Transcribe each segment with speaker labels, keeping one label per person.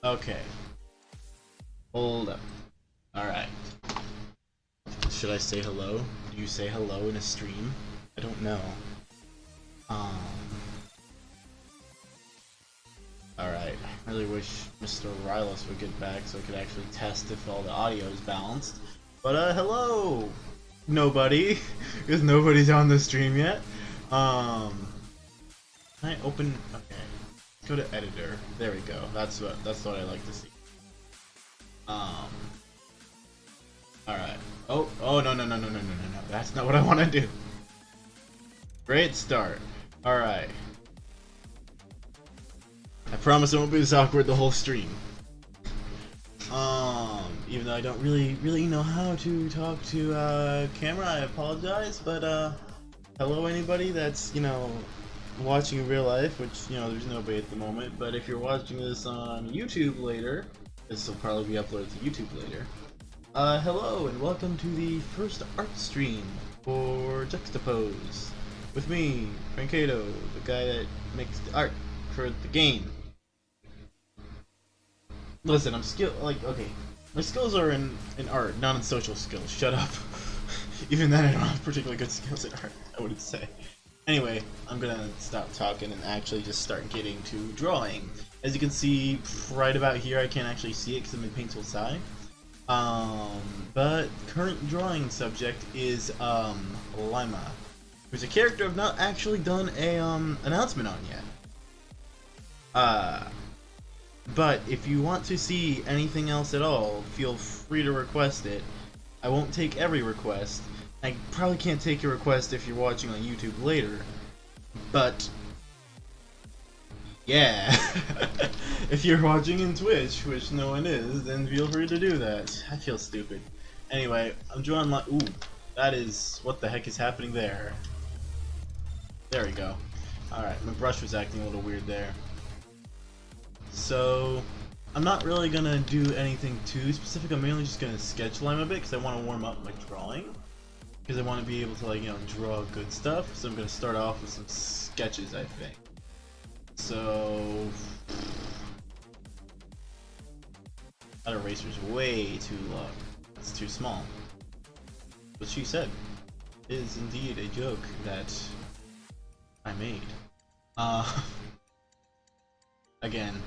Speaker 1: Okay. Hold up. Alright. Should I say hello? Do you say hello in a stream? I don't know. Um. Alright. I really wish Mr. Rylos would get back so I could actually test if all the audio is balanced. But, hello! Nobody. Because nobody's on the stream yet. Can I open... Okay. Let's go to editor. There we go. That's what I like to see. Alright. Oh, no. That's not what I want to do. Great start. Alright. I promise it won't be this awkward the whole stream. Even though I don't really know how to talk to camera, I apologize, but hello anybody that's, watching in real life, which, there's nobody at the moment, but if you're watching this on YouTube later, this will probably be uploaded to YouTube later. Hello and welcome to the first art stream for Juxtapose. With me, Frankato, the guy that makes the art for the game. Listen, I'm okay. My skills are in art, not in social skills. Shut up. Even then, I don't have particularly good skills in art, I wouldn't say. Anyway, I'm gonna stop talking and actually just start getting to drawing. As you can see, right about here, I can't actually see it because I'm in Paint Tool Sci. But current drawing subject is Lima, who's a character I've not actually done a announcement on yet. But if you want to see anything else at all, feel free to request it. I won't take every request. I probably can't take your request if you're watching on YouTube later. But yeah, if you're watching in Twitch, which no one is, then feel free to do that. I feel stupid. Anyway, I'm drawing my... Ooh, that is... What the heck is happening there? There we go. Alright, my brush was acting a little weird there. So, I'm not really gonna do anything too specific. I'm mainly just gonna sketch Lime a bit because I want to warm up my drawing. Because I want to be able to, draw good stuff. So I'm gonna start off with some sketches, I think. So, that eraser's way too long. It's too small. What she said is indeed a joke that I made. Again,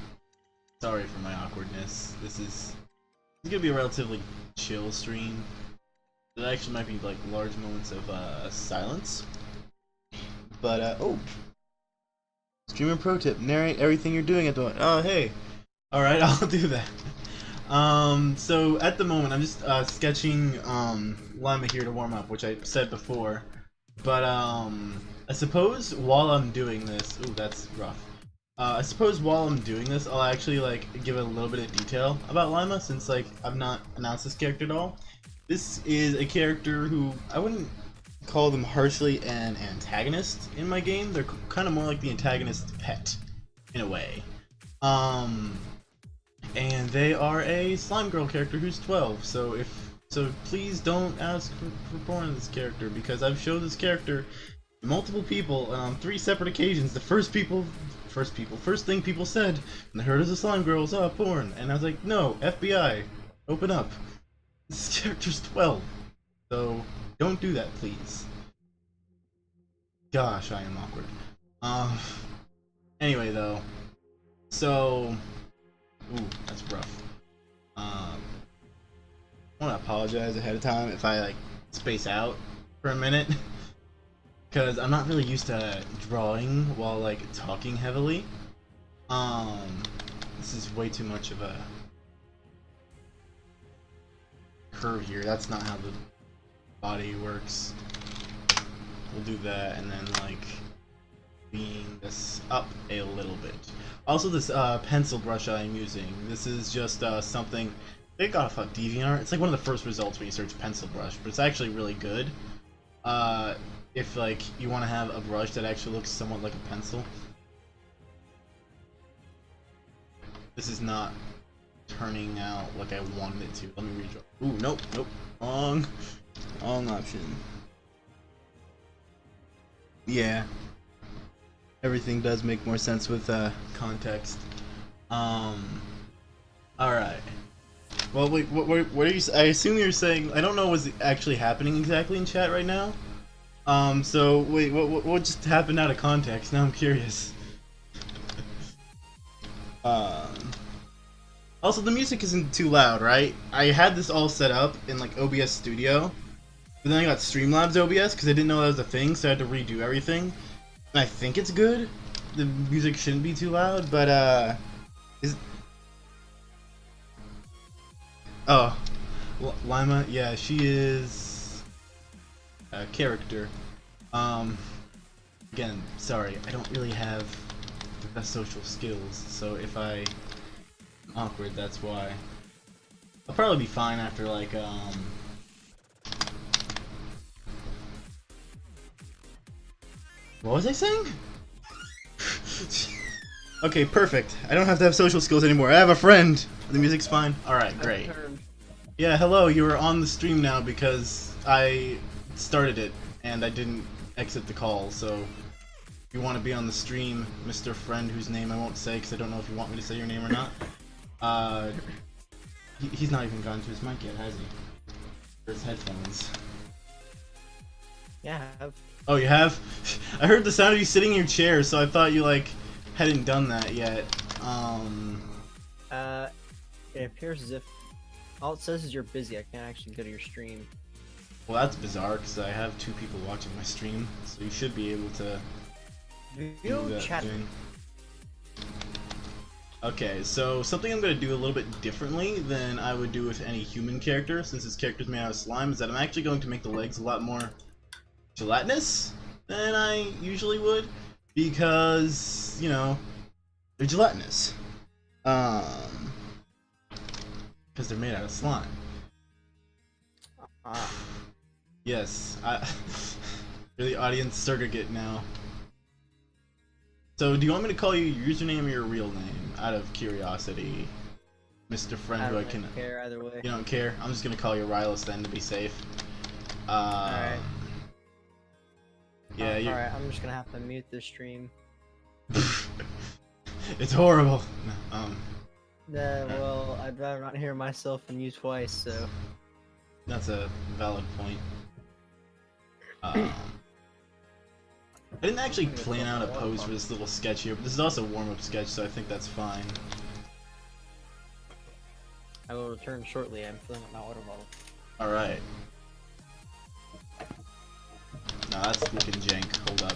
Speaker 1: sorry for my awkwardness. This is gonna be a relatively chill stream. There actually might be like large moments of silence. But oh. Streamer pro tip, narrate everything you're doing at the moment. Oh, hey. Alright, I'll do that. So at the moment, I'm just sketching Lima here to warm up, which I said before. But, I suppose while I'm doing this... Ooh, that's rough. I suppose while I'm doing this, I'll actually, give a little bit of detail about Lima, since, I've not announced this character at all. This is a character who I wouldn't call them harshly an antagonist in my game. They're kind of more like the antagonist's pet, in a way. And they are a slime girl character who's 12. So please don't ask for porn of this character, because I've showed this character to multiple people, and on 3 separate occasions, the first thing people said when they heard of the slime girl was, "Oh, porn," and I was like, no, FBI, open up. This character's 12, so don't do that, please. Gosh, I am awkward. Anyway, though, so, ooh, that's rough. I want to apologize ahead of time if I, space out for a minute, because I'm not really used to drawing while, talking heavily. This is way too much of a curve here. That's not how the body works. We'll do that and then lean this up a little bit. Also, this pencil brush I'm using, this is just something they got off of DeviantArt. It's one of the first results when you search pencil brush, but it's actually really good. If you want to have a brush that actually looks somewhat like a pencil. This is not turning out like I wanted it to. Let me redraw. Ooh, nope. Wrong option. Yeah. Everything does make more sense with context. Well, wait, what are you? I assume you're saying. I don't know what's actually happening exactly in chat right now. So wait, what just happened out of context? Now I'm curious. Um. Also, the music isn't too loud, right? I had this all set up in like OBS Studio, but then I got Streamlabs OBS because I didn't know that was a thing, so I had to redo everything. And I think it's good. The music shouldn't be too loud, but is oh, Lima, yeah, she is a character. Um, Again, sorry, I don't really have the best social skills, so if I'm awkward, that's why. I'll probably be fine after like what was I saying? Okay, perfect. I don't have to have social skills anymore. I have a friend. The music's fine. Alright, great. Yeah, hello, you are on the stream now because I started it and I didn't exit the call, so if you want to be on the stream, Mr. Friend, whose name I won't say because I don't know if you want me to say your name or not. He's not even gone to his mic yet, has he? Or his headphones.
Speaker 2: Yeah, I have.
Speaker 1: Oh, you have? I heard the sound of you sitting in your chair, so I thought you, like, hadn't done that yet.
Speaker 2: It appears as if all it says is you're busy. I can't actually go to your stream.
Speaker 1: Well, that's bizarre, because I have 2 people watching my stream, so you should be able to do that
Speaker 2: Chat.
Speaker 1: thing. Okay, so something I'm going to do a little bit differently than I would do with any human character, since this character's made out of slime, is that I'm actually going to make the legs a lot more gelatinous than I usually would, because, you know, they're gelatinous. Because they're made out of slime. Yes, you're the audience surrogate now. So, do you want me to call you your username or your real name, out of curiosity, Mr. Friend, who I can...
Speaker 2: don't care either way.
Speaker 1: You don't care? I'm just gonna call you Rylus then, to be safe.
Speaker 2: Alright.
Speaker 1: Yeah, you're...
Speaker 2: Alright, I'm just gonna have to mute this stream.
Speaker 1: It's horrible.
Speaker 2: Well, I'd rather not hear myself and you twice, so...
Speaker 1: That's a valid point. I didn't actually plan out a pose for this little sketch here, but this is also a warm-up sketch, so I think that's fine.
Speaker 2: I will return shortly. I'm filling up my water bottle.
Speaker 1: Alright. Nah, that's looking jank. Hold up.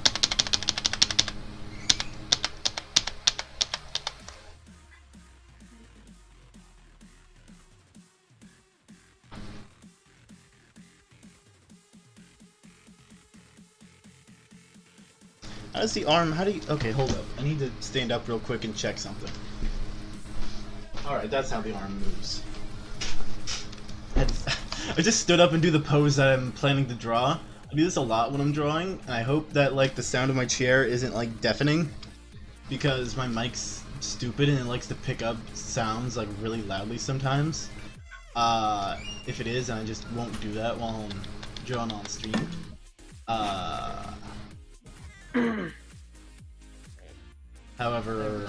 Speaker 1: How does the arm, how do you, okay, hold up. I need to stand up real quick and check something. Alright, that's how the arm moves. I just stood up and do the pose that I'm planning to draw. I do this a lot when I'm drawing, and I hope that, like, the sound of my chair isn't, like, deafening. Because my mic's stupid and it likes to pick up sounds, like, really loudly sometimes. If it is, and I just won't do that while I'm drawing on stream. However,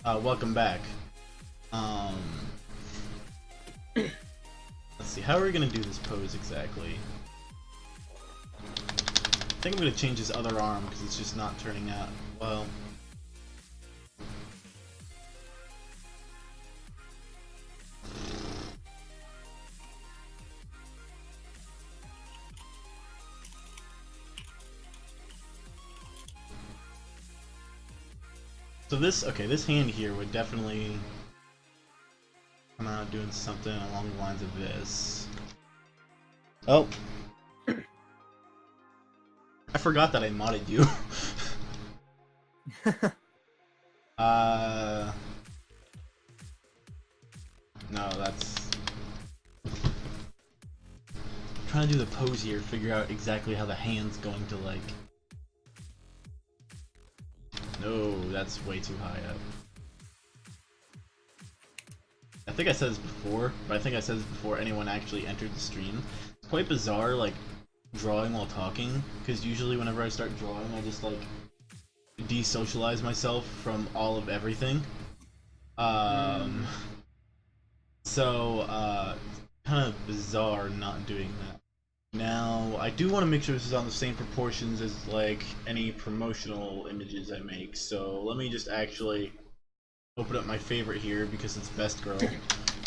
Speaker 1: welcome back. Let's see, how are we gonna do this pose exactly? I think I'm gonna change his other arm because it's just not turning out well. So this, okay, this hand here would definitely come out doing something along the lines of this. Oh. I forgot that I modded you. No, that's... I'm trying to do the pose here, figure out exactly how the hand's going to, like... No, that's way too high up. I think I said this before, but I think I said this before anyone actually entered the stream. It's quite bizarre, like, drawing while talking, because usually whenever I start drawing, I just, like, desocialize myself from all of everything. So, kind of bizarre not doing that. Now, I do want to make sure this is on the same proportions as, like, any promotional images I make, so let me just actually open up my favorite here, because it's Best Girl.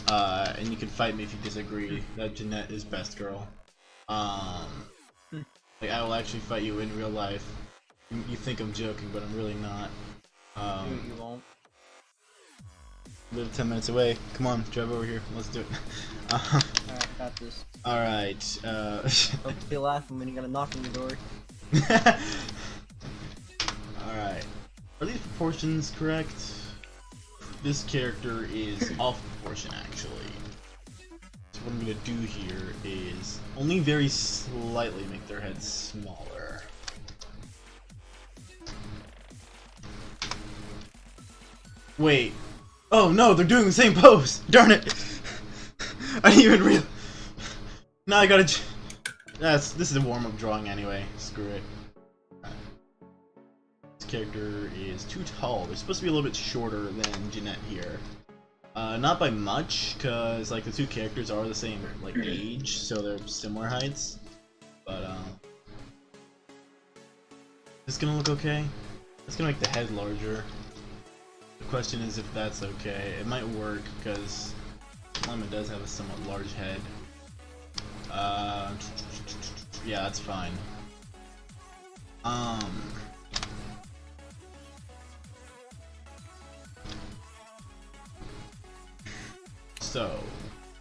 Speaker 1: And you can fight me if you disagree that Jeanette is Best Girl. Like, I will actually fight you in real life. You think I'm joking, but I'm really not.
Speaker 2: You won't.
Speaker 1: Live 10 minutes away. Come on, drive over here. Let's do it.
Speaker 2: Alright, got this.
Speaker 1: Alright,
Speaker 2: Don't be laughing when you gotta knock on the door.
Speaker 1: Alright. Are these proportions correct? This character is off proportion, actually. So what I'm gonna do here is only very slightly make their heads smaller. Wait. Oh no, they're doing the same pose! Darn it! I didn't even realize. Now I gotta. This is a warm-up drawing anyway. Screw it. Right. This character is too tall. They're supposed to be a little bit shorter than Jeanette here. Not by much, cause like the two characters are the same like age, so they're similar heights. But is this gonna look okay? It's gonna make the head larger. The question is if that's okay. It might work because Lemon does have a somewhat large head. Yeah, that's fine. So,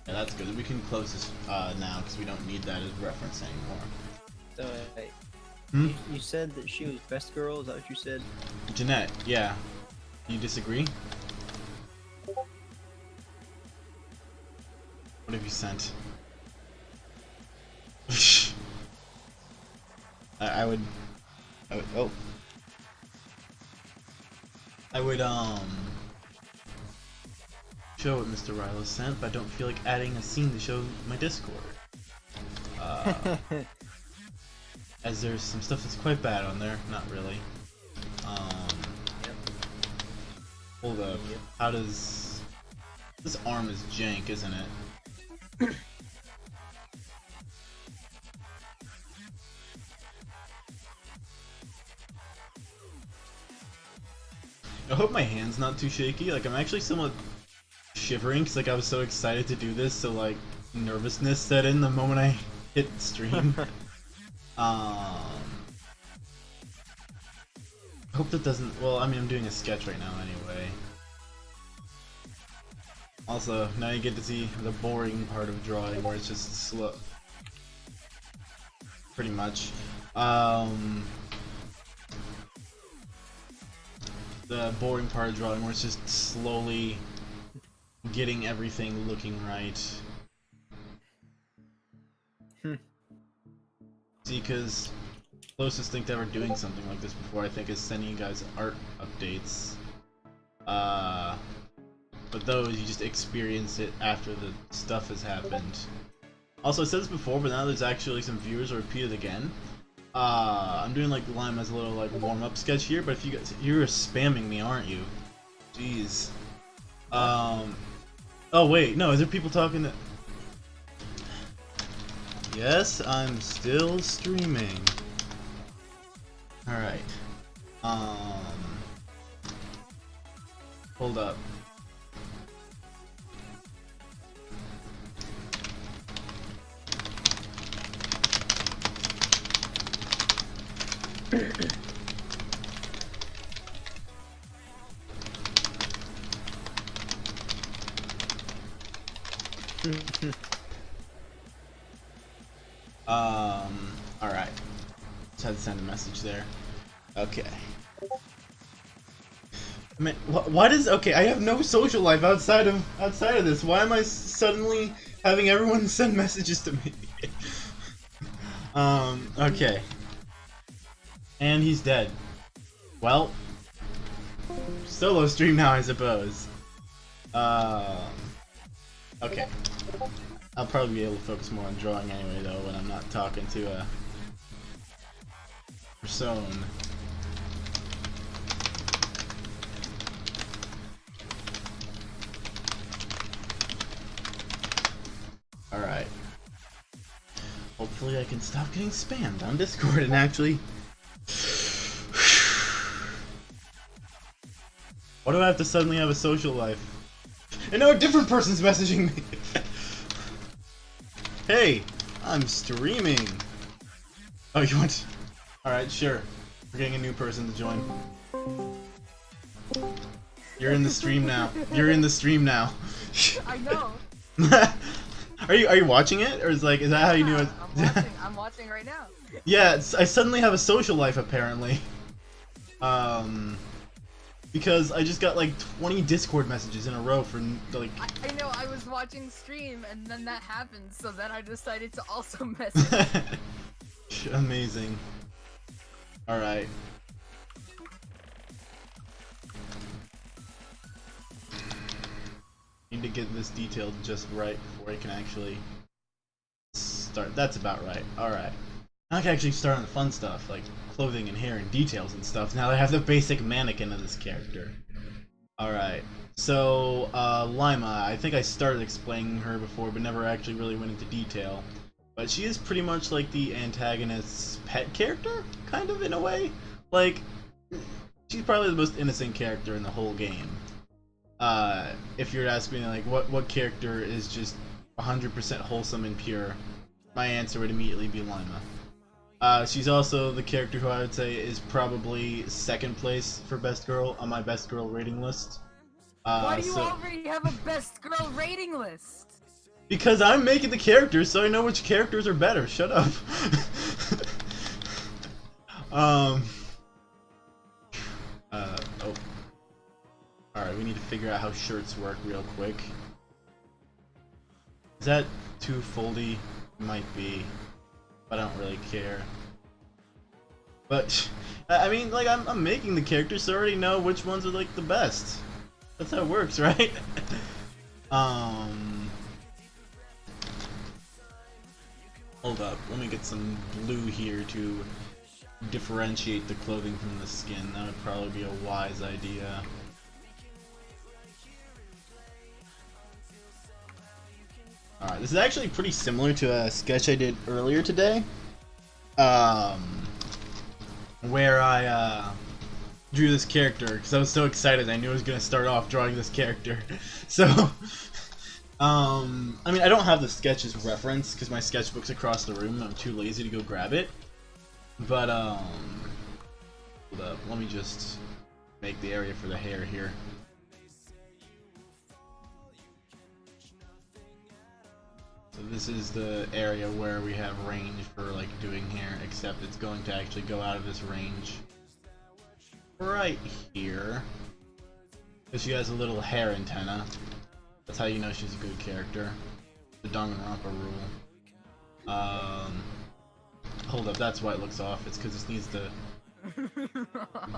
Speaker 1: yeah, that's good. We can close this now because we don't need that as reference anymore.
Speaker 2: So, wait.
Speaker 1: Hmm?
Speaker 2: You said that she was Best Girl, is that what you said?
Speaker 1: Jeanette, yeah. You disagree? What have you sent? I would, oh. I would, show what Mr. Rilo sent, but I don't feel like adding a scene to show my Discord. As there's some stuff that's quite bad on there. Not really.
Speaker 2: Yep.
Speaker 1: Hold up.
Speaker 2: Yep.
Speaker 1: How does... This arm is jank, isn't it? I hope my hand's not too shaky. Like, I'm actually somewhat shivering because, like, I was so excited to do this, so, like, nervousness set in the moment I hit stream. I hope that doesn't... Well, I mean, I'm doing a sketch right now anyway. Also, now you get to see the boring part of drawing where it's just slow. Pretty much. The boring part of drawing where it's just slowly getting everything looking right. See, because closest thing to ever doing something like this before, I think, is sending you guys art updates. But those, you just experience it after the stuff has happened. Also, I said this before, but now there's actually some viewers who repeat it again. I'm doing like Lime as a little like warm-up sketch here, but if you guys, you're spamming me, aren't you? Jeez. Oh wait, no, is there people talking to... Yes, I'm still streaming. Alright. Hold up. Alright. Just had to send a message there. Okay. Man, why does... Okay, I have no social life outside of this. Why am I suddenly having everyone send messages to me? Okay. And he's dead. Well, solo stream now, I suppose. Okay. I'll probably be able to focus more on drawing anyway, though, when I'm not talking to a persona. hopefully I can stop getting spammed on Discord and actually... Why do I have to suddenly have a social life? And now a different person's messaging me! Hey! I'm streaming! Oh, you want... Alright, sure. We're getting a new person to join. You're in the stream now. You're in the stream now.
Speaker 3: I know.
Speaker 1: Are you watching it, or is that how you do it?
Speaker 3: I'm watching right now.
Speaker 1: Yeah, I suddenly have a social life apparently. Because I just got like 20 Discord messages in a row for like.
Speaker 3: I know. I was watching stream, and then that happened, so then I decided to also message.
Speaker 1: Amazing. All right. Need to get this detailed just right before I can actually start. That's about right. Alright. Now I can actually start on the fun stuff, like clothing and hair and details and stuff. Now I have the basic mannequin of this character. Alright. So, Lima, I think I started explaining her before, but never actually really went into detail. But she is pretty much like the antagonist's pet character, kind of, in a way. Like, she's probably the most innocent character in the whole game. If you're asking me, like, what character is just 100% wholesome and pure, my answer would immediately be Lima. She's also the character who I would say is probably second place for best girl on my best girl rating list.
Speaker 3: Why do you already have a best girl rating list?
Speaker 1: Because I'm making the characters, so I know which characters are better. Shut up. Oh. Alright, we need to figure out how shirts work real quick. Is that too foldy? Might be. But I don't really care. But, I mean, like, I'm making the characters, so I already know which ones are, like, the best. That's how it works, right? Hold up, let me get some blue here to differentiate the clothing from the skin. That would probably be a wise idea. Alright, this is actually pretty similar to a sketch I did earlier today. Where I drew this character, because I was so excited I knew I was going to start off drawing this character. So, I mean, I don't have the sketches reference, because my sketchbook's across the room and I'm too lazy to go grab it. But, hold up, let me just make the area for the hair here. So this is the area where we have range for like doing hair, except it's going to actually go out of this range right here. Because she has a little hair antenna. That's how you know she's a good character. The Danganronpa rule. Hold up, that's why it looks off. It's because this needs to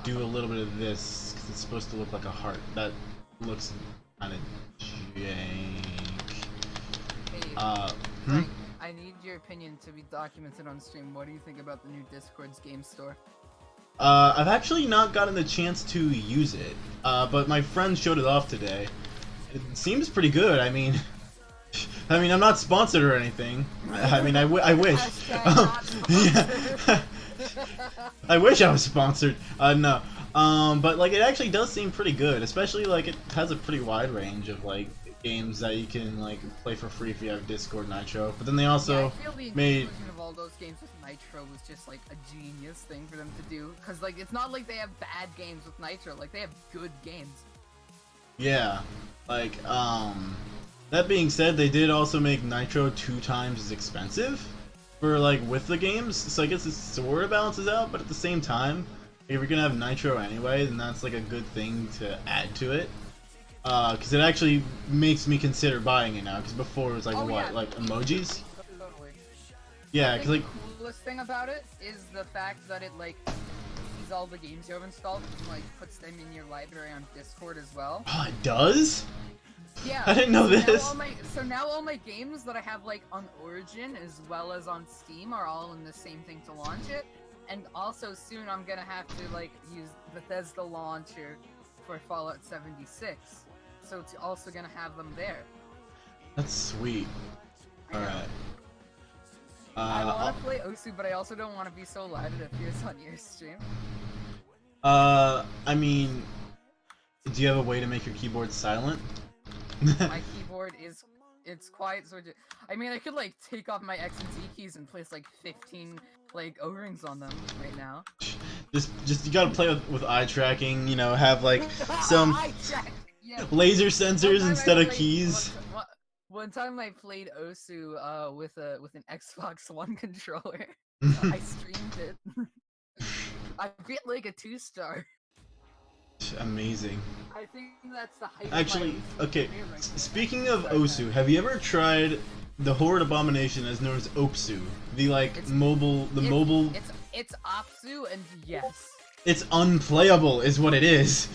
Speaker 1: do a little bit of this, because it's supposed to look like a heart. That looks kind of jank.
Speaker 3: Frank, I need your opinion to be documented on stream. What do you think about the new Discord's game store?
Speaker 1: I've actually not gotten the chance to use it, but my friend showed it off today. It seems pretty good. I mean, I'm not sponsored or anything. I mean, I wish. Yeah. I wish I was sponsored. No. But like, it actually does seem pretty good. Especially like, it has a pretty wide range of like games that you can like play for free if you have Discord Nitro. But then they also
Speaker 3: I feel the
Speaker 1: made
Speaker 3: inclusion of all those games with Nitro was just like a genius thing for them to do. Cause like, it's not like they have bad games with Nitro. Like, they have good games.
Speaker 1: Yeah, like, that being said, they did also make Nitro 2 times as expensive for, like, with the games, so I guess it sort of balances out, but at the same time, if you're gonna have Nitro anyway, then that's, like, a good thing to add to it. Because it actually makes me consider buying it now, because before it was, like,
Speaker 3: Yeah.
Speaker 1: like, emojis?
Speaker 3: Totally.
Speaker 1: Yeah,
Speaker 3: I
Speaker 1: because, like,
Speaker 3: think the coolest thing about it is the fact that it, like, sees all the games you have installed and, like, puts them in your library on Discord as well.
Speaker 1: oh, it does?
Speaker 3: Yeah.
Speaker 1: I didn't know this.
Speaker 3: So now all my games that I have, like, on Origin as well as on Steam are all in the same thing to launch it. And also soon I'm gonna have to, like, use Bethesda launcher for Fallout 76. So it's also gonna have them there.
Speaker 1: That's sweet. Alright.
Speaker 3: I want to play Osu, but I also don't want to be so loud it appears on your stream.
Speaker 1: I mean, do you have a way to make your keyboard silent?
Speaker 3: My keyboard is, it's quiet, so I mean, I could like take off my X and Z keys and place like 15 like O-rings on them right now.
Speaker 1: Just you gotta play with eye tracking. You know, have like some
Speaker 3: Yeah.
Speaker 1: laser sensors instead of keys.
Speaker 3: One time I played Osu with an Xbox One controller. I streamed it. I get like a 2-star.
Speaker 1: Amazing.
Speaker 3: I think that's the height.
Speaker 1: Actually,
Speaker 3: of my
Speaker 1: okay.
Speaker 3: career right now.
Speaker 1: Speaking of Osu, have you ever tried the horrid abomination as known as Opsu? The mobile.
Speaker 3: It's Opsu, and yes.
Speaker 1: It's unplayable, is what it is.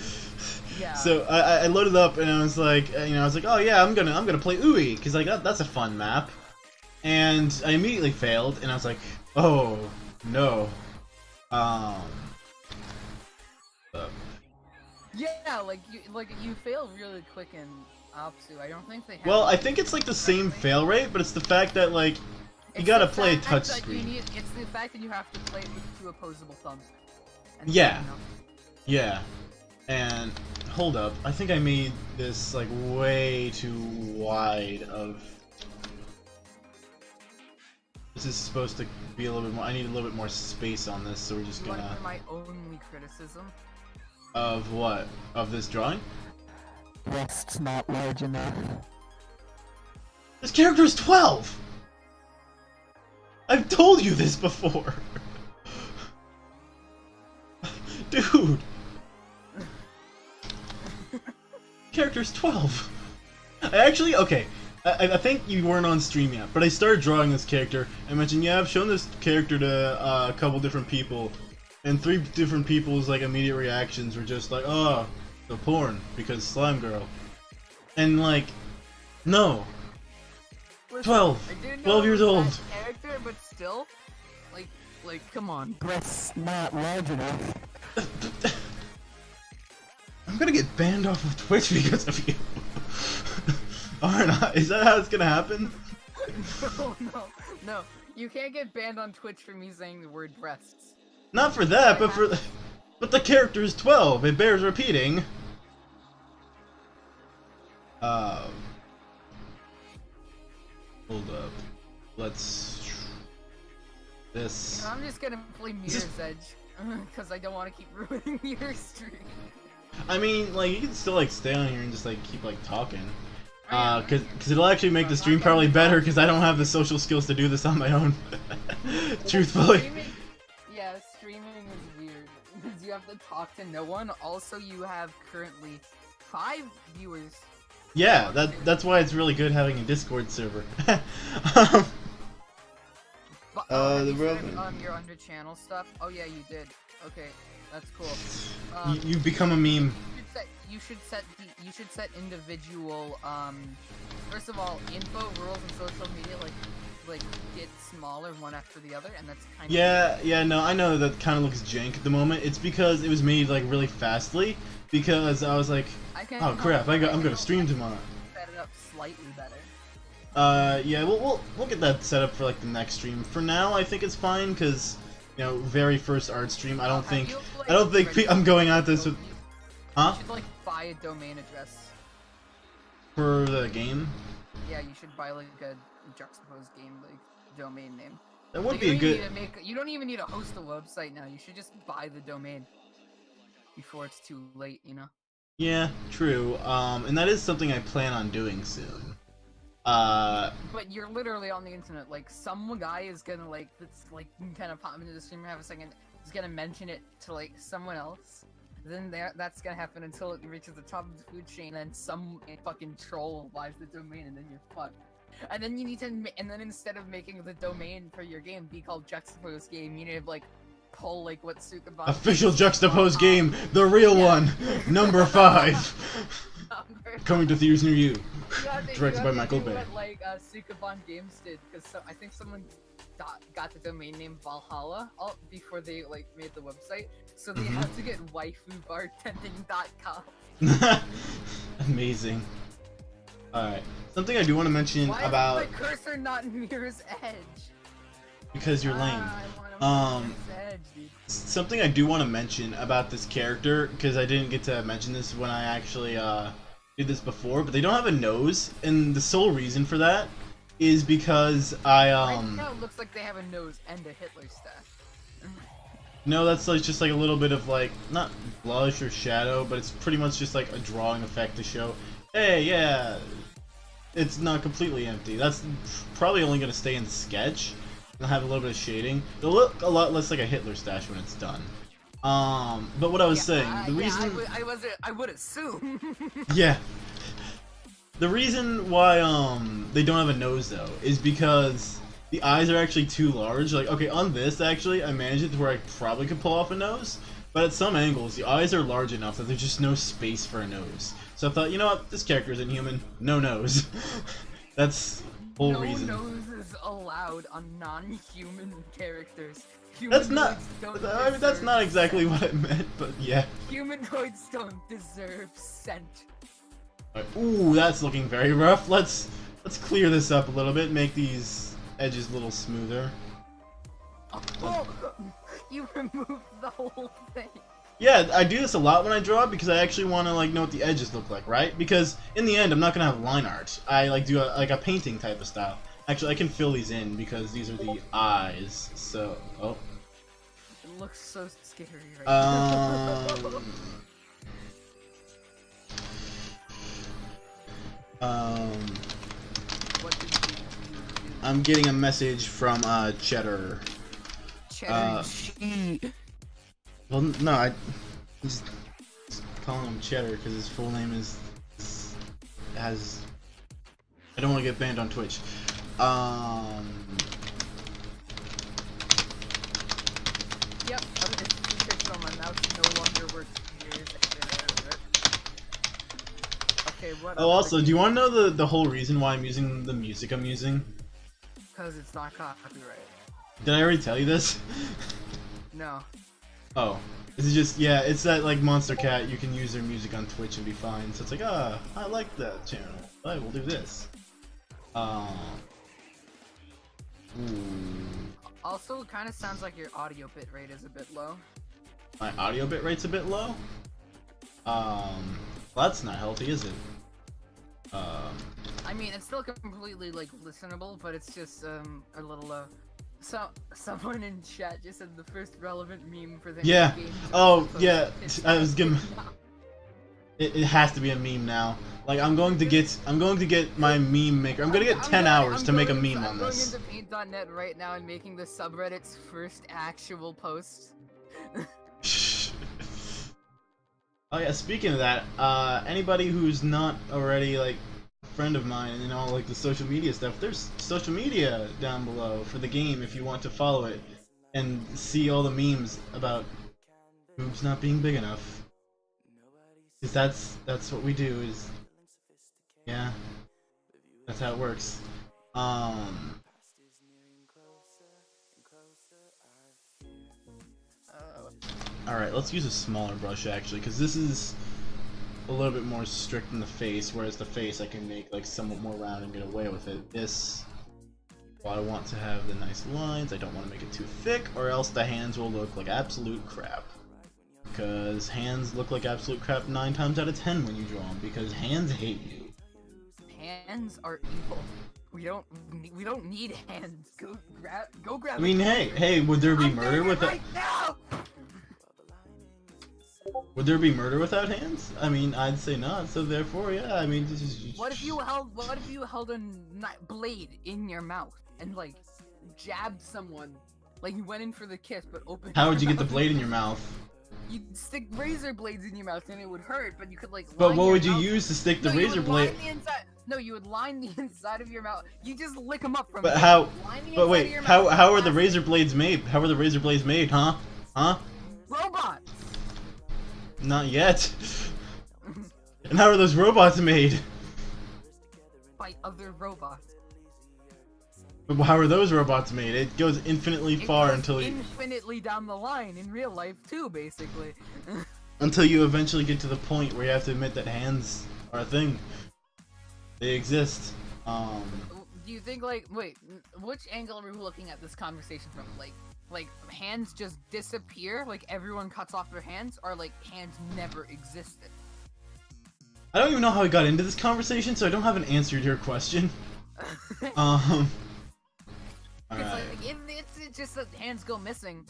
Speaker 3: Yeah.
Speaker 1: So I loaded up and I was like, oh yeah, I'm gonna play Ui because like that's a fun map, and I immediately failed and I was like, oh no.
Speaker 3: Yeah, like you fail really quick in Opsu. I don't think they have.
Speaker 1: Well, I think it's like the same fail rate, but it's the fact that like you gotta play a touchscreen.
Speaker 3: It's the fact that you have to play it with 2 opposable thumbs. And
Speaker 1: Yeah. Yeah. And hold up, I think I made this like way too wide of. This is supposed to be a little bit more. I need a little bit more space on this, so we're just
Speaker 3: You
Speaker 1: gonna.
Speaker 3: want to hear my only criticism?
Speaker 1: Of what? Of this drawing?
Speaker 2: Breast's not large enough.
Speaker 1: This character is 12! I've told you this before! Dude! Character's 12! Okay, I think you weren't on stream yet, but I started drawing this character. I mentioned, yeah, I've shown this character to a couple different people, and 3 different people's like immediate reactions were just like, oh, the porn, because slime girl. And like, no.
Speaker 3: Listen,
Speaker 1: 12!
Speaker 3: I do know
Speaker 1: 12 years
Speaker 3: that
Speaker 1: old!
Speaker 3: Character, but still, like, come on.
Speaker 2: Breast's not large enough.
Speaker 1: I'm gonna get banned off of Twitch because of you. Aren't I? Is that how it's gonna happen?
Speaker 3: No. You can't get banned on Twitch for me saying the word breasts.
Speaker 1: Not for that, but the character is 12. It bears repeating. Hold up. Let's. This.
Speaker 3: I'm just gonna play Mirror's Edge because I don't want to keep ruining your stream.
Speaker 1: I mean, like, you can still like stay on here and just like keep like talking. Cause it'll actually make the stream probably better because I don't have the social skills to do this on my own. Truthfully.
Speaker 3: Streaming is weird because you have to talk to no one. Also, you have currently 5 viewers.
Speaker 1: Yeah, that's why it's really good having a Discord server.
Speaker 3: Have you started, your under channel stuff? Oh yeah, you did. Okay, that's cool.
Speaker 1: You've become a meme.
Speaker 3: You should set individual. First of all, info, rules, and social media like get smaller one after the other, and that's kind of
Speaker 1: yeah. No, I know that kind of looks jank at the moment. It's because it was made like really fastly. Because I was like, oh crap, I'm gonna stream tomorrow.
Speaker 3: Set it up slightly better.
Speaker 1: Yeah, we'll get that set up for like the next stream. For now, I think it's fine because, you know, very first art stream. I don't think I'm going at this with. Huh?
Speaker 3: You should like buy a domain address
Speaker 1: for the game.
Speaker 3: Yeah, you should buy like a Juxtapose game like domain name.
Speaker 1: That would be a good.
Speaker 3: You don't even need to host a website now. You should just buy the domain before it's too late, you know?
Speaker 1: Yeah, true. And that is something I plan on doing soon.
Speaker 3: But you're literally on the internet. Like, some guy is gonna that's kind of pop into the stream and have a second. He's gonna mention it to like someone else. Then that's gonna happen until it reaches the top of the food chain, and some fucking troll buys the domain, and then you're fucked. And then you need to, and then instead of making the domain for your game be called Juxtapose Game, you need to like pull like what Sukaban.
Speaker 1: Official Juxtapose Game, the real one, number 5, coming to theaters near you. Directed by Michael Bay.
Speaker 3: What, like Sukaban Games did, because I think someone got the domain name Valhalla before they like made the website, so they had to get waifubartending.com.
Speaker 1: Amazing. Alright, something I do want to mention
Speaker 3: Why
Speaker 1: about.
Speaker 3: is my cursor not in Mirror's Edge?
Speaker 1: because you're lame.
Speaker 3: I want him edge, dude.
Speaker 1: Something I do want to mention about this character, because I didn't get to mention this when I actually did this before, but they don't have a nose, and the sole reason for that is because
Speaker 3: Right now it looks like they have a nose and a Hitler staff.
Speaker 1: no, that's like just like a little bit of like not blush or shadow, but it's pretty much just like a drawing effect to show, hey, yeah, it's not completely empty. That's probably only gonna stay in the sketch and have a little bit of shading. It'll look a lot less like a Hitler stash when it's done. But what I was saying, the reason
Speaker 3: I would assume.
Speaker 1: yeah. The reason why they don't have a nose though is because the eyes are actually too large. Like, okay, on this actually I managed it to where I probably could pull off a nose, but at some angles the eyes are large enough that there's just no space for a nose. So I thought, you know what, this character isn't human, no nose. That's the whole reason.
Speaker 3: No nose is allowed on non-human characters.
Speaker 1: That's not.
Speaker 3: Humanoids
Speaker 1: I mean, that's not exactly what I meant, but yeah.
Speaker 3: Humanoids don't deserve scent.
Speaker 1: Right. Ooh, that's looking very rough. Let's clear this up a little bit, make these edges a little smoother.
Speaker 3: Oh, you removed the whole thing.
Speaker 1: Yeah, I do this a lot when I draw because I actually want to like know what the edges look like, right? Because in the end, I'm not gonna have line art. I like do a painting type of style. Actually, I can fill these in because these are the eyes. So, oh.
Speaker 3: It looks so scary right now. What did you do?
Speaker 1: I'm getting a message from Cheddar.
Speaker 3: Cheddar sheet.
Speaker 1: Well, no, I'm just calling him Cheddar because his full name is has. I don't want to get banned on Twitch.
Speaker 3: Yep, it's fictional. My mouse no longer works. Okay, what?
Speaker 1: Oh, also, do you want to know the whole reason why I'm using the music I'm using?
Speaker 3: Because it's not copyright.
Speaker 1: Did I already tell you this?
Speaker 3: No.
Speaker 1: Oh, this is just yeah. It's that like Monster Cat. You can use their music on Twitch and be fine. So it's like I like that channel. I will do this. Ooh.
Speaker 3: Also, it kind of sounds like your audio bitrate is a bit low.
Speaker 1: My audio bitrate's a bit low. Well, that's not healthy, is it?
Speaker 3: I mean, it's still completely like listenable, but it's just a little low. So someone in chat just said the first relevant meme for the
Speaker 1: Yeah.
Speaker 3: game.
Speaker 1: Oh yeah. I was gonna. It has to be a meme now. Like I'm going to get my meme maker. I'm gonna get 10 hours to make a meme on this.
Speaker 3: I'm going into paint.net right now and making the subreddit's first actual post.
Speaker 1: Oh yeah, speaking of that, anybody who's not already like a friend of mine and all like the social media stuff, there's social media down below for the game if you want to follow it and see all the memes about boobs not being big enough. Cause that's what we do is, yeah, that's how it works. Alright, let's use a smaller brush actually, because this is a little bit more strict in the face, whereas the face I can make like somewhat more round and get away with it. This, while I want to have the nice lines, I don't want to make it too thick, or else the hands will look like absolute crap. Because hands look like absolute crap 9 times out of 10 when you draw them, because hands hate you.
Speaker 3: Hands are evil. We don't need hands. Go grab.
Speaker 1: I mean, hey, would there be murder without?
Speaker 3: Right now!
Speaker 1: Would there be murder without hands? I mean, I'd say not. So therefore, yeah. I mean,
Speaker 3: What if you held a blade in your mouth and like jabbed someone? Like you went in for the kiss, but opened.
Speaker 1: How would you get the blade in your mouth?
Speaker 3: You'd stick razor blades in your mouth and it would hurt, but you could like.
Speaker 1: But what would you use to stick the razor blade?
Speaker 3: No, you would line the inside of your mouth. You just lick them up from.
Speaker 1: But how? But wait, how are the razor blades made? How are the razor blades made? Huh?
Speaker 3: Robots.
Speaker 1: Not yet. And how are those robots made?
Speaker 3: By other robots.
Speaker 1: But how are those robots made? It goes infinitely far until you...
Speaker 3: Infinitely down the line in real life too, basically.
Speaker 1: Until you eventually get to the point where you have to admit that hands are a thing. They exist.
Speaker 3: Do you think like wait, which angle are we looking at this conversation from? Like hands just disappear, like everyone cuts off their hands, or like hands never existed?
Speaker 1: I don't even know how I got into this conversation, so I don't have an answer to your question. Alright.
Speaker 3: If it's just that hands go missing,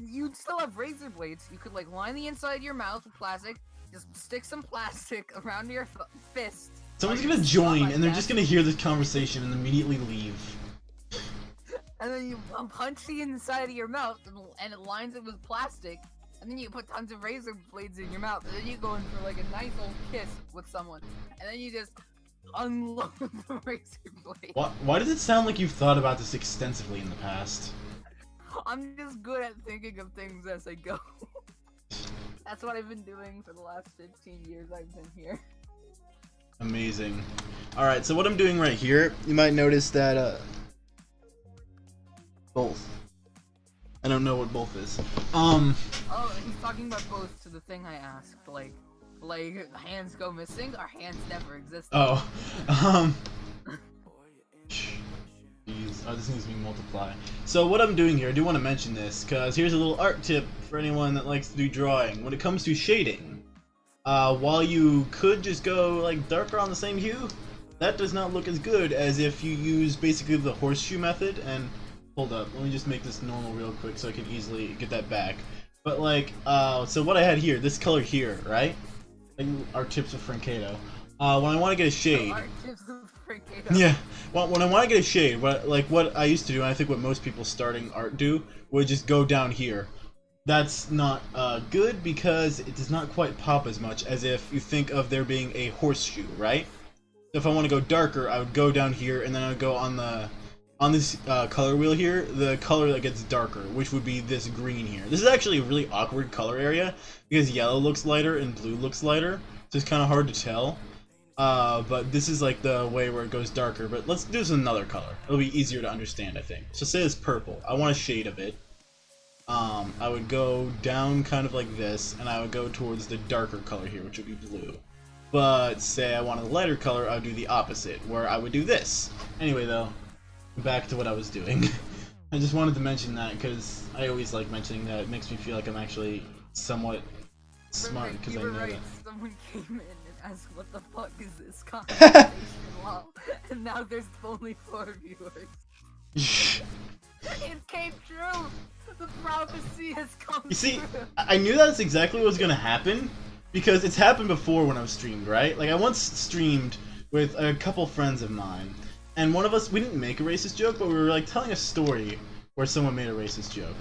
Speaker 3: you'd still have razor blades. You could like line the inside of your mouth with plastic, just stick some plastic around your fist.
Speaker 1: Someone's gonna join, and they're just gonna hear this conversation and immediately leave.
Speaker 3: And then you punch the inside of your mouth, and it lines it with plastic. And then you put tons of razor blades in your mouth, and then you go in for like a nice old kiss with someone, and then you just unload the razor blade.
Speaker 1: Why does it sound like you've thought about this extensively in the past?
Speaker 3: I'm just good at thinking of things as I go. That's what I've been doing for the last 15 years I've been here.
Speaker 1: Amazing. Alright, so what I'm doing right here, you might notice that, both. I don't know what both is.
Speaker 3: Oh, he's talking about both to the thing I asked, like hands go missing, or hands never exist.
Speaker 1: Oh, Jeez. Oh, this needs to be multiply. So what I'm doing here, I do want to mention this, because here's a little art tip for anyone that likes to do drawing. When it comes to shading, while you could just go like darker on the same hue, that does not look as good as if you use basically the horseshoe method. And hold up, let me just make this normal real quick so I can easily get that back. But like, so what I had here, this color here, right? Like our tips of Frankato. When I want to get a shade.
Speaker 3: Our tips of Frankato.
Speaker 1: Yeah. When I want to get a shade, what I used to do, and I think what most people starting art do, would just go down here. That's not good because it does not quite pop as much as if you think of there being a horseshoe, right? So if I want to go darker, I would go down here, and then I would go on this color wheel here, the color that gets darker, which would be this green here. This is actually a really awkward color area because yellow looks lighter and blue looks lighter, so it's kind of hard to tell. But this is like the way where it goes darker. But let's do this in another color. It'll be easier to understand, I think. So say it's purple. I want a shade of it. I would go down kind of like this, and I would go towards the darker color here, which would be blue. But say I want a lighter color, I would do the opposite, where I would do this. Anyway, though, back to what I was doing. I just wanted to mention that because I always like mentioning that. It makes me feel like I'm actually somewhat smart because I know
Speaker 3: right.
Speaker 1: that.
Speaker 3: Someone came in and asked, "What the fuck is this conversation?" Lol. And now there's only 4 viewers. It came true. The prophecy has come
Speaker 1: You see,
Speaker 3: true.
Speaker 1: I knew that's exactly what was gonna happen because it's happened before when I've streamed, right? Like I once streamed with a couple friends of mine. And one of us, we didn't make a racist joke, but we were like telling a story where someone made a racist joke.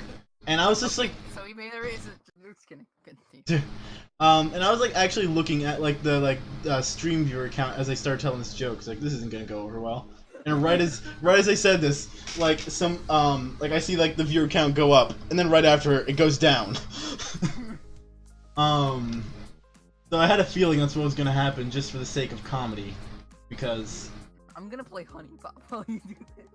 Speaker 1: And I was just like...
Speaker 3: So he made a racist... Just kidding.
Speaker 1: and I was like actually looking at like the stream viewer count as I started telling this joke. It's like, this isn't gonna go over well. And right as I said this, like some, like I see like the viewer count go up, and then right after it goes down. So I had a feeling that's what was gonna happen just for the sake of comedy. Because...
Speaker 3: I'm gonna play Honey Pop while you do this.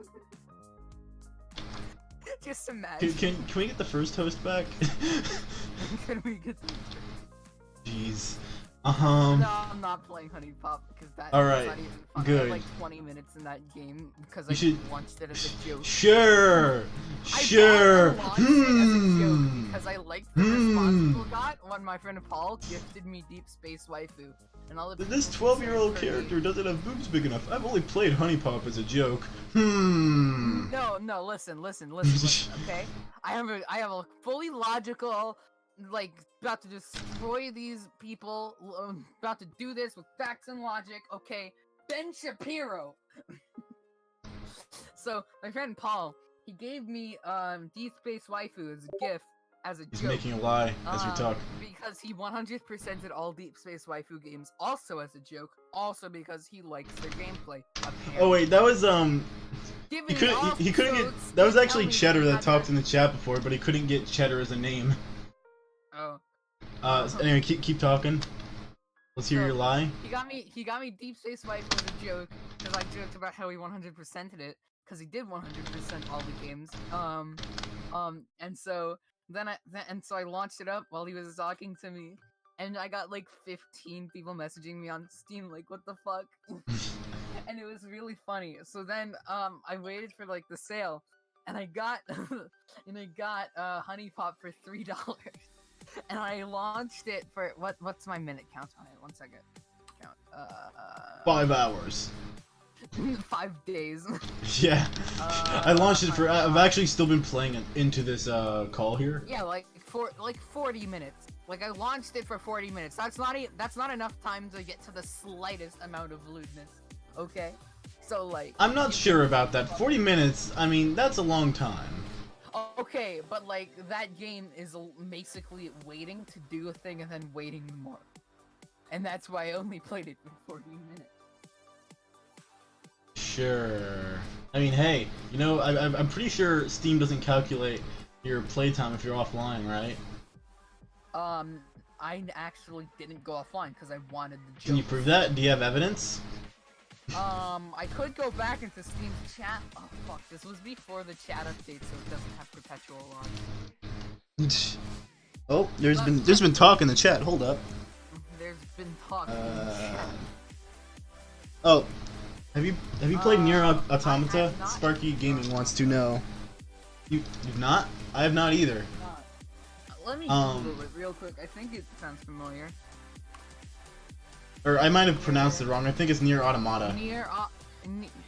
Speaker 3: Just imagine.
Speaker 1: Can we get the first host back?
Speaker 3: Can we get?
Speaker 1: Jeez.
Speaker 3: No, I'm not playing Honey Pop because that
Speaker 1: All
Speaker 3: is
Speaker 1: right,
Speaker 3: not even fun.
Speaker 1: good.
Speaker 3: I had like 20 minutes in that game because I launched it as a joke.
Speaker 1: Sure.
Speaker 3: I launched it as a joke because I liked the response people got when my friend Paul gifted me Deep Space Waifu. And all the
Speaker 1: This 12-year-old character doesn't have boobs big enough. I've only played Honey Pop as a joke. No,
Speaker 3: listen, okay? I have a fully logical, like, about to destroy these people, about to do this with facts and logic, okay? Ben Shapiro! So, my friend Paul, he gave me, Deep Space Waifu as a gift, as a
Speaker 1: He's
Speaker 3: joke.
Speaker 1: making a lie as we talk.
Speaker 3: Because he 100%ed all Deep Space Waifu games, also as a joke, also because he likes their gameplay. Apparently.
Speaker 1: Oh wait, that was he couldn't get.
Speaker 3: Jokes,
Speaker 1: That was
Speaker 3: they
Speaker 1: actually
Speaker 3: tell me
Speaker 1: Cheddar
Speaker 3: he
Speaker 1: that
Speaker 3: had
Speaker 1: talked in the chat before, but he couldn't get Cheddar as a name.
Speaker 3: Oh.
Speaker 1: Anyway, keep talking. Let's hear
Speaker 3: So,
Speaker 1: your lie.
Speaker 3: He got me Deep Space Waifu as a joke because I joked about how he 100%ed it because he did 100% all the games. And so so I launched it up while he was talking to me, and I got like 15 people messaging me on Steam like, what the fuck? and it was really funny. So then I waited for like the sale, and I got Honey Pop for $3, and I launched it for what's my minute count on it? 1 second. Count.
Speaker 1: 5 hours.
Speaker 3: 5 days.
Speaker 1: Yeah. I launched it for. I've actually still been playing it into this call here.
Speaker 3: Yeah, like 40 minutes. Like I launched it for 40 minutes. That's not enough time to get to the slightest amount of lewdness. Okay? So like
Speaker 1: I'm not sure about that. 40 minutes. I mean, that's a long time.
Speaker 3: Okay, but like that game is basically waiting to do a thing and then waiting more. And that's why I only played it for 40 minutes.
Speaker 1: Sure. I mean, hey, you know, I'm pretty sure Steam doesn't calculate your playtime if you're offline, right?
Speaker 3: I actually didn't go offline because I wanted the joke.
Speaker 1: Can you prove that? Do you have evidence?
Speaker 3: I could go back into Steam's chat. Oh fuck, this was before the chat update, so it doesn't have perpetual launch.
Speaker 1: Oh, there's been talk in the chat. Hold up.
Speaker 3: There's been talk in the chat.
Speaker 1: Oh, have you played Nier Automata?
Speaker 3: not.
Speaker 1: Sparky Gaming wants to know. You've not? I have not either.
Speaker 3: Let me Google it real quick. I think it sounds familiar.
Speaker 1: Or I might have pronounced it wrong. I think it's Nier Automata.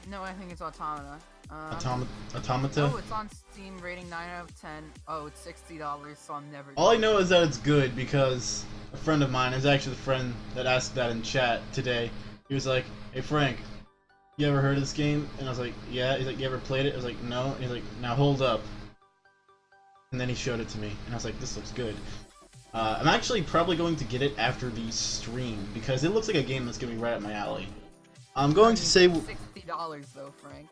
Speaker 3: No, I think it's Automata.
Speaker 1: Automata?
Speaker 3: Oh, it's on Steam, rating 9 out of 10. Oh, it's $60, so I'm never.
Speaker 1: All I know is that it's good because a friend of mine is actually the friend that asked that in chat today. He was like, "Hey Frank, you ever heard of this game?" And I was like, "Yeah." He's like, "You ever played it?" I was like, "No." And he's like, "Now hold up." And then he showed it to me, and I was like, "This looks good." I'm actually probably going to get it after the stream because it looks like a game that's gonna be right up my alley. I'm going to say
Speaker 3: $60 though, Frank.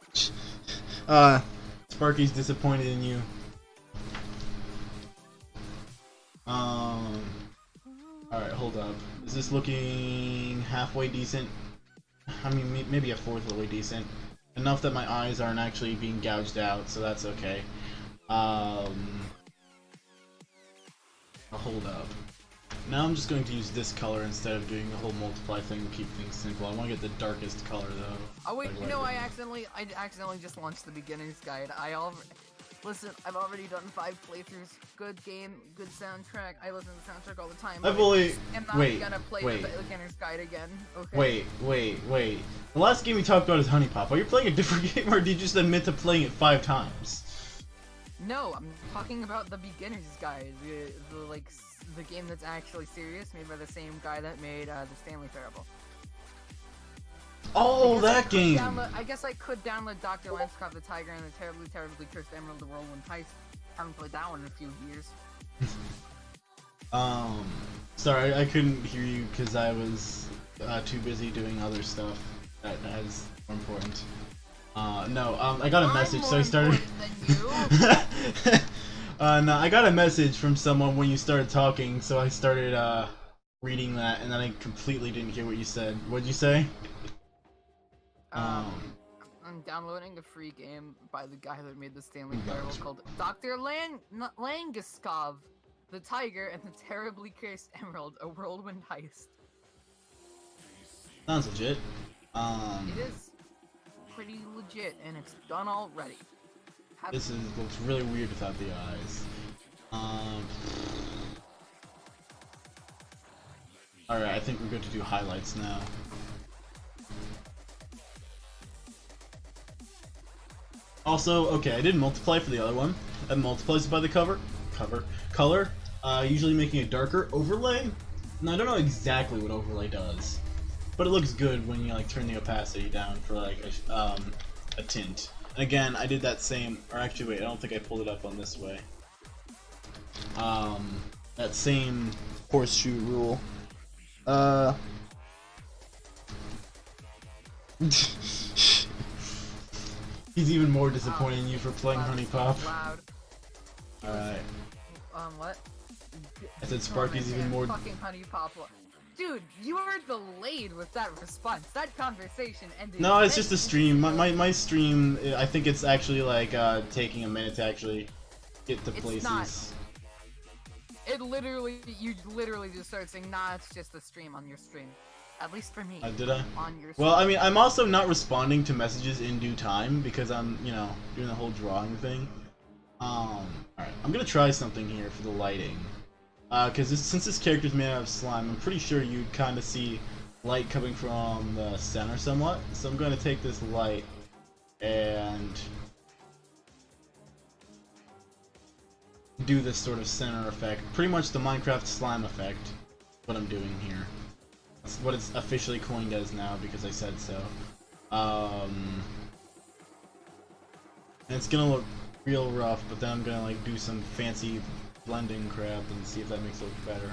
Speaker 1: Sparky's disappointed in you. Alright, hold up. Is this looking halfway decent? I mean, maybe a fourth of the way decent. Enough that my eyes aren't actually being gouged out, so that's okay. Hold up. Now I'm just going to use this color instead of doing the whole multiply thing to keep things simple. I want to get the darkest color though.
Speaker 3: Oh wait, you know, I accidentally just launched the beginner's guide. Listen, I've already done 5 playthroughs. Good game, good soundtrack. I listen to the soundtrack all the time.
Speaker 1: I've only.
Speaker 3: I'm not gonna play the beginner's guide again. Okay.
Speaker 1: Wait. The last game we talked about is Honey Pop. Are you playing a different game, or did you just admit to playing it 5 times?
Speaker 3: No, I'm talking about the beginner's guide. The game that's actually serious, made by the same guy that made the Stanley Parable.
Speaker 1: Oh, that game!
Speaker 3: I guess I could download Dr. Landscraft the Tiger and the Terribly Cursed Emerald the Whirlwind Heist. Haven't played that one in a few years.
Speaker 1: Sorry, I couldn't hear you because I was too busy doing other stuff that is more important. I got a message, so I started. No, I got a message from someone when you started talking, so I started reading that, and then I completely didn't hear what you said. What'd you say?
Speaker 3: I'm downloading a free game by the guy that made the Stanley Parable called Dr. Langaskov, the Tiger and the Terribly Cursed Emerald, a Whirlwind Heist.
Speaker 1: Sounds legit.
Speaker 3: It is pretty legit, and it's done already.
Speaker 1: This looks really weird without the eyes. Alright, I think we're good to do highlights now. Also, okay, I did multiply for the other one. That multiplies by the color. Usually making a darker overlay. And I don't know exactly what overlay does, but it looks good when you like turn the opacity down for like a tint. And again, I did that same, or actually wait, I don't think I pulled it up on this way. That same horseshoe rule. He's even more disappointed in you for playing Honey Pop. Alright.
Speaker 3: What?
Speaker 1: I said Sparky's even more.
Speaker 3: Fucking Honey Pop. Dude, you were delayed with that response. That conversation ended.
Speaker 1: No, it's just a stream. My stream, I think it's actually like taking a minute to actually get to places.
Speaker 3: Not. You literally just started saying, nah, it's just a stream on your stream. At least for me.
Speaker 1: Did I?
Speaker 3: On your
Speaker 1: Well, I mean, I'm also not responding to messages in due time because I'm, you know, doing the whole drawing thing. Alright, I'm gonna try something here for the lighting. Because since this character's made out of slime, I'm pretty sure you'd kind of see light coming from the center somewhat. So I'm going to take this light and do this sort of center effect. Pretty much the Minecraft slime effect, what I'm doing here. That's what it's officially coined as now because I said so. And it's gonna look real rough, but then I'm gonna like do some fancy blending crap and see if that makes it look better.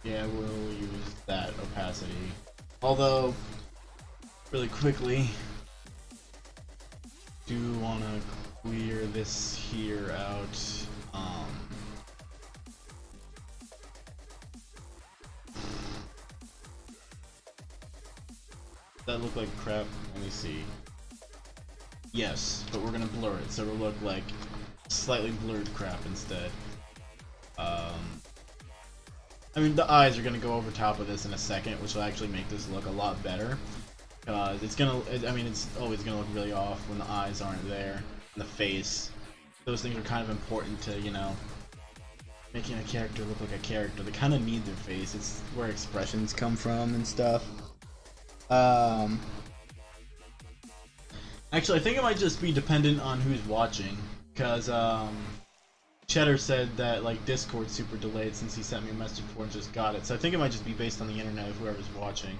Speaker 1: Yeah, we'll use that opacity. Although, really quickly, do want to clear this here out. That look like crap? Let me see. Yes, but we're gonna blur it, so it'll look like slightly blurred crap instead. I mean, the eyes are gonna go over top of this in a second, which will actually make this look a lot better. It's gonna, I mean, it's always gonna look really off when the eyes aren't there, and the face. Those things are kind of important to, you know, making a character look like a character. They kind of need their face. It's where expressions come from and stuff. Actually, I think it might just be dependent on who's watching, because Cheddar said that like Discord's super delayed since he sent me a message before and just got it. So I think it might just be based on the internet of whoever's watching.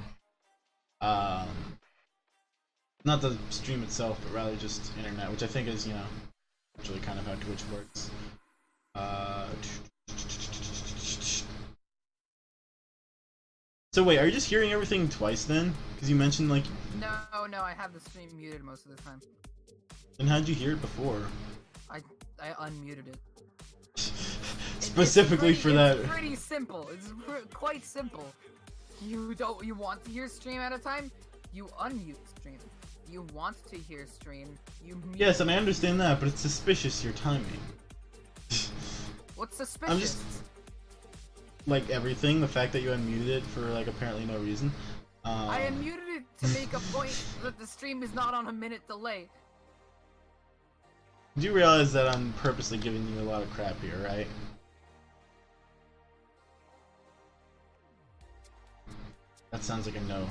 Speaker 1: Not the stream itself, but rather just internet, which I think is, you know, actually kind of how Twitch works. So wait, are you just hearing everything twice then? Because you mentioned like...
Speaker 3: No, I have the stream muted most of the time.
Speaker 1: Then how'd you hear it before?
Speaker 3: I unmuted it.
Speaker 1: Specifically for that.
Speaker 3: It's pretty simple. It's quite simple. You want to hear stream at a time? You unmute stream. You want to hear stream? You mute.
Speaker 1: Yes, and I understand that, but it's suspicious your timing.
Speaker 3: What's suspicious?
Speaker 1: I'm just... Like everything, the fact that you unmuted it for like apparently no reason.
Speaker 3: I unmuted it to make a point that the stream is not on a minute delay.
Speaker 1: Do you realize that I'm purposely giving you a lot of crap here, right? That sounds like a no.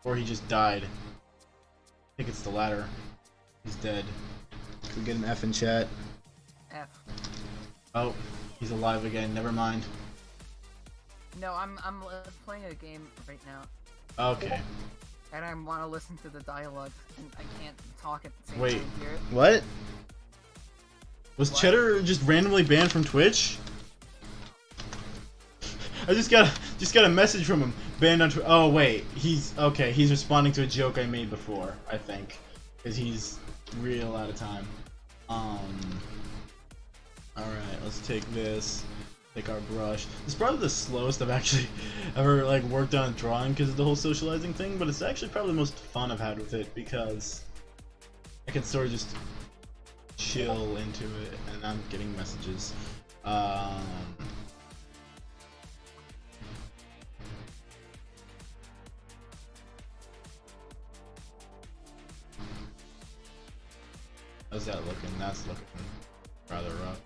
Speaker 1: Or he just died. I think it's the latter. He's dead. Can we get an F in chat?
Speaker 3: F.
Speaker 1: Oh, he's alive again. Never mind.
Speaker 3: No, I'm playing a game right now.
Speaker 1: Okay.
Speaker 3: And I want to listen to the dialogue, and I can't talk at the same
Speaker 1: Wait,
Speaker 3: time. Hear it.
Speaker 1: what? Was Cheddar just randomly banned from Twitch? I just got a message from him. Banned on Twitch. Oh wait, he's okay. He's responding to a joke I made before, I think, because he's real out of time. All right, let's take this. Take our brush. It's probably the slowest I've actually ever like worked on drawing because of the whole socializing thing, but it's actually probably the most fun I've had with it because I can sort of just chill into it, and I'm getting messages. How's that looking? That's looking rather rough.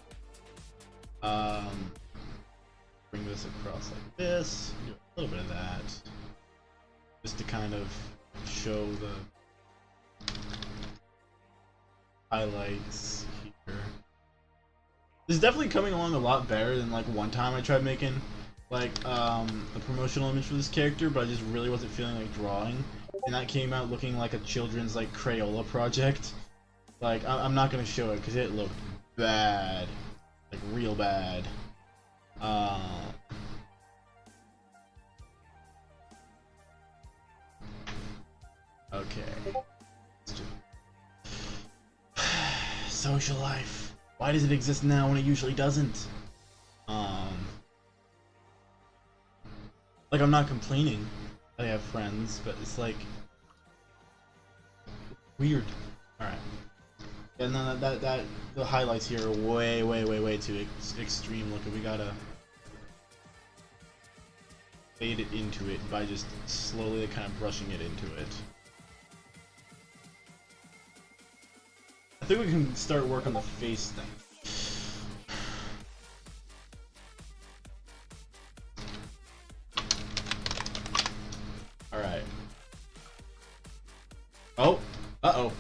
Speaker 1: Bring this across like this, do a little bit of that, just to kind of show the highlights here. This is definitely coming along a lot better than like one time I tried making like a promotional image for this character, but I just really wasn't feeling like drawing, and that came out looking like a children's like Crayola project. Like I'm not gonna show it because it looked bad, like real bad. Okay. Social life. Why does it exist now when it usually doesn't? Like I'm not complaining that I have friends, but it's like weird. All right. And then the highlights here are way too extreme looking. We gotta fade it into it by just slowly kind of brushing it into it. I think we can start work on the face thing. Alright. Oh! Uh-oh.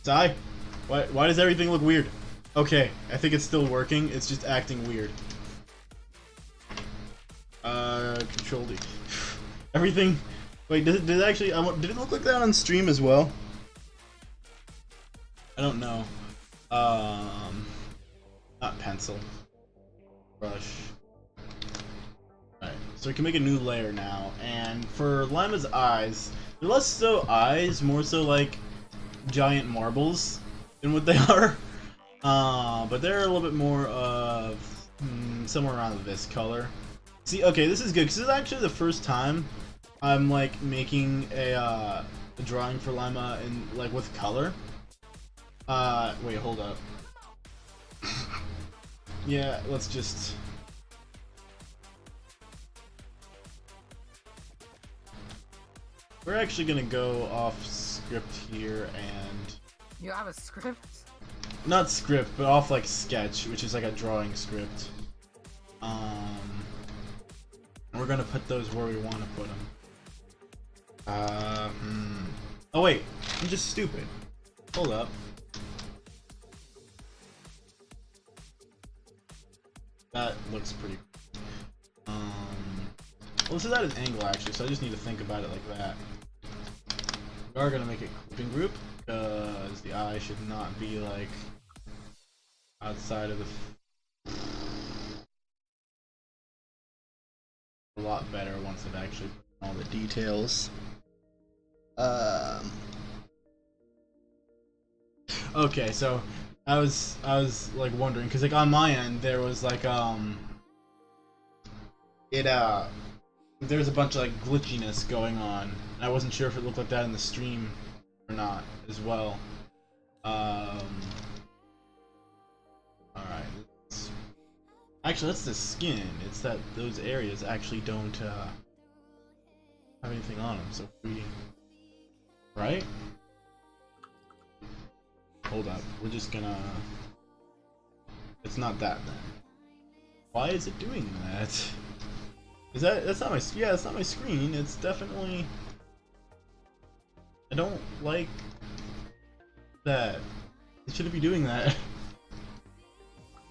Speaker 1: Sai? Why does everything look weird? Okay, I think it's still working, it's just acting weird. Control D. Everything... Wait, did it actually... did it look like that on stream as well? I don't know. Not pencil. Brush. Alright, so we can make a new layer now, and for Lima's eyes, they're less so eyes, more so like giant marbles than what they are. But they're a little bit more of somewhere around this color. See, okay, this is good because this is actually the first time I'm like making a drawing for Lima in like with color. Wait, hold up. Yeah, let's just. We're actually gonna go off script here and.
Speaker 3: You have a script?
Speaker 1: Not script, but off like sketch, which is like a drawing script. We're gonna put those where we want to put them. Oh wait, I'm just stupid. Hold up. That looks pretty. Well, this is at an angle actually, so I just need to think about it like that. We are gonna make it clipping group because the eye should not be like outside of the. A lot better once it actually put all the details. Okay, so I was like wondering because like on my end there was like there's a bunch of like glitchiness going on. And I wasn't sure if it looked like that in the stream or not as well. Alright. Actually, that's the skin. It's that those areas actually don't have anything on them. So if we, right? Hold up. We're just gonna. It's not that then. Why is it doing that? Is that's not my, yeah, it's not my screen, it's definitely, I don't like that. It shouldn't be doing that.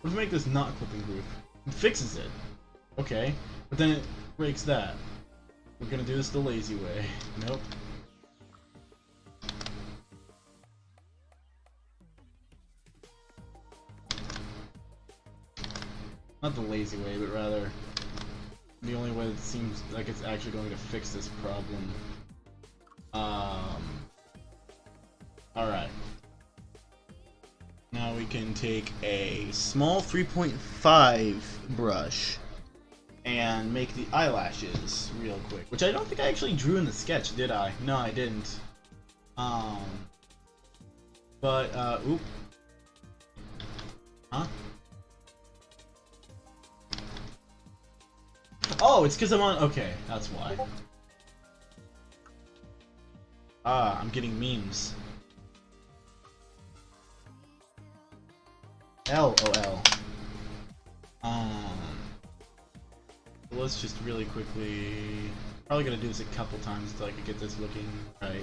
Speaker 1: What if we make this not clipping group? It fixes it. Okay, but then it breaks that. We're gonna do this the lazy way. Nope. Not the lazy way, but rather the only way that seems like it's actually going to fix this problem. Alright. Now we can take a small 3.5 brush and make the eyelashes real quick. Which I don't think I actually drew in the sketch, did I? No, I didn't. Oop. Huh? Oh, it's because I'm on. Okay, that's why. I'm getting memes. LOL. Let's just really quickly. Probably gonna do this a couple times until I can get this looking right.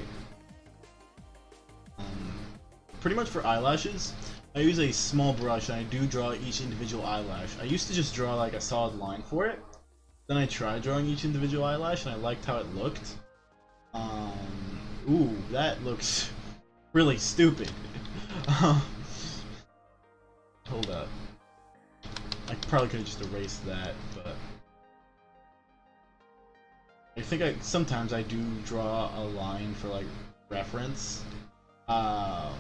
Speaker 1: Pretty much for eyelashes, I use a small brush and I do draw each individual eyelash. I used to just draw like a solid line for it. Then I tried drawing each individual eyelash and I liked how it looked. Ooh, that looks really stupid. Hold up. I probably could have just erased that, but I think sometimes I do draw a line for like reference. So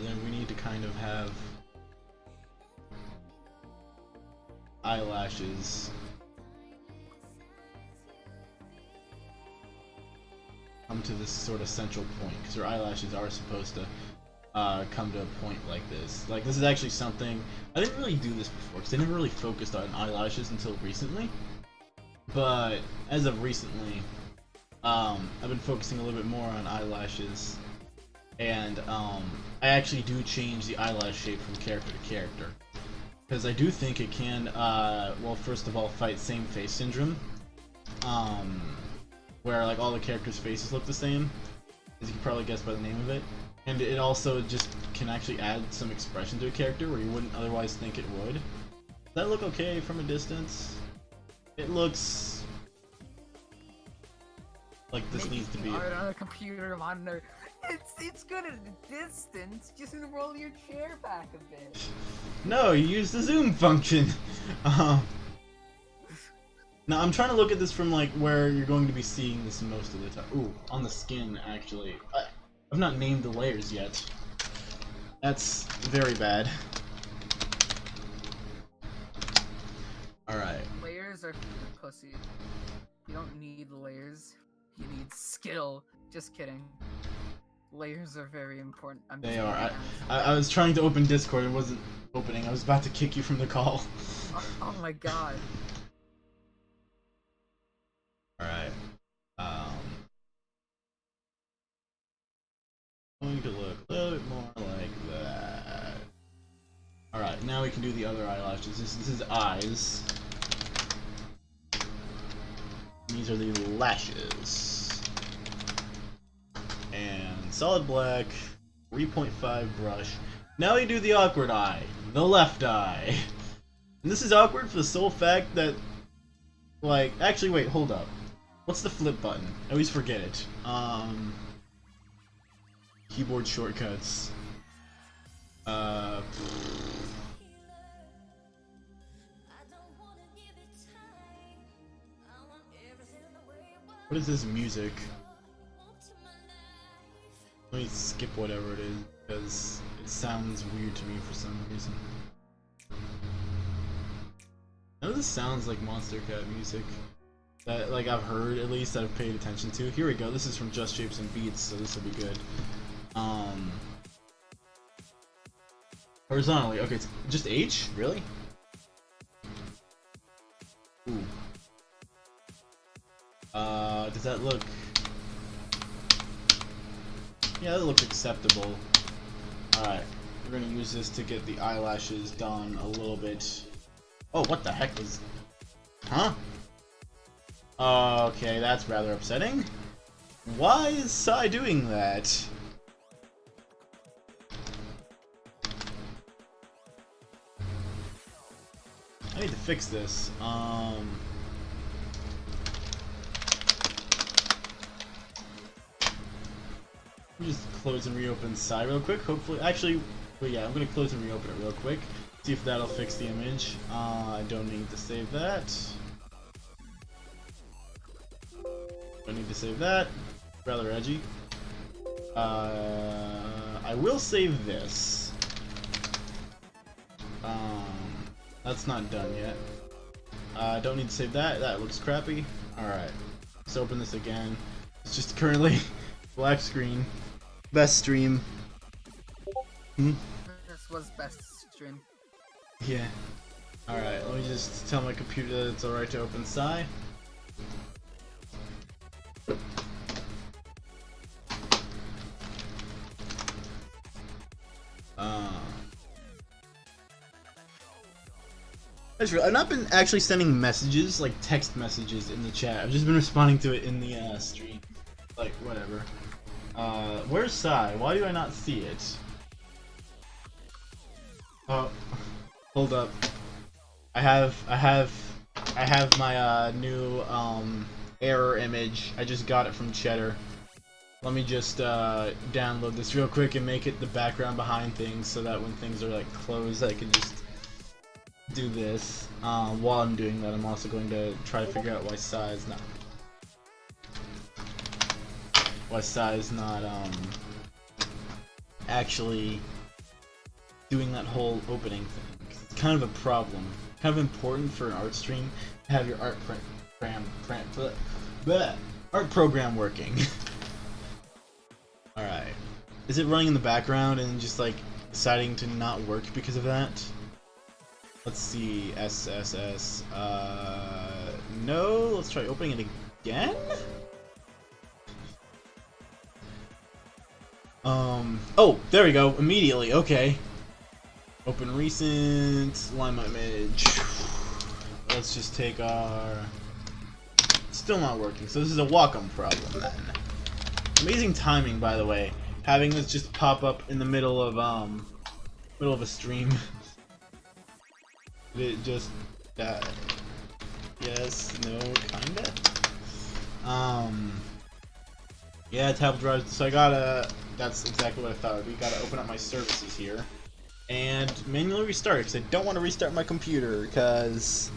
Speaker 1: then we need to kind of have eyelashes come to this sort of central point, because your eyelashes are supposed to come to a point like this. Like, this is actually something I didn't really do this before, because I never really focused on eyelashes until recently. But as of recently, I've been focusing a little bit more on eyelashes, and I actually do change the eyelash shape from character to character, because I do think it can, well, first of all, fight same face syndrome, where like all the characters' faces look the same, as you can probably guess by the name of it. And it also just can actually add some expression to a character where you wouldn't otherwise think it would. Does that look okay from a distance? It looks like this needs to be
Speaker 3: art on a computer monitor. It's good at a distance. Just roll your chair back a bit.
Speaker 1: No, you use the zoom function. Now I'm trying to look at this from like where you're going to be seeing this most of the time. Ooh, on the skin actually. I've not named the layers yet. That's very bad. Alright.
Speaker 3: Layers are pussy. You don't need layers. You need skill. Just kidding. Layers are very important.
Speaker 1: They are. I was trying to open Discord. It wasn't opening. I was about to kick you from the call.
Speaker 3: Oh my god.
Speaker 1: Alright. Going to look a little bit more like that. Alright, now we can do the other eyelashes. This is eyes. These are the lashes. And solid black, 3.5 brush. Now we do the awkward eye, the left eye. And this is awkward for the sole fact that, like, actually wait, hold up. What's the flip button? I always forget it. Keyboard shortcuts. What is this music? Let me skip whatever it is, because it sounds weird to me for some reason. None of this sounds like Monster Cat music. That, like, I've heard, at least, that I've paid attention to. Here we go, this is from Just Shapes and Beats, so this will be good. Horizontally, okay, it's just H? Really? Ooh. Does that look... Yeah, that looks acceptable. Alright, we're gonna use this to get the eyelashes done a little bit. Oh, what the heck was... Huh? Okay, that's rather upsetting. Why is Sai doing that? I need to fix this. Just close and reopen Sai real quick. Hopefully, actually, well, yeah, I'm gonna close and reopen it real quick. See if that'll fix the image. I don't need to save that. Don't need to save that. Rather edgy. I will save this. That's not done yet. Don't need to save that. That looks crappy. Alright. Let's open this again. It's just currently black screen. Best stream.
Speaker 3: This was best stream.
Speaker 1: Yeah. Alright, let me just tell my computer that it's alright to open Sai. I've not been actually sending messages, like text messages in the chat. I've just been responding to it in the stream. Like, whatever. Where's Sai? Why do I not see it? Oh, hold up. I have my new error image. I just got it from Cheddar. Let me just download this real quick and make it the background behind things, so that when things are like closed, I can just do this. While I'm doing that, I'm also going to try to figure out why Sai is not actually doing that whole opening thing. It's kind of a problem. Kind of important for an art stream to have your art program working. Alright. Is it running in the background and just like deciding to not work because of that? Let's see. SSS. No. Let's try opening it again? Oh, there we go. Immediately. Okay. Open recent. Line my image. Let's just take our... Still not working. So this is a Wacom problem then. Amazing timing, by the way. Having this just pop up in the middle of a stream. It just died. Yes, no, kinda. Yeah, tablet drives. So I gotta. That's exactly what I thought. We gotta open up my services here and manually restart because I don't want to restart my computer because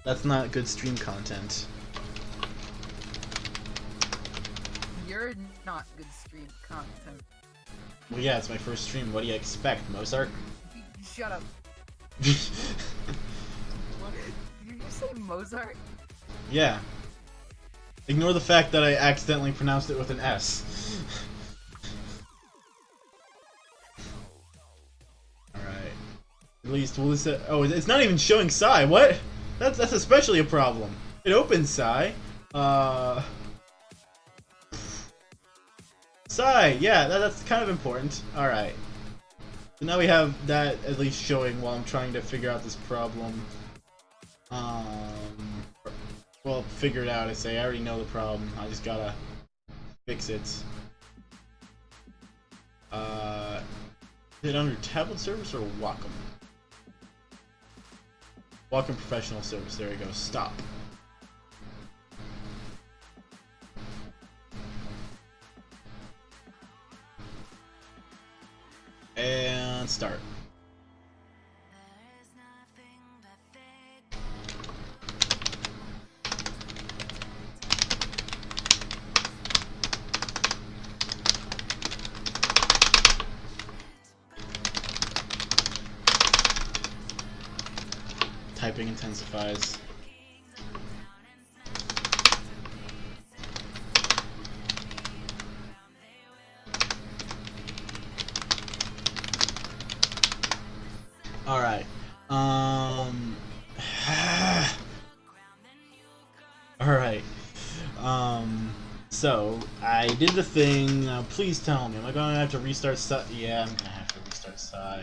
Speaker 1: that's not good stream content.
Speaker 3: You're not good stream content.
Speaker 1: Well, yeah, it's my first stream. What do you expect, Mozart?
Speaker 3: Shut up. What? Did you say Mozart?
Speaker 1: Yeah. Ignore the fact that I accidentally pronounced it with an S. Alright. At least we'll just... Oh, it's not even showing Psy. What? That's especially a problem. It opens Psy. Psy! Yeah, that's kind of important. Alright. So now we have that at least showing while I'm trying to figure out this problem. Well, figure it out, I say. I already know the problem. I just gotta fix it. Is it under tablet service or Wacom? Wacom professional service. There we go. Stop. And start. Typing intensifies. Alright. Alright. So, I did the thing. Now, please tell me. Am I going to have to restart Psy? Yeah, I'm going to have to restart Psy.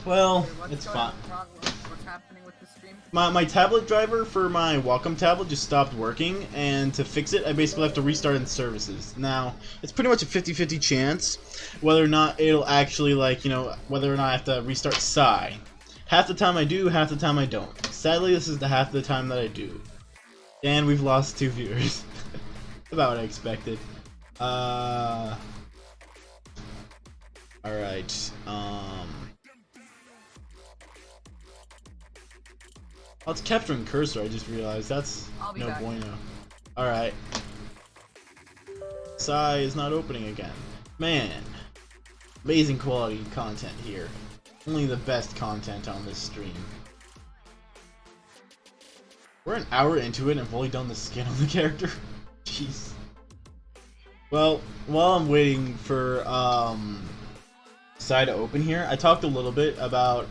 Speaker 1: Well, it's fine.
Speaker 3: What's happening with the stream?
Speaker 1: My tablet driver for my Wacom tablet just stopped working, and to fix it, I basically have to restart in services. Now, it's pretty much a 50-50 chance whether or not it'll actually, like, you know, whether or not I have to restart Psy. Half the time I do, half the time I don't. Sadly, this is the half the time that I do. And we've lost 2 viewers. About what I expected. Alright, Oh, it's capturing cursor, I just realized. That's no
Speaker 3: back.
Speaker 1: bueno. Alright. Psy is not opening again. Man. Amazing quality content here. Only the best content on this stream. We're an hour into it and I've only done the skin on the character. Jeez. Well, while I'm waiting for Psy to open here, I talked a little bit about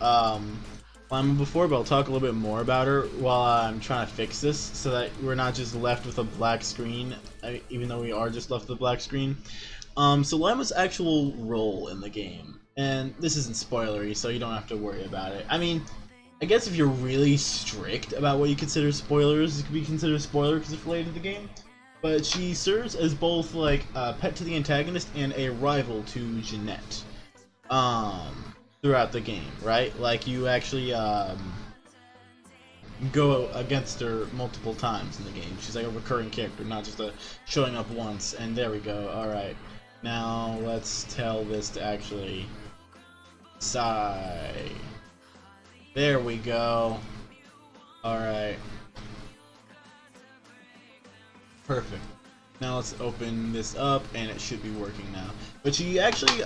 Speaker 1: Lima before, but I'll talk a little bit more about her while I'm trying to fix this, so that we're not just left with a black screen, even though we are just left with a black screen. So Lima's actual role in the game, and this isn't spoilery, so you don't have to worry about it. I mean, I guess if you're really strict about what you consider spoilers, it could be considered a spoiler because it's related to the game. But she serves as both like a pet to the antagonist and a rival to Jeanette. Throughout the game, right? Like, you actually go against her multiple times in the game. She's like a recurring character, not just a showing up once, and there we go. Alright, now let's tell this to actually Psy. There we go. Alright. Perfect. Now let's open this up, and it should be working now. But she actually,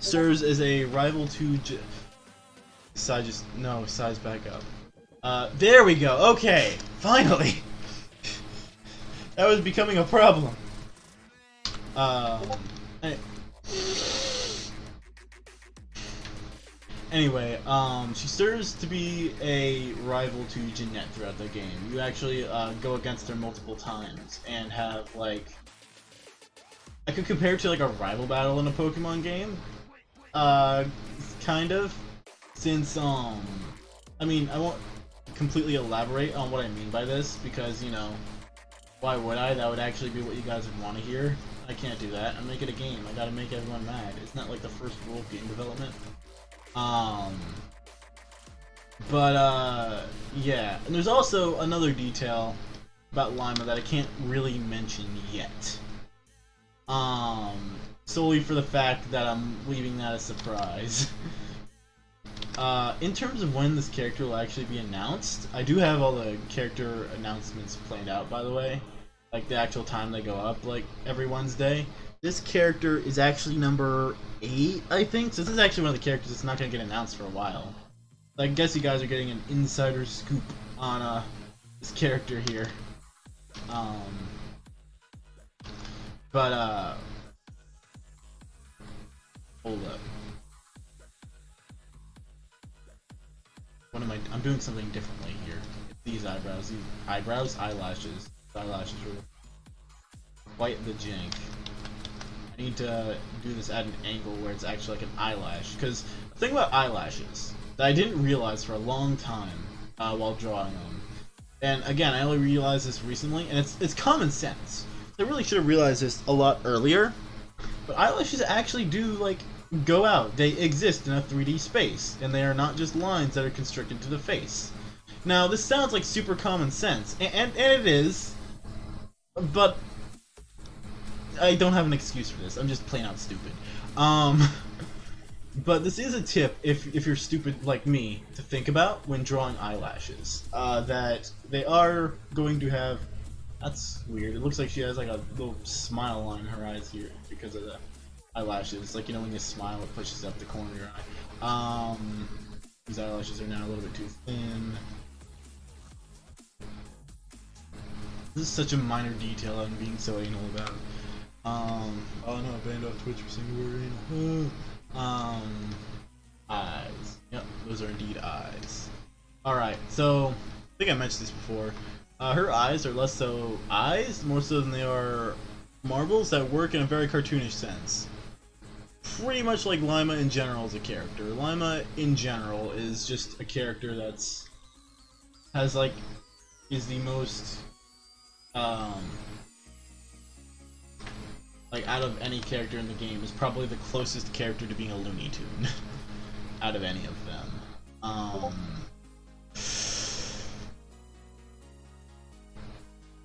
Speaker 1: serves as a rival to Psy's back up. There we go. Okay, finally. That was becoming a problem. Any- Anyway, she serves to be a rival to Jeanette throughout the game. You actually go against her multiple times and have like, I could compare it to like a rival battle in a Pokemon game, kind of, since I mean, I won't completely elaborate on what I mean by this because, you know, why would I? That would actually be what you guys would want to hear. I can't do that. I'm making a game. I gotta make everyone mad. It's not like the first rule of game development. Yeah. And there's also another detail about Lima that I can't really mention yet. Solely for the fact that I'm leaving that a surprise. In terms of when this character will actually be announced, I do have all the character announcements planned out, by the way. Like the actual time they go up, like every Wednesday. This character is actually number 8, I think. So this is actually one of the characters that's not going to get announced for a while. I guess you guys are getting an insider scoop on this character here. Hold up. What am I'm doing something differently here. These eyelashes were quite the jank. I need to do this at an angle where it's actually like an eyelash. Because the thing about eyelashes that I didn't realize for a long time while drawing them, and again, I only realized this recently, and it's common sense. I really should have realized this a lot earlier. But eyelashes actually do like go out. They exist in a 3D space, and they are not just lines that are constricted to the face. Now, this sounds like super common sense, and it is, but I don't have an excuse for this. I'm just plain out stupid. But this is a tip if you're stupid like me to think about when drawing eyelashes. That they are going to have. That's weird. It looks like she has like a little smile on her eyes here because of the eyelashes. Like, you know, when you smile, it pushes up the corner of your eye. These eyelashes are now a little bit too thin. This is such a minor detail I'm being so anal about. Oh no, banned off Twitch for saying the word anal. Eyes. Yep, those are indeed eyes. Alright, so, I think I mentioned this before. Her eyes are less so eyes, more so than they are marbles that work in a very cartoonish sense. Pretty much like Lima in general as a character. Lima in general is just a character that's is the most like out of any character in the game is probably the closest character to being a Looney Tune out of any of them.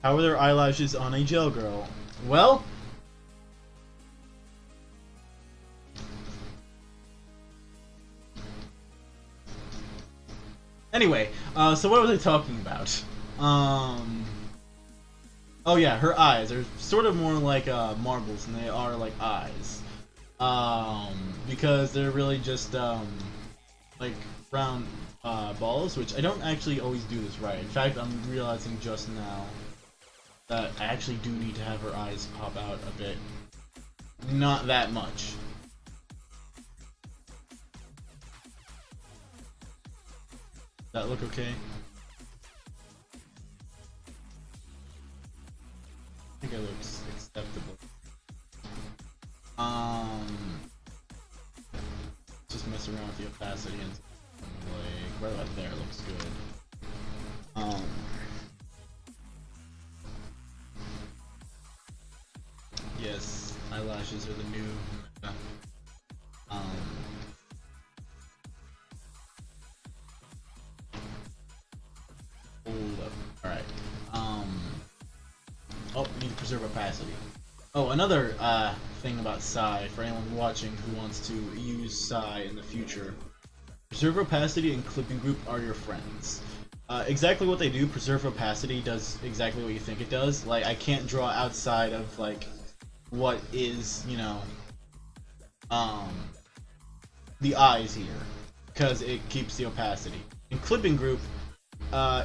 Speaker 1: How are their eyelashes on a gel girl? Well, anyway, so what was I talking about? Oh yeah, her eyes are sort of more like marbles than they are like eyes. Because they're really just like round balls, which I don't actually always do this right. In fact, I'm realizing just now that I actually do need to have her eyes pop out a bit. Not that much. Does that look okay? I think it looks acceptable. Just mess around with the opacity and like right about there looks good. Yes, eyelashes are the new. Hold up. All right. Oh, we need to preserve opacity. Oh, another thing about Psy, for anyone watching who wants to use Psy in the future. Preserve opacity and clipping group are your friends. Exactly what they do, preserve opacity does exactly what you think it does. Like, I can't draw outside of, like, what is, you know, the eyes here, because it keeps the opacity. And clipping group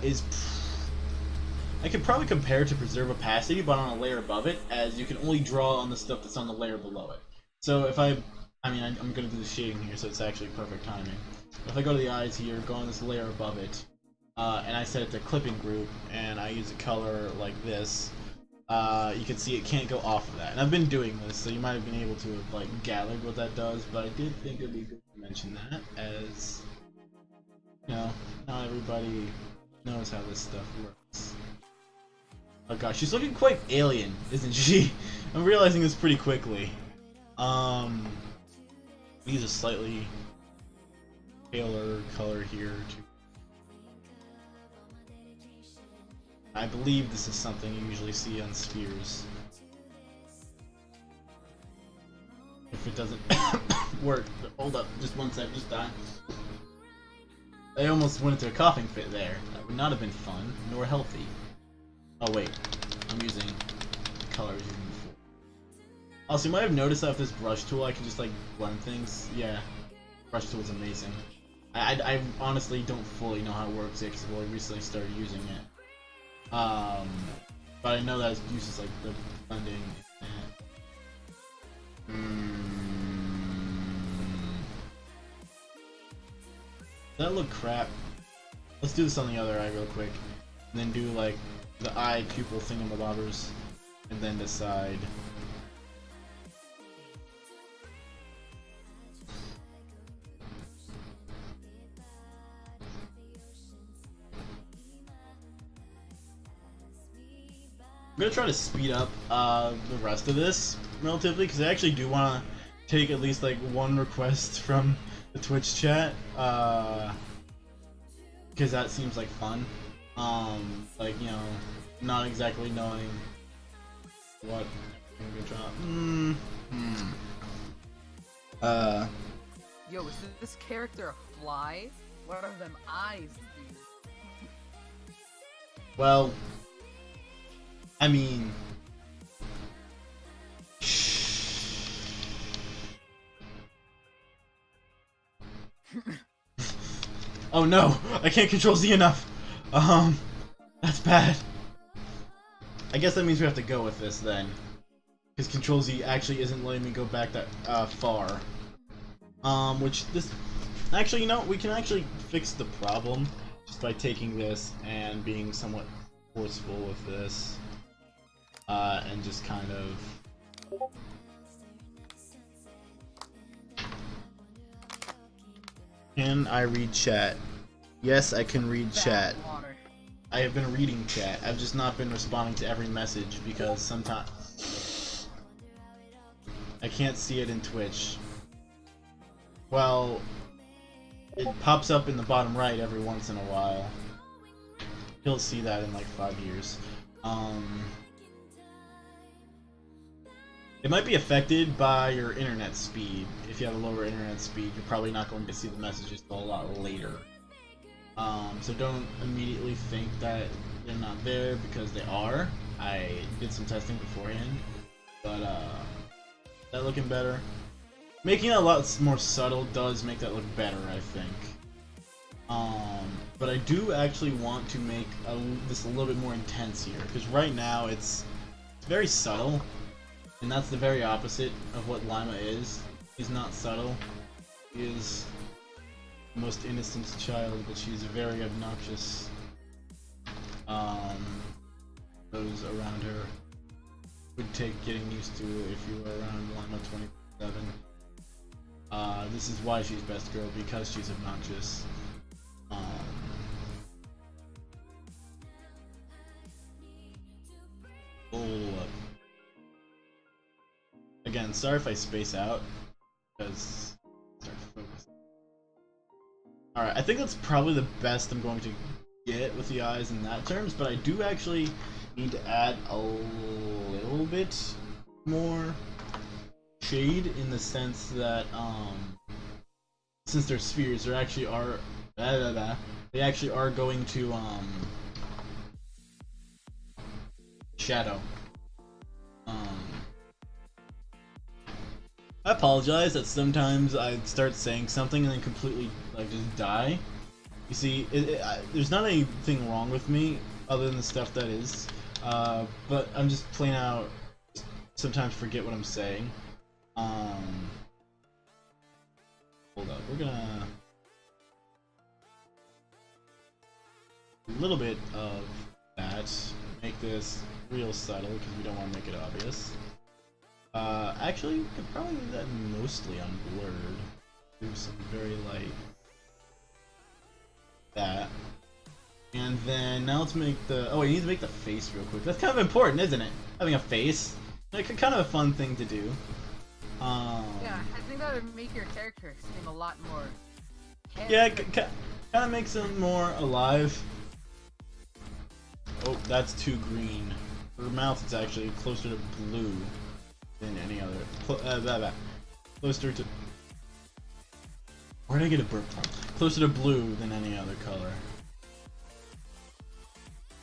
Speaker 1: is... I could probably compare it to preserve opacity, but on a layer above it, as you can only draw on the stuff that's on the layer below it. So if I'm gonna do the shading here, so it's actually perfect timing. If I go to the eyes here, go on this layer above it, and I set it to clipping group, and I use a color like this, you can see it can't go off of that. And I've been doing this, so you might have been able to have like gathered what that does, but I did think it'd be good to mention that, as you know, not everybody knows how this stuff works. Oh gosh, she's looking quite alien, isn't she? I'm realizing this pretty quickly. Use a slightly paler color here to... I believe this is something you usually see on spheres. If it doesn't work, but hold up, just one sec, just die. I almost went into a coughing fit there. That would not have been fun, nor healthy. Oh wait, I'm using the color I was using before. Also, you might have noticed that with this brush tool I can just like blend things. Yeah, brush tool is amazing. I honestly don't fully know how it works yet because I recently started using it. But I know that it uses like the blending. Does that look crap? Let's do this on the other eye real quick, and then do like the eye pupil thingamabobbers, and then decide. I'm gonna try to speed up the rest of this relatively, because I actually do want to take at least like one request from the Twitch chat, because that seems like fun. Like, you know, not exactly knowing what I'm gonna drop.
Speaker 3: Yo, is this character a fly? What are them eyes, dude?
Speaker 1: Well, I mean, oh no, I can't control Z enough. That's bad. I guess that means we have to go with this then, because Control Z actually isn't letting me go back that far. Which this, actually, you know, we can actually fix the problem just by taking this and being somewhat forceful with this. And just kind of... Can I read chat? Yes, I can read chat. I have been reading chat. I've just not been responding to every message because sometimes I can't see it in Twitch. Well, it pops up in the bottom right every once in a while. You'll see that in like 5 years. It might be affected by your internet speed. If you have a lower internet speed, you're probably not going to see the messages till a lot later. So don't immediately think that they're not there, because they are. I did some testing beforehand, but that looking better. Making it a lot more subtle does make that look better, I think. But I do actually want to make this a little bit more intense here, because right now it's very subtle. And that's the very opposite of what Lima is. He's not subtle. He is the most innocent child, but she's very obnoxious. Those around her would take getting used to if you were around Lima 24/7. This is why she's best girl, because she's obnoxious. Again, sorry if I space out, because start to focus. Alright, I think that's probably the best I'm going to get with the eyes in that terms, but I do actually need to add a little bit more shade, in the sense that, since they're spheres, they actually are going to, shadow. I apologize that sometimes I start saying something and then completely like just die. You see, there's not anything wrong with me. other than the stuff that is. But I'm just plain out sometimes forget what I'm saying. Hold up, we're gonna a little bit of that. Make this real subtle because we don't want to make it obvious. Actually, we could probably leave that mostly unblurred. Do some very light that. And then now let's make the. Oh, we need to make the face real quick. That's kind of important, isn't it? Having a face, like kind of a fun thing to do.
Speaker 3: Yeah, I think that would make your character seem a lot more.
Speaker 1: Yeah, kind of makes them more alive. Oh, that's too green. For mouth, it's actually closer to blue than any other. Closer to. Where did I get a burp from? Closer to blue than any other color.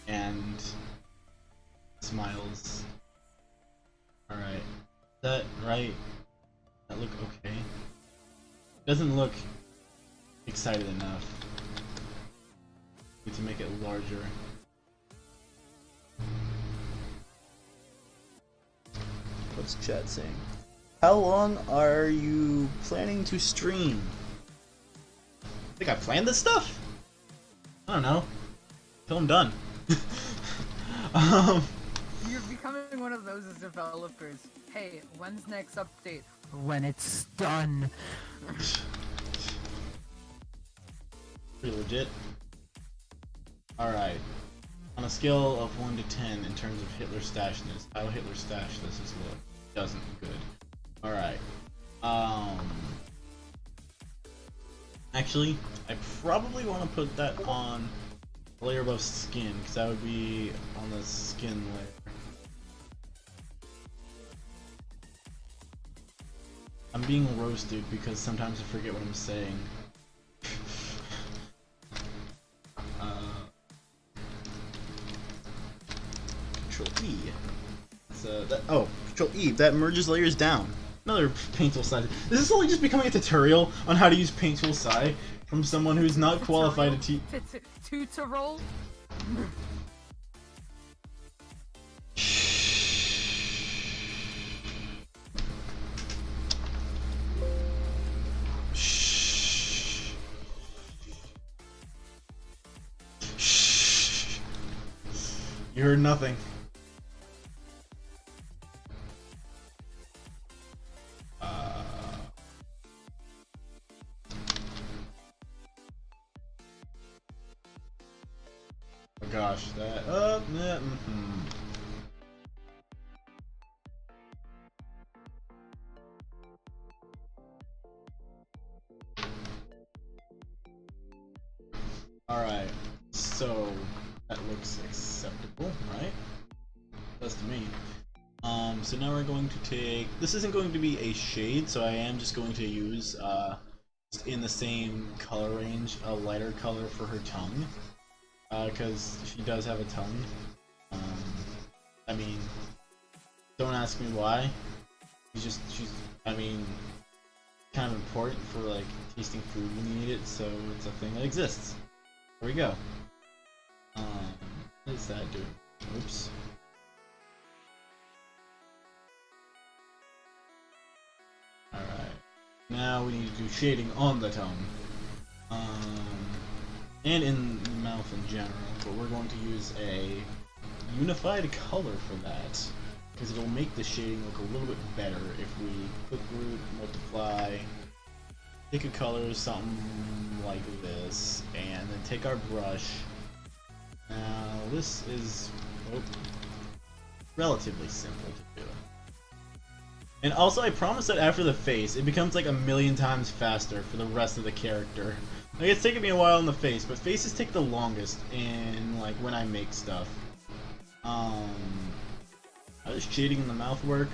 Speaker 1: And smiles. Alright. That right? That look okay? Doesn't look excited enough. Need to make it larger. What's chat saying? How long are you planning to stream? I think I planned this stuff? I don't know. Till I'm done.
Speaker 3: You're becoming one of those as developers. Hey, when's next update? When it's done.
Speaker 1: Pretty legit. Alright. On a scale of 1 to 10 in terms of Hitler stashness, how Hitler stash this is look. Doesn't good. Alright. Actually, I probably want to put that on a layer above skin, because that would be on the skin layer. I'm being roasted because sometimes I forget what I'm saying. Control E. Control E. That merges layers down. Another paint tool side. This is only just becoming a tutorial on how to use paint tool side from someone who's not qualified to teach.
Speaker 3: Tutorial.
Speaker 1: You heard nothing. Oh gosh, that yeah, Alright, so that looks acceptable, right? That's to me. So now we're going to take. This isn't going to be a shade, so I am just going to use in the same color range a lighter color for her tongue, because she does have a tongue. I mean, don't ask me why. She's I mean, kind of important for like tasting food when you eat it, so it's a thing that exists. There we go. What is that doing? Oops. Alright. Now we need to do shading on the tongue. And in the mouth in general, but we're going to use a unified color for that, because it'll make the shading look a little bit better if we click root, multiply, pick a color, something like this, and then take our brush. Now this is relatively simple to do. And also I promise that after the face, it becomes like a million times faster for the rest of the character. Like it's taken me a while in the face, but faces take the longest in like when I make stuff. How does shading in the mouth work?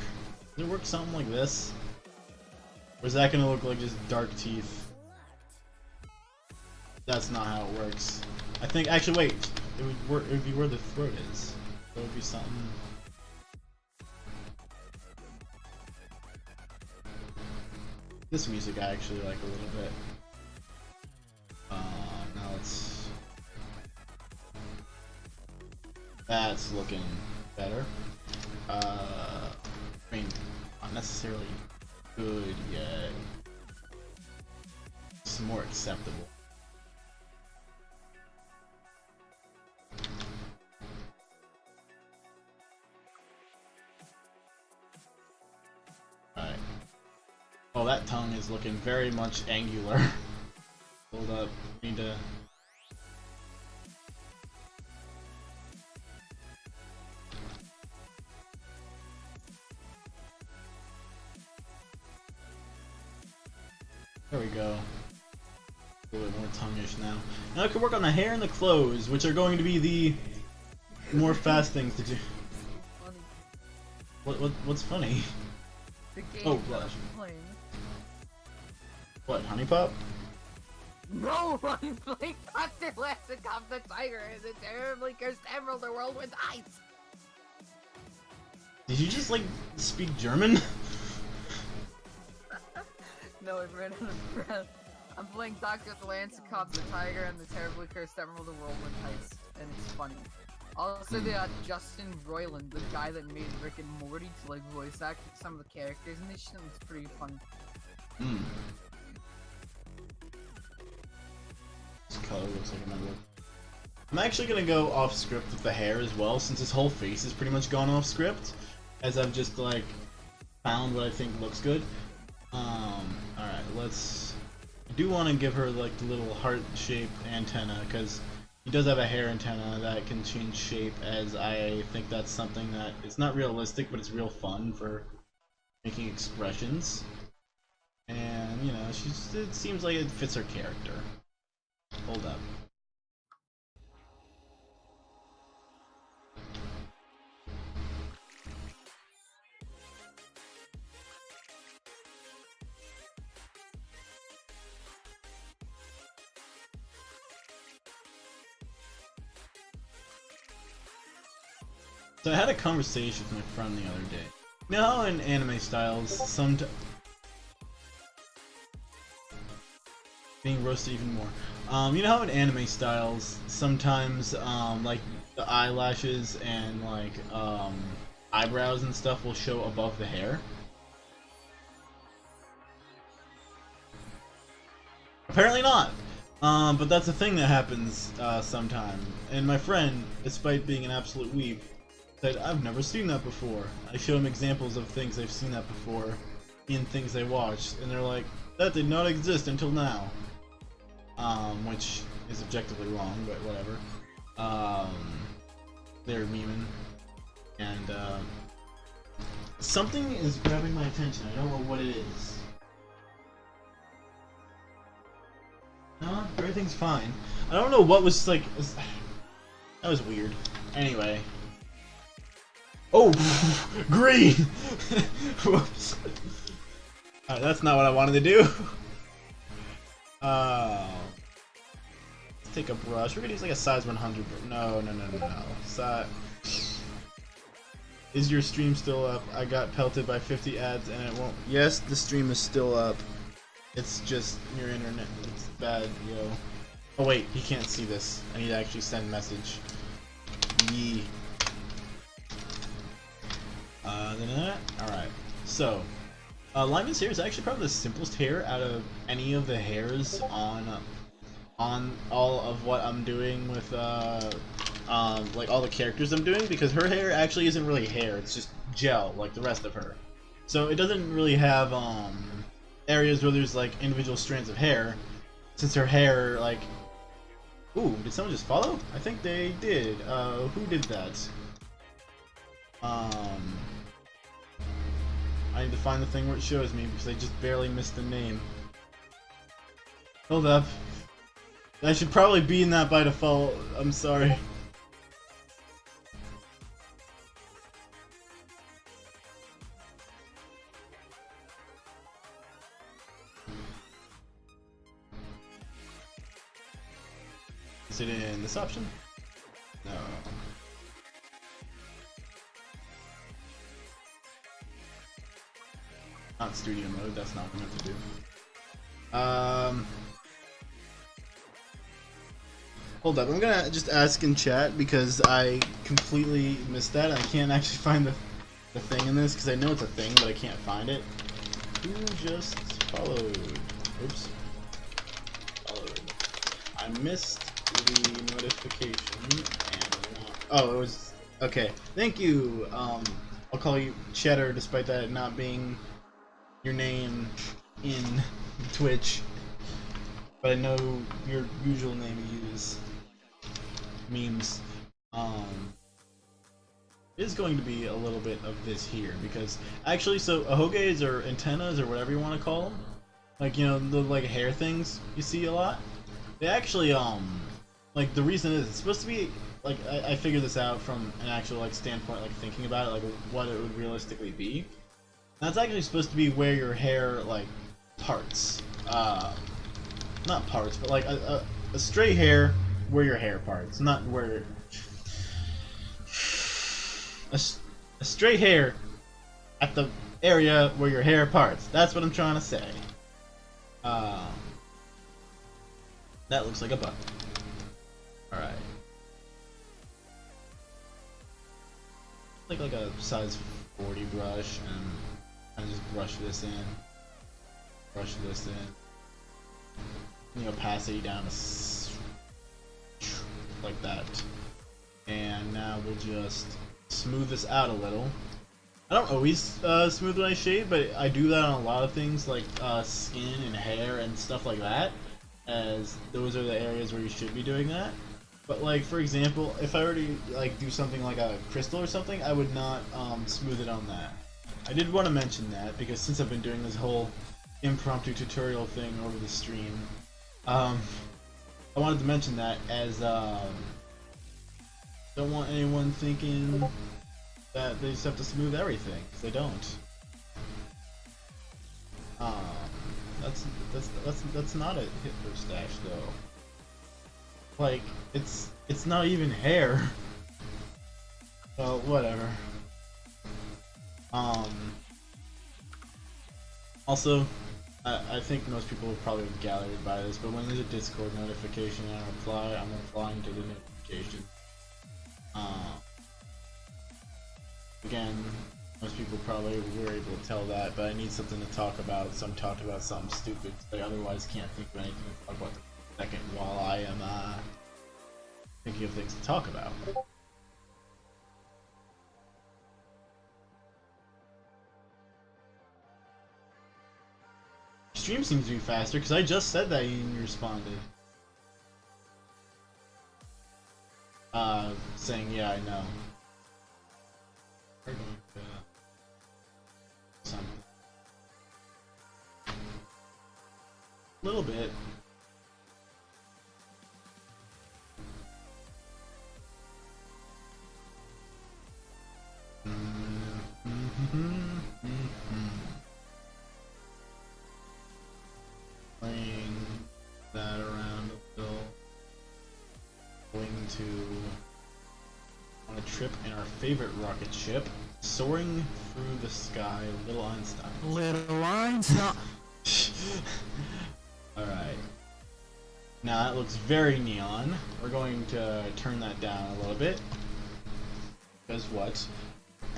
Speaker 1: Does it work something like this? Or is that gonna look like just dark teeth? That's not how it works. I think actually wait, it would work. It would be where the throat is. So it would be something. This music I actually like a little bit. Now let's. That's looking better. I mean, not necessarily good yet. It's more acceptable. Alright. Oh, that tongue is looking very much angular. Hold up, need to... There we go. A little bit more tonguish now. Now I can work on the hair and the clothes, which are going to be the more fast things to do.
Speaker 3: Funny.
Speaker 1: What's funny?
Speaker 3: The game
Speaker 1: Oh,
Speaker 3: that I'm
Speaker 1: blush.
Speaker 3: playing.
Speaker 1: What, Honey Pop?
Speaker 3: No, I'm playing Dr. Lassikov the Tiger and the terribly cursed Emerald the World with Ice!
Speaker 1: Did you just, like, speak German?
Speaker 3: No, I ran out of breath. I'm playing Dr. Lassikov the Tiger and the terribly cursed Emerald the World with Ice, and it's funny. Also, they got Justin Roiland, the guy that made Rick and Morty, to like voice act some of the characters in this shit, and it's pretty funny.
Speaker 1: Hmm. This color looks like another. I'm actually gonna go off script with the hair as well, since his whole face is pretty much gone off script, as I've just like found what I think looks good. Alright, let's. I do want to give her like the little heart-shaped antenna, because he does have a hair antenna that can change shape, as I think that's something that it's not realistic, but it's real fun for making expressions. And you know, it seems like it fits her character. Hold up. So I had a conversation with my friend the other day. You know how in anime styles, being roasted even more. You know how in anime styles, sometimes, like, the eyelashes and, like, eyebrows and stuff will show above the hair? Apparently not! But that's a thing that happens, sometime. And my friend, despite being an absolute weeb, said, I've never seen that before. I show him examples of things I've seen that before in things they watched, and they're like, that did not exist until now. Which is objectively wrong, but whatever. They're memeing. And, something is grabbing my attention. I don't know what it is. No, everything's fine. I don't know what was, like... That was weird. Anyway. Oh! Green! Whoops. Alright, that's not what I wanted to do. Let's take a brush. We're gonna use like a size 100. No. Is your stream still up? I got pelted by 50 ads and it won't. Yes, the stream is still up. It's just your internet. It's bad, yo. Oh wait, he can't see this. I need to actually send message. Yee. Alright, so Lyman's hair is actually probably the simplest hair out of any of the hairs on all of what I'm doing with like all the characters I'm doing, because her hair actually isn't really hair, it's just gel like the rest of her. So it doesn't really have areas where there's like individual strands of hair, since her hair like... Ooh, did someone just follow? I think they did. Who did that? I need to find the thing where it shows me because I just barely missed the name. Hold up. I should probably be in that by default. I'm sorry. Is it in this option? No. Not studio mode, that's not what I meant to do. Hold up, I'm gonna just ask in chat because I completely missed that. I can't actually find the thing in this because I know it's a thing, but I can't find it. Who just followed? Oops. Followed. I missed the notification and oh, it was okay. Thank you. I'll call you Cheddar despite that not being your name in Twitch. But I know your usual name you use. Memes. Is going to be a little bit of this here because actually, so ahoges or antennas or whatever you want to call them, like, you know, the like hair things you see a lot. They actually like the reason is it's supposed to be like I figured this out from an actual like standpoint, like thinking about it, like what it would realistically be. That's actually supposed to be where your hair like parts. Not parts, but like a straight hair where your hair parts, not where a straight hair at the area where your hair parts. That's what I'm trying to say. That looks like a button. All right. Like a size 40 brush and kind of just brush this in. Brush this in. You know, opacity down to like that. And now we'll just smooth this out a little. I don't always smooth when I shave, but I do that on a lot of things like skin and hair and stuff like that, as those are the areas where you should be doing that. But like, for example, if I were to like do something like a crystal or something, I would not smooth it on that. I did want to mention that because since I've been doing this whole impromptu tutorial thing over the stream, I wanted to mention that as don't want anyone thinking that they just have to smooth everything, because they don't. That's not a Hitler stash though. Like, it's not even hair. Well, whatever. Also, I think most people would probably have gathered by this, but when there's a Discord notification and I reply, I'm replying to the notification. Again, most people probably were able to tell that, but I need something to talk about, so I'm talking about something stupid. I otherwise can't think of anything to talk about the second while I am thinking of things to talk about. Stream seems to be faster because I just said that and you responded. Saying yeah, I know. We're going to something. A little bit. Playing that around a little. Going to on a trip in our favorite rocket ship, soaring through the sky, Little Einstein.
Speaker 2: Little Einstein.
Speaker 1: Alright. Now that looks very neon. We're going to turn that down a little bit. Because what?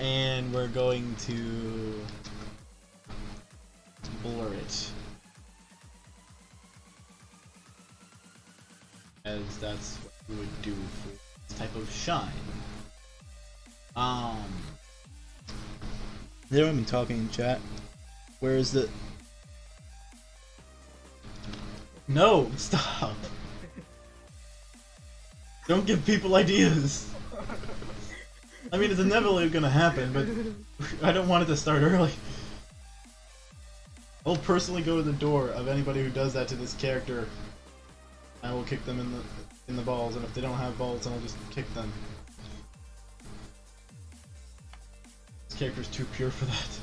Speaker 1: And we're going to blur it. As that's what we would do for this type of shine. They haven't been talking in chat. Where is the... No! Stop! Don't give people ideas! I mean, it's inevitably gonna happen, but I don't want it to start early. I'll personally go to the door of anybody who does that to this character. I will kick them in the balls, and if they don't have balls, then I'll just kick them. This character's too pure for that.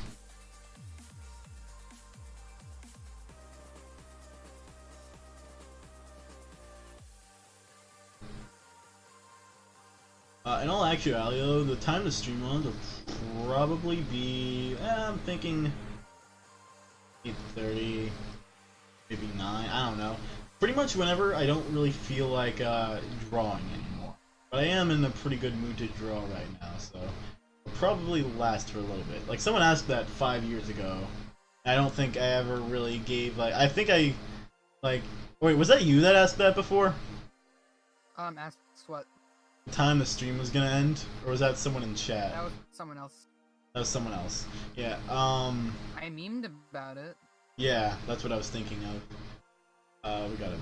Speaker 1: In all actuality, though, the time to stream on will probably be, I'm thinking 8:30. maybe 9. I don't know. Pretty much whenever I don't really feel like drawing anymore. But I am in a pretty good mood to draw right now, so it'll probably last for a little bit. Like someone asked that 5 years ago. I don't think I ever really gave like I think I like wait, was that you that asked that before?
Speaker 3: Ask what?
Speaker 1: The time the stream was gonna end? Or was that someone in chat?
Speaker 3: That was someone else.
Speaker 1: That was someone else. Yeah,
Speaker 3: I memed about it.
Speaker 1: yeah, that's what I was thinking of. We gotta...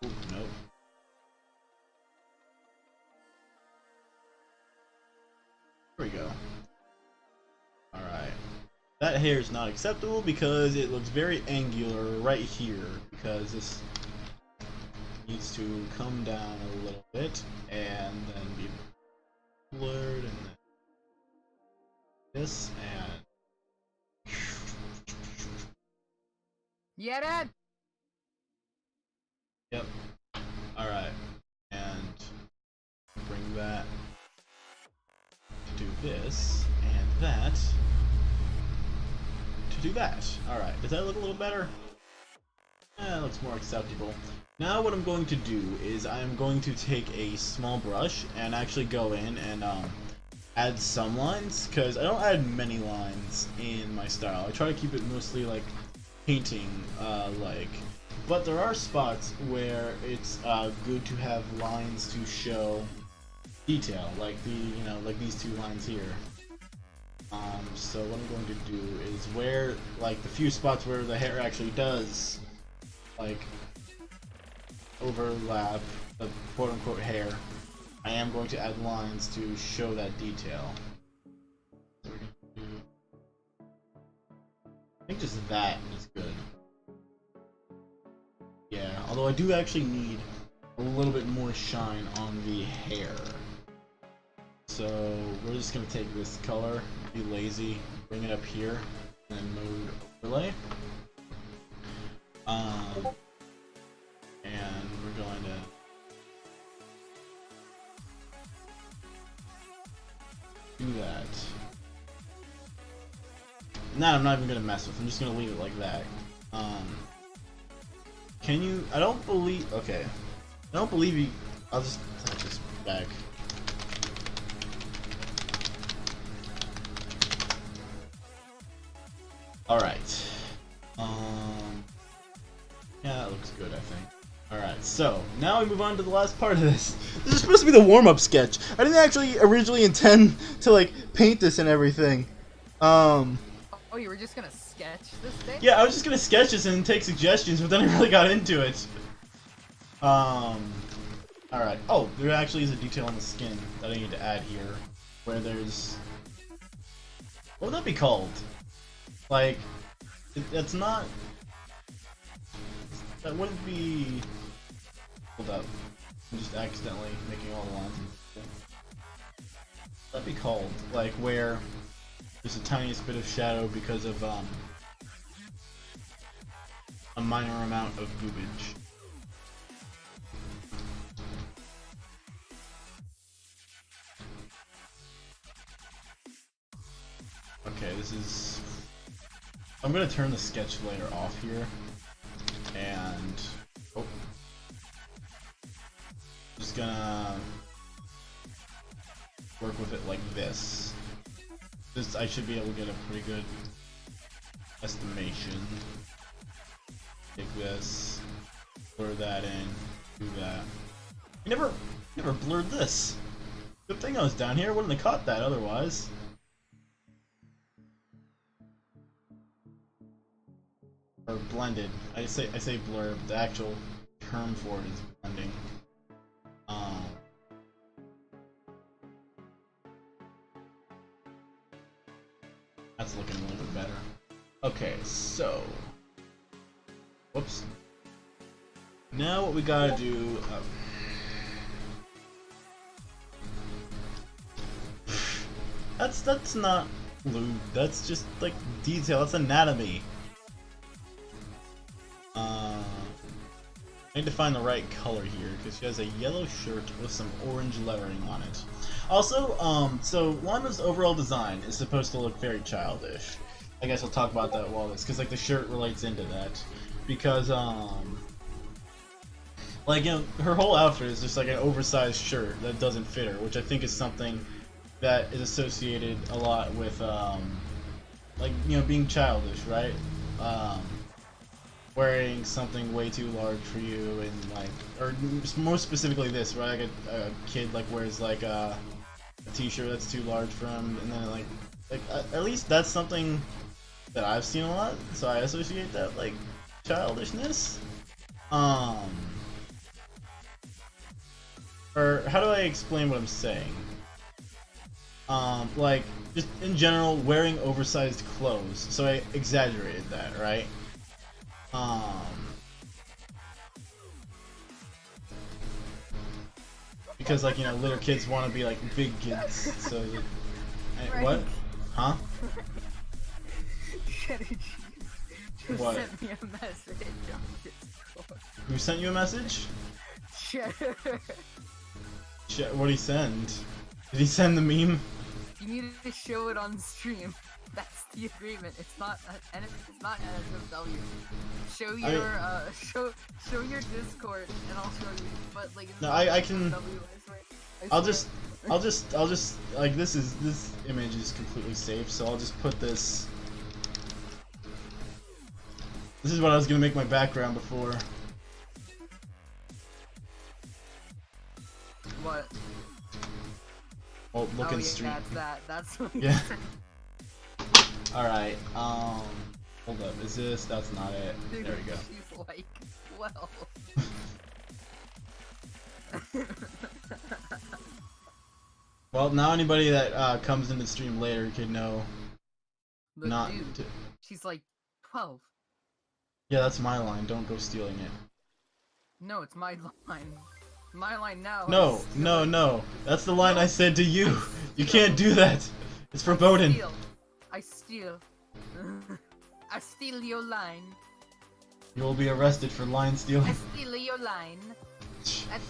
Speaker 1: Ooh, nope. Here we go. Alright. That hair is not acceptable because it looks very angular right here, because this needs to come down a little bit and then be blurred, and then this and
Speaker 3: Yeah, Dad.
Speaker 1: yep. Alright. And bring that to do this and that to do that. Alright, does that look a little better? It looks more acceptable. Now what I'm going to do is I'm going to take a small brush and actually go in and add some lines, because I don't add many lines in my style. I try to keep it mostly like painting like, but there are spots where it's good to have lines to show detail, like like these 2 lines here. So what I'm going to do is where like the few spots where the hair actually does like overlap the quote-unquote hair, I am going to add lines to show that detail. So we're gonna do... I think just that is good. Yeah, although I do actually need a little bit more shine on the hair. So we're just gonna take this color, be lazy, bring it up here, and then mode overlay. And we're going to do that. And that I'm not even gonna mess with. I'm just gonna leave it like that. Can you? I don't believe. Okay, I don't believe you. I'll just put this back. Alright. Yeah, that looks good, I think. Alright, so, now we move on to the last part of this. This is supposed to be the warm-up sketch. I didn't actually originally intend to, like, paint this and everything.
Speaker 3: Oh, you were just gonna sketch this thing?
Speaker 1: Yeah, I was just gonna sketch this and take suggestions, but then I really got into it. Alright. Oh, there actually is a detail on the skin that I need to add here. Where there's... What would that be called? Like, it's not... That wouldn't be... Hold up. I'm just accidentally making all the lines. What'd that be called? Like, where there's the tiniest bit of shadow because of, a minor amount of boobage. Okay, this is... I'm gonna turn the sketch layer off here, and... Oh. Just gonna... work with it like this. I should be able to get a pretty good estimation. Take this, blur that in, do that. You never blurred this! Good thing I was down here, wouldn't have caught that otherwise. Or blended. I say blur, the actual term for it is blending. That's looking a little bit better. Okay, so... Whoops. Now what we gotta do... That's not lube, that's just like detail, that's anatomy. I need to find the right color here, because she has a yellow shirt with some orange lettering on it. Also, so Lima's overall design is supposed to look very childish. I guess I'll talk about that while this, because like the shirt relates into that. because like, you know, her whole outfit is just like an oversized shirt that doesn't fit her, which I think is something that is associated a lot with like, you know, being childish, right? Wearing something way too large for you, and like, or more specifically this, right? Like a kid like wears like a t-shirt that's too large for him, and then like at least that's something that I've seen a lot, so I associate that like childishness. Or how do I explain what I'm saying? Like, just in general, wearing oversized clothes. So I exaggerated that, right? Because, like, you know, little kids want to be like big kids, so
Speaker 3: Right.
Speaker 1: what? Huh?
Speaker 3: Cheddar cheese just
Speaker 1: What?
Speaker 3: sent me a message on Discord.
Speaker 1: Who sent you a message?
Speaker 3: Cheddar.
Speaker 1: What did he send? Did he send the meme?
Speaker 3: You needed to show it on stream. That's the agreement. It's not it's not NSFW. Show your show your Discord and I'll show you. But like
Speaker 1: No, I can. I'll
Speaker 3: swear.
Speaker 1: just like this image is completely safe, so I'll just put this. This is what I was gonna make my background before.
Speaker 3: What?
Speaker 1: Oh, look
Speaker 3: Oh,
Speaker 1: in
Speaker 3: yeah,
Speaker 1: stream.
Speaker 3: That's what
Speaker 1: Yeah. Alright, hold up, is this? That's not it.
Speaker 3: Dude,
Speaker 1: There we go.
Speaker 3: she's like, well.
Speaker 1: Well, now anybody that comes into the stream later can know
Speaker 3: But
Speaker 1: not
Speaker 3: dude,
Speaker 1: to...
Speaker 3: she's like 12.
Speaker 1: Yeah, that's my line, don't go stealing it.
Speaker 3: No, it's my line. My line now.
Speaker 1: No, no, no. That's the line I said to you. You can't do that. It's foreboding.
Speaker 3: I steal. I steal your line.
Speaker 1: You will be arrested for line
Speaker 3: I
Speaker 1: stealing.
Speaker 3: steal your line.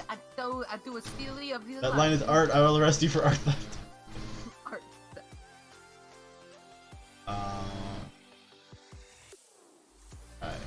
Speaker 3: I do a stealing of your
Speaker 1: That line is art. I will arrest you for art theft.
Speaker 3: Art.
Speaker 1: Alright.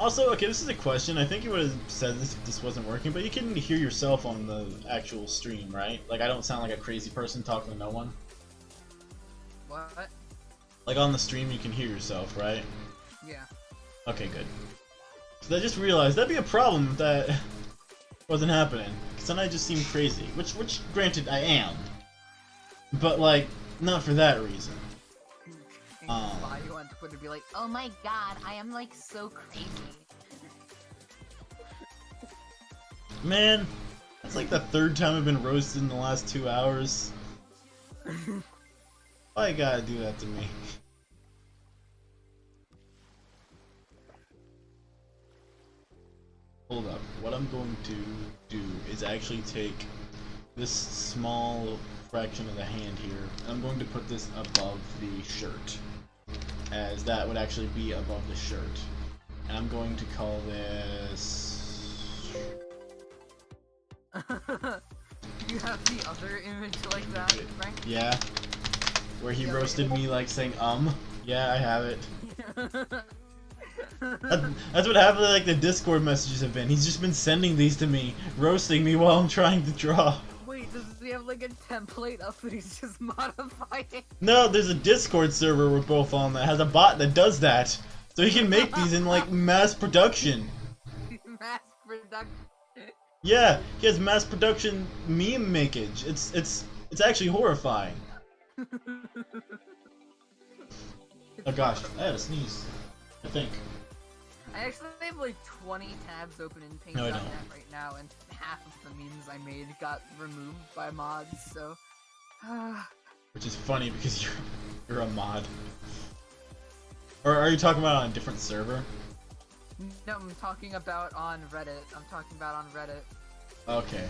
Speaker 1: Also, okay, this is a question. I think you would have said this if this wasn't working, but you can hear yourself on the actual stream, right? Like, I don't sound like a crazy person talking to no one.
Speaker 3: What?
Speaker 1: Like, on the stream, you can hear yourself, right?
Speaker 3: Yeah.
Speaker 1: Okay, good. So I just realized that'd be a problem if that wasn't happening. Because then I just seem crazy. Which, granted, I am. But, like, not for that reason.
Speaker 3: Buy you on Twitter be like, oh my god, I am like so crazy.
Speaker 1: Man, that's like the third time I've been roasted in the last 2 hours. Why you gotta do that to me? Hold up. What I'm going to do is actually take this small fraction of the hand here, and I'm going to put this above the shirt, as that would actually be above the shirt. And I'm going to call this...
Speaker 3: You have the other image like that, Frank?
Speaker 1: Yeah. Where he
Speaker 3: Yeah,
Speaker 1: roasted me like saying, Yeah, I have it. That's what happened like the Discord messages have been. He's just been sending these to me, roasting me while I'm trying to draw.
Speaker 3: Wait, does he have like a template up that he's just modifying?
Speaker 1: No, there's a Discord server we're both on that has a bot that does that. So he can make these in like mass production.
Speaker 3: Mass production.
Speaker 1: Yeah, he has mass production meme makeage. It's actually horrifying. Oh gosh, I had a sneeze. I think.
Speaker 3: I actually have like 20 tabs open in
Speaker 1: No, I
Speaker 3: Paint.net
Speaker 1: don't.
Speaker 3: right now, and half of the memes I made got removed by mods, so...
Speaker 1: Which is funny because you're a mod. Or are you talking about on a different server?
Speaker 3: No, I'm talking about on Reddit.
Speaker 1: Okay.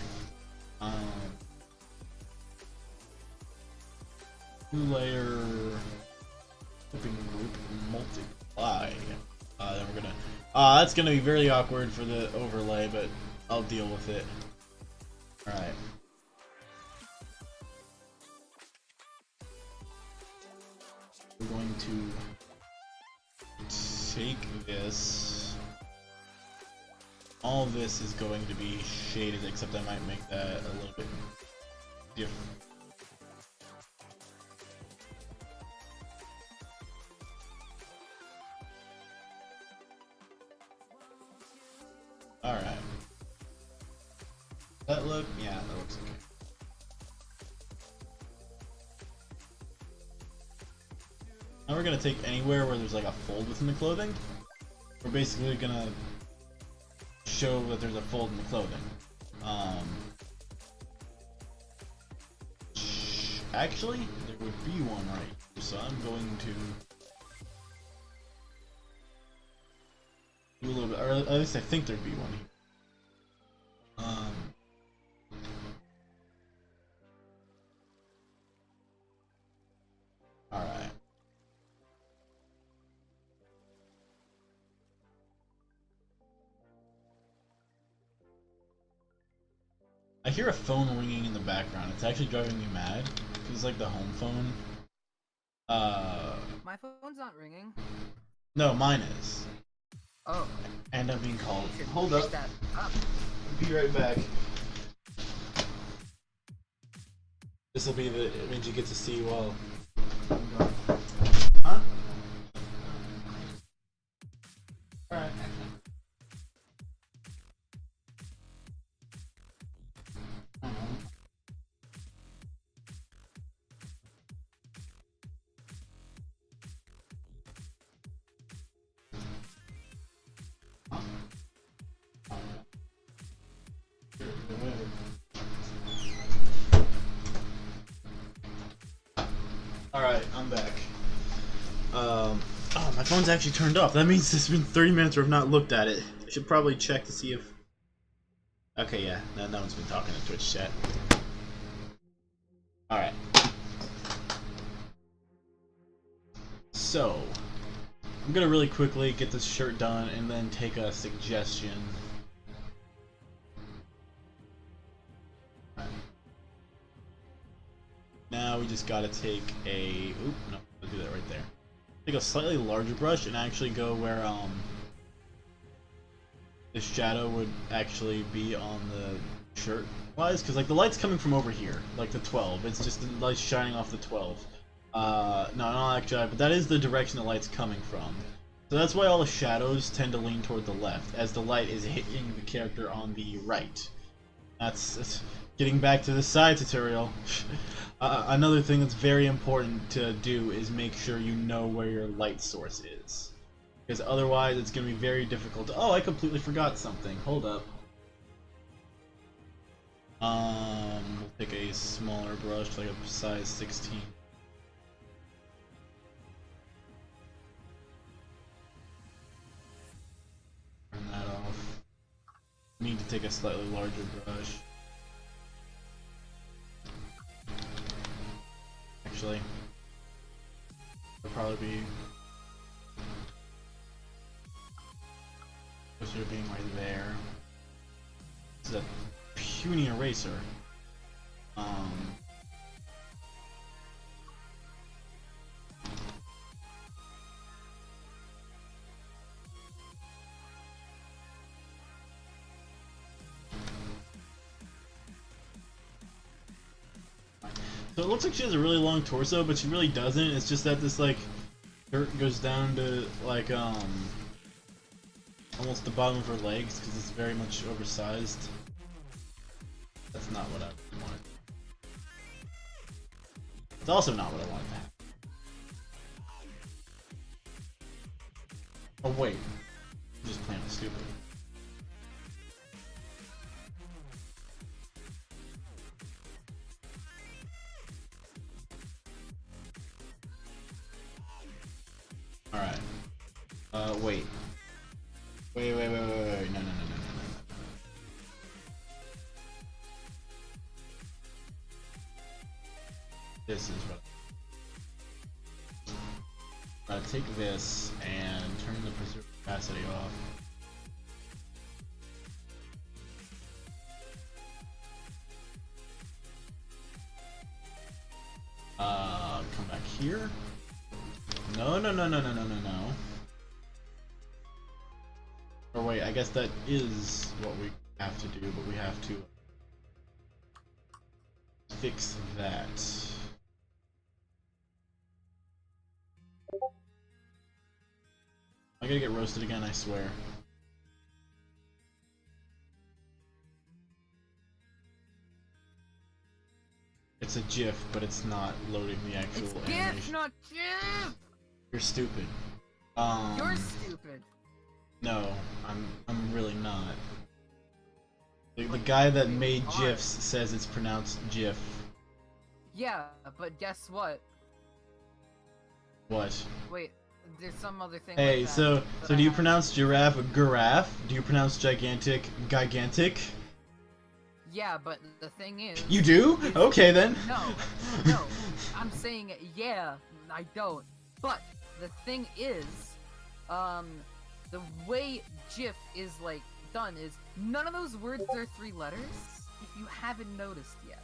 Speaker 1: Two-layer flipping group multiply. Then we're gonna. That's gonna be very awkward for the overlay, but I'll deal with it. Alright. We're going to take this. All of this is going to be shaded, except I might make that a little bit different. Alright. That look? Yeah, that looks okay. Now we're gonna take anywhere where there's like a fold within the clothing. We're basically gonna show that there's a fold in the clothing. Actually, there would be one right here, so I'm going to do a little bit, or at least I think there'd be one here. Alright. I hear a phone ringing in the background. It's actually driving me mad. It's like the home phone.
Speaker 3: My phone's not ringing.
Speaker 1: No, mine is.
Speaker 3: Oh.
Speaker 1: And I'm being called.
Speaker 3: You should
Speaker 1: Hold
Speaker 3: pick
Speaker 1: up.
Speaker 3: that up.
Speaker 1: Be right back. This will be the image you get to see while I'm gone. Huh? Alright. Alright, I'm back. Oh, my phone's actually turned off. That means it's been 30 minutes or I've not looked at it. I should probably check to see if... Okay, yeah, no one's been talking in Twitch chat. Alright. So, I'm gonna really quickly get this shirt done and then take a suggestion. Now we just gotta take a... Oop, no, I'll do that right there. Take a slightly larger brush and actually go where, the shadow would actually be on the shirt wise, because, like, the light's coming from over here, like the 12. It's just the light shining off the 12. No, not actually, but that is the direction the light's coming from. So that's why all the shadows tend to lean toward the left, as the light is hitting the character on the right. That's getting back to the side tutorial. Another thing that's very important to do is make sure you know where your light source is. Because otherwise it's going to be very difficult to... Oh, I completely forgot something. Hold up. We'll pick a smaller brush, like a size 16. Turn that off. Need to take a slightly larger brush. Actually, it'll probably be closer to being right there. This is a puny eraser. So it looks like she has a really long torso, but she really doesn't. It's just that this, like, shirt goes down to, like, almost the bottom of her legs, because it's very much oversized. That's not what I wanted. It's also not what I wanted to have. Oh wait, I'm just playing stupid. Alright. Wait. Wait, no. This is what... take this and turn the preserve opacity off. here? No, no, no, no, no, no, no, no. Or wait, I guess that is what we have to do, but we have to fix that. I gotta get roasted again, I swear. It's a GIF, but it's not loading the actual
Speaker 3: It's
Speaker 1: animation.
Speaker 3: GIF, not GIF!
Speaker 1: You're stupid.
Speaker 3: You're stupid.
Speaker 1: No, I'm really not. The guy that made GIFs says it's pronounced GIF.
Speaker 3: Yeah, but guess what?
Speaker 1: What?
Speaker 3: Wait, there's some other thing.
Speaker 1: Hey,
Speaker 3: like that
Speaker 1: so
Speaker 3: that
Speaker 1: do you
Speaker 3: I-
Speaker 1: pronounce giraffe giraffe? Do you pronounce gigantic gigantic?
Speaker 3: Yeah, but the thing is.
Speaker 1: You do? Okay then.
Speaker 3: No, I'm saying yeah, I don't. But the thing is, the way GIF is like done is none of those words are 3 letters. If you haven't noticed yet,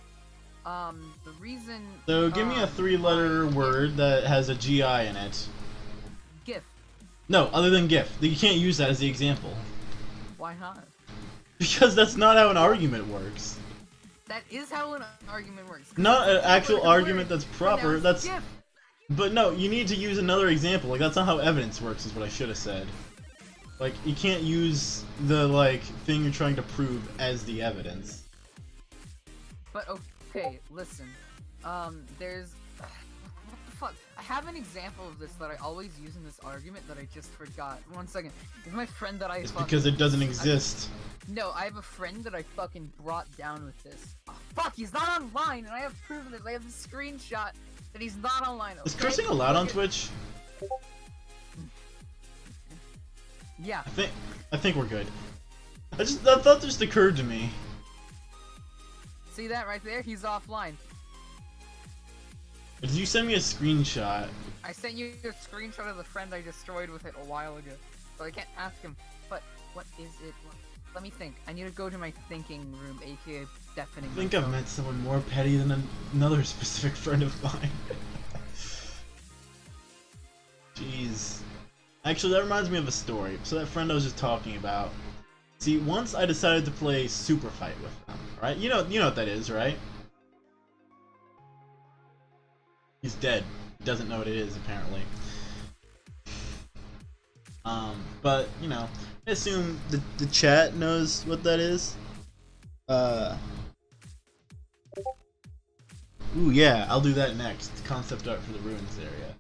Speaker 3: the reason.
Speaker 1: So give me a 3-letter word that has a GI in it.
Speaker 3: GIF.
Speaker 1: No, other than GIF. You can't use that as the example.
Speaker 3: Why not?
Speaker 1: Because that's not how an argument works.
Speaker 3: That is how an argument works.
Speaker 1: Not an actual
Speaker 3: Word
Speaker 1: argument that's proper.
Speaker 3: pronounced
Speaker 1: That's.
Speaker 3: GIF.
Speaker 1: But no, you need to use another example. Like that's not how evidence works. Is what I should have said. Like you can't use the like thing you're trying to prove as the evidence.
Speaker 3: But okay, listen. There's what the fuck? I have an example of this that I always use in this argument that I just forgot. 1 second. It's my friend that I
Speaker 1: It's
Speaker 3: fucking...
Speaker 1: because it doesn't exist.
Speaker 3: No, I have a friend that I fucking brought down with this. Oh, fuck, he's not online, and I have proof of this. I have a screenshot that he's not online.
Speaker 1: Is
Speaker 3: Okay?
Speaker 1: cursing allowed on
Speaker 3: Look at-
Speaker 1: Twitch?
Speaker 3: Yeah.
Speaker 1: I think we're good. That thought just occurred to me.
Speaker 3: See that right there? He's offline.
Speaker 1: Did you send me a screenshot?
Speaker 3: I sent you a screenshot of the friend I destroyed with it a while ago, so I can't ask him. But what is it? Let me think. I need to go to my thinking room, aka deafening.
Speaker 1: I think I've
Speaker 3: myself.
Speaker 1: met someone more petty than another specific friend of mine. Jeez. Actually, that reminds me of a story. So that friend I was just talking about. See, once I decided to play Super Fight with them, right? You know what that is, right? He's dead. He doesn't know what it is, apparently. But, you know, I assume the chat knows what that is. Ooh, yeah, I'll do that next. Concept art for the ruins area.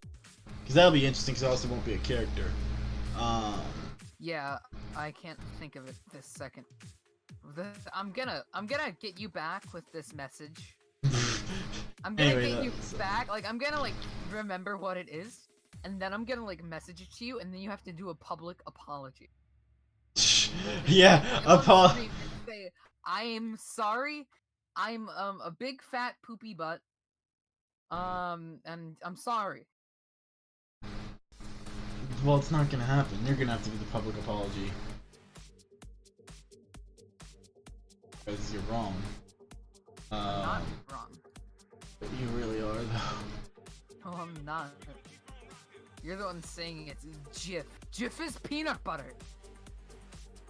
Speaker 1: Because that'll be interesting, because I also won't be a character.
Speaker 3: Yeah, I can't think of it this second. I'm gonna get you back with this message. I'm gonna
Speaker 1: Anyway,
Speaker 3: get you
Speaker 1: that's-
Speaker 3: back. Like, I'm gonna like remember what it is, and then I'm gonna like message it to you, and then you have to do a public apology.
Speaker 1: Yeah,
Speaker 3: On stream and say, I'm sorry. I'm a big fat poopy butt. And I'm sorry.
Speaker 1: Well, it's not gonna happen. You're gonna have to do the public apology. Because you're wrong.
Speaker 3: I'm not wrong.
Speaker 1: But you really are, though.
Speaker 3: No, I'm not. You're the one saying it's Jif. Jif is peanut butter.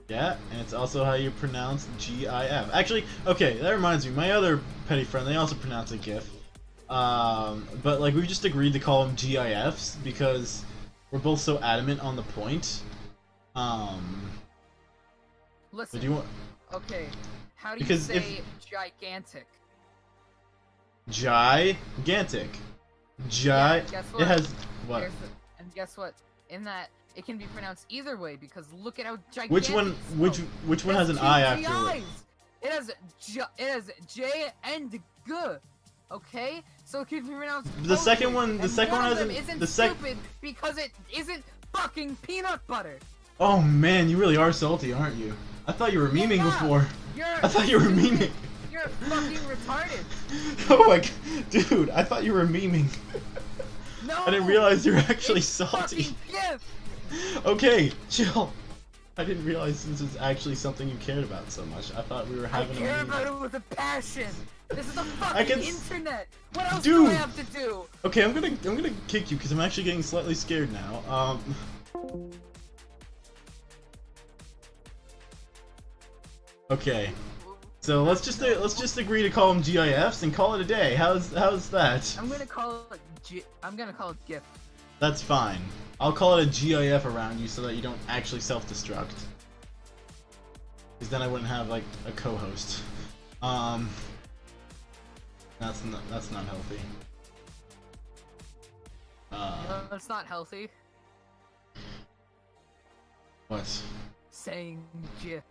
Speaker 1: Yeah, and it's also how you pronounce GIF. Actually, okay, that reminds me. My other petty friend, they also pronounce it GIF. But like we just agreed to call them GIFs because we're both so adamant on the point.
Speaker 3: Listen.
Speaker 1: Do you want
Speaker 3: Okay. How do
Speaker 1: Because
Speaker 3: you
Speaker 1: if-
Speaker 3: say gigantic?
Speaker 1: gigantic?
Speaker 3: Yeah, guess what?
Speaker 1: It has what?
Speaker 3: And guess what? In that, it can be pronounced either way because look at how gigantic.
Speaker 1: Which one?
Speaker 3: it's
Speaker 1: Which one
Speaker 3: It
Speaker 1: has an
Speaker 3: two
Speaker 1: I after it?
Speaker 3: GIs. It has J and G. Okay, so it can be pronounced.
Speaker 1: The second
Speaker 3: both
Speaker 1: one-
Speaker 3: ways,
Speaker 1: the
Speaker 3: and
Speaker 1: second one
Speaker 3: one of
Speaker 1: has
Speaker 3: them
Speaker 1: an-
Speaker 3: isn't
Speaker 1: the sec-
Speaker 3: stupid because it isn't fucking peanut butter.
Speaker 1: Oh man, you really are salty, aren't you? I thought you were memeing
Speaker 3: Yeah.
Speaker 1: before.
Speaker 3: You're
Speaker 1: I thought you were
Speaker 3: stupid.
Speaker 1: memeing.
Speaker 3: You're fucking retarded.
Speaker 1: Oh my god, dude! I thought you were memeing.
Speaker 3: No.
Speaker 1: I didn't realize you were actually
Speaker 3: it's
Speaker 1: salty.
Speaker 3: fucking GIF.
Speaker 1: Okay, chill. I didn't realize this was actually something you cared about so much. I thought we were having
Speaker 3: I care about it with a passion. This is the fucking internet. What else do I have to do?
Speaker 1: Okay, I'm gonna kick you because I'm actually getting slightly scared now. Okay. So let's just agree to call them GIFs and call it a day. How's that?
Speaker 3: I'm gonna call it GIF.
Speaker 1: That's fine. I'll call it a GIF around you so that you don't actually self-destruct. Because then I wouldn't have like a co-host. That's not healthy.
Speaker 3: No, it's not healthy.
Speaker 1: What?
Speaker 3: Saying GIF.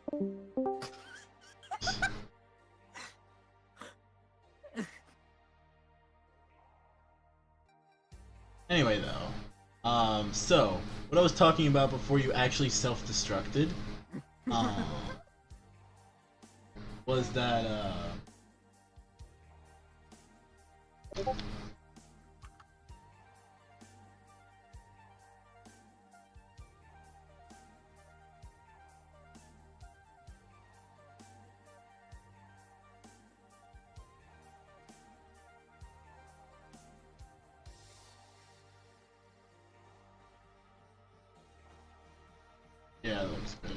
Speaker 1: Anyway, though, so what I was talking about before you actually self-destructed, was that yeah, that looks good.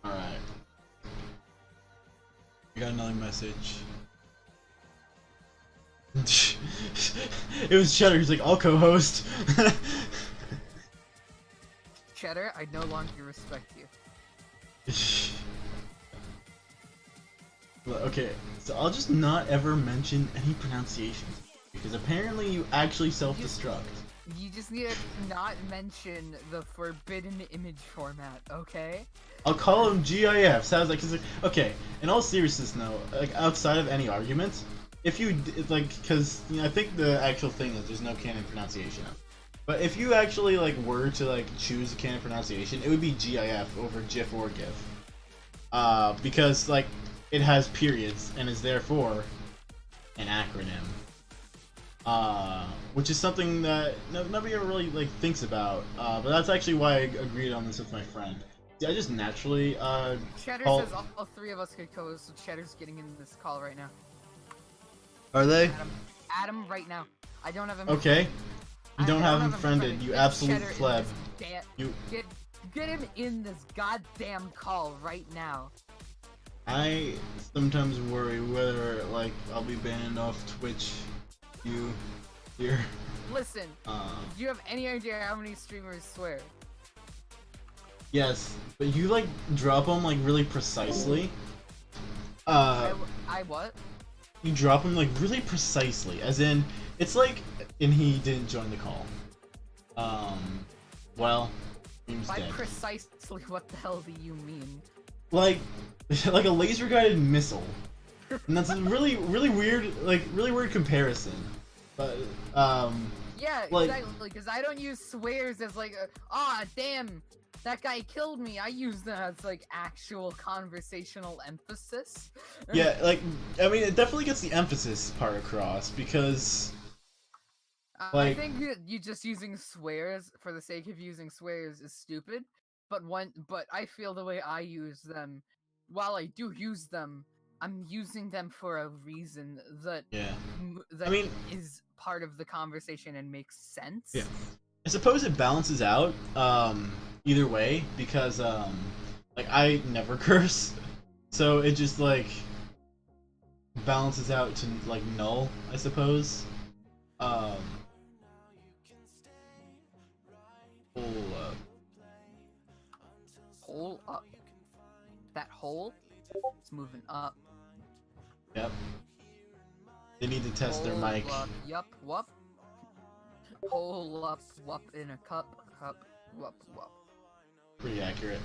Speaker 1: Alright. We got another message. It was Cheddar, he's like, I'll co-host.
Speaker 3: Cheddar, I no longer respect you.
Speaker 1: Okay, so I'll just not ever mention any pronunciations. Because apparently you actually self-destruct.
Speaker 3: You just need to not mention the forbidden image format, okay?
Speaker 1: I'll call them GIFs. How's that? Cause okay, in all seriousness, though, like outside of any arguments, if you like, cause you know, I think the actual thing is there's no canon pronunciation. But if you actually like were to like choose a canon pronunciation, it would be GIF over GIF or GIF. Because like it has periods and is therefore an acronym. Which is something that nobody ever really like thinks about. But that's actually why I agreed on this with my friend. See, I just naturally
Speaker 3: Cheddar says all three of us could co-host, so Cheddar's getting in this call right now.
Speaker 1: Are they?
Speaker 3: Adam right now. I don't have him.
Speaker 1: Okay. You don't have him friended. You absolute pleb.
Speaker 3: You get him in this goddamn call right now.
Speaker 1: I sometimes worry whether like I'll be banned off Twitch. You here.
Speaker 3: Listen, do you have any idea how many streamers swear?
Speaker 1: Yes, but you like drop them like really precisely.
Speaker 3: I what?
Speaker 1: You drop them like really precisely, as in it's like, and he didn't join the call. Well, seems
Speaker 3: by
Speaker 1: dead.
Speaker 3: Precisely, what the hell do you mean?
Speaker 1: Like like a laser guided missile. And that's a really weird, like really weird comparison. But
Speaker 3: yeah,
Speaker 1: like,
Speaker 3: exactly, because I don't use swears as like damn, that guy killed me. I use them as like actual conversational emphasis.
Speaker 1: Yeah, like I mean it definitely gets the emphasis part across because like,
Speaker 3: I think you just using swears for the sake of using swears is stupid. But I feel the way I use them, while I do use them, I'm using them for a reason that
Speaker 1: I mean,
Speaker 3: is part of the conversation and makes sense.
Speaker 1: Yeah, I suppose it balances out either way because like I never curse, so it just like balances out to like null, I suppose. Hold up.
Speaker 3: Hole up. That hole is moving up.
Speaker 1: Yep. They need to test their mic.
Speaker 3: Up, yup, whup. Hole up, whup in a cup, whup, whup.
Speaker 1: Pretty accurate.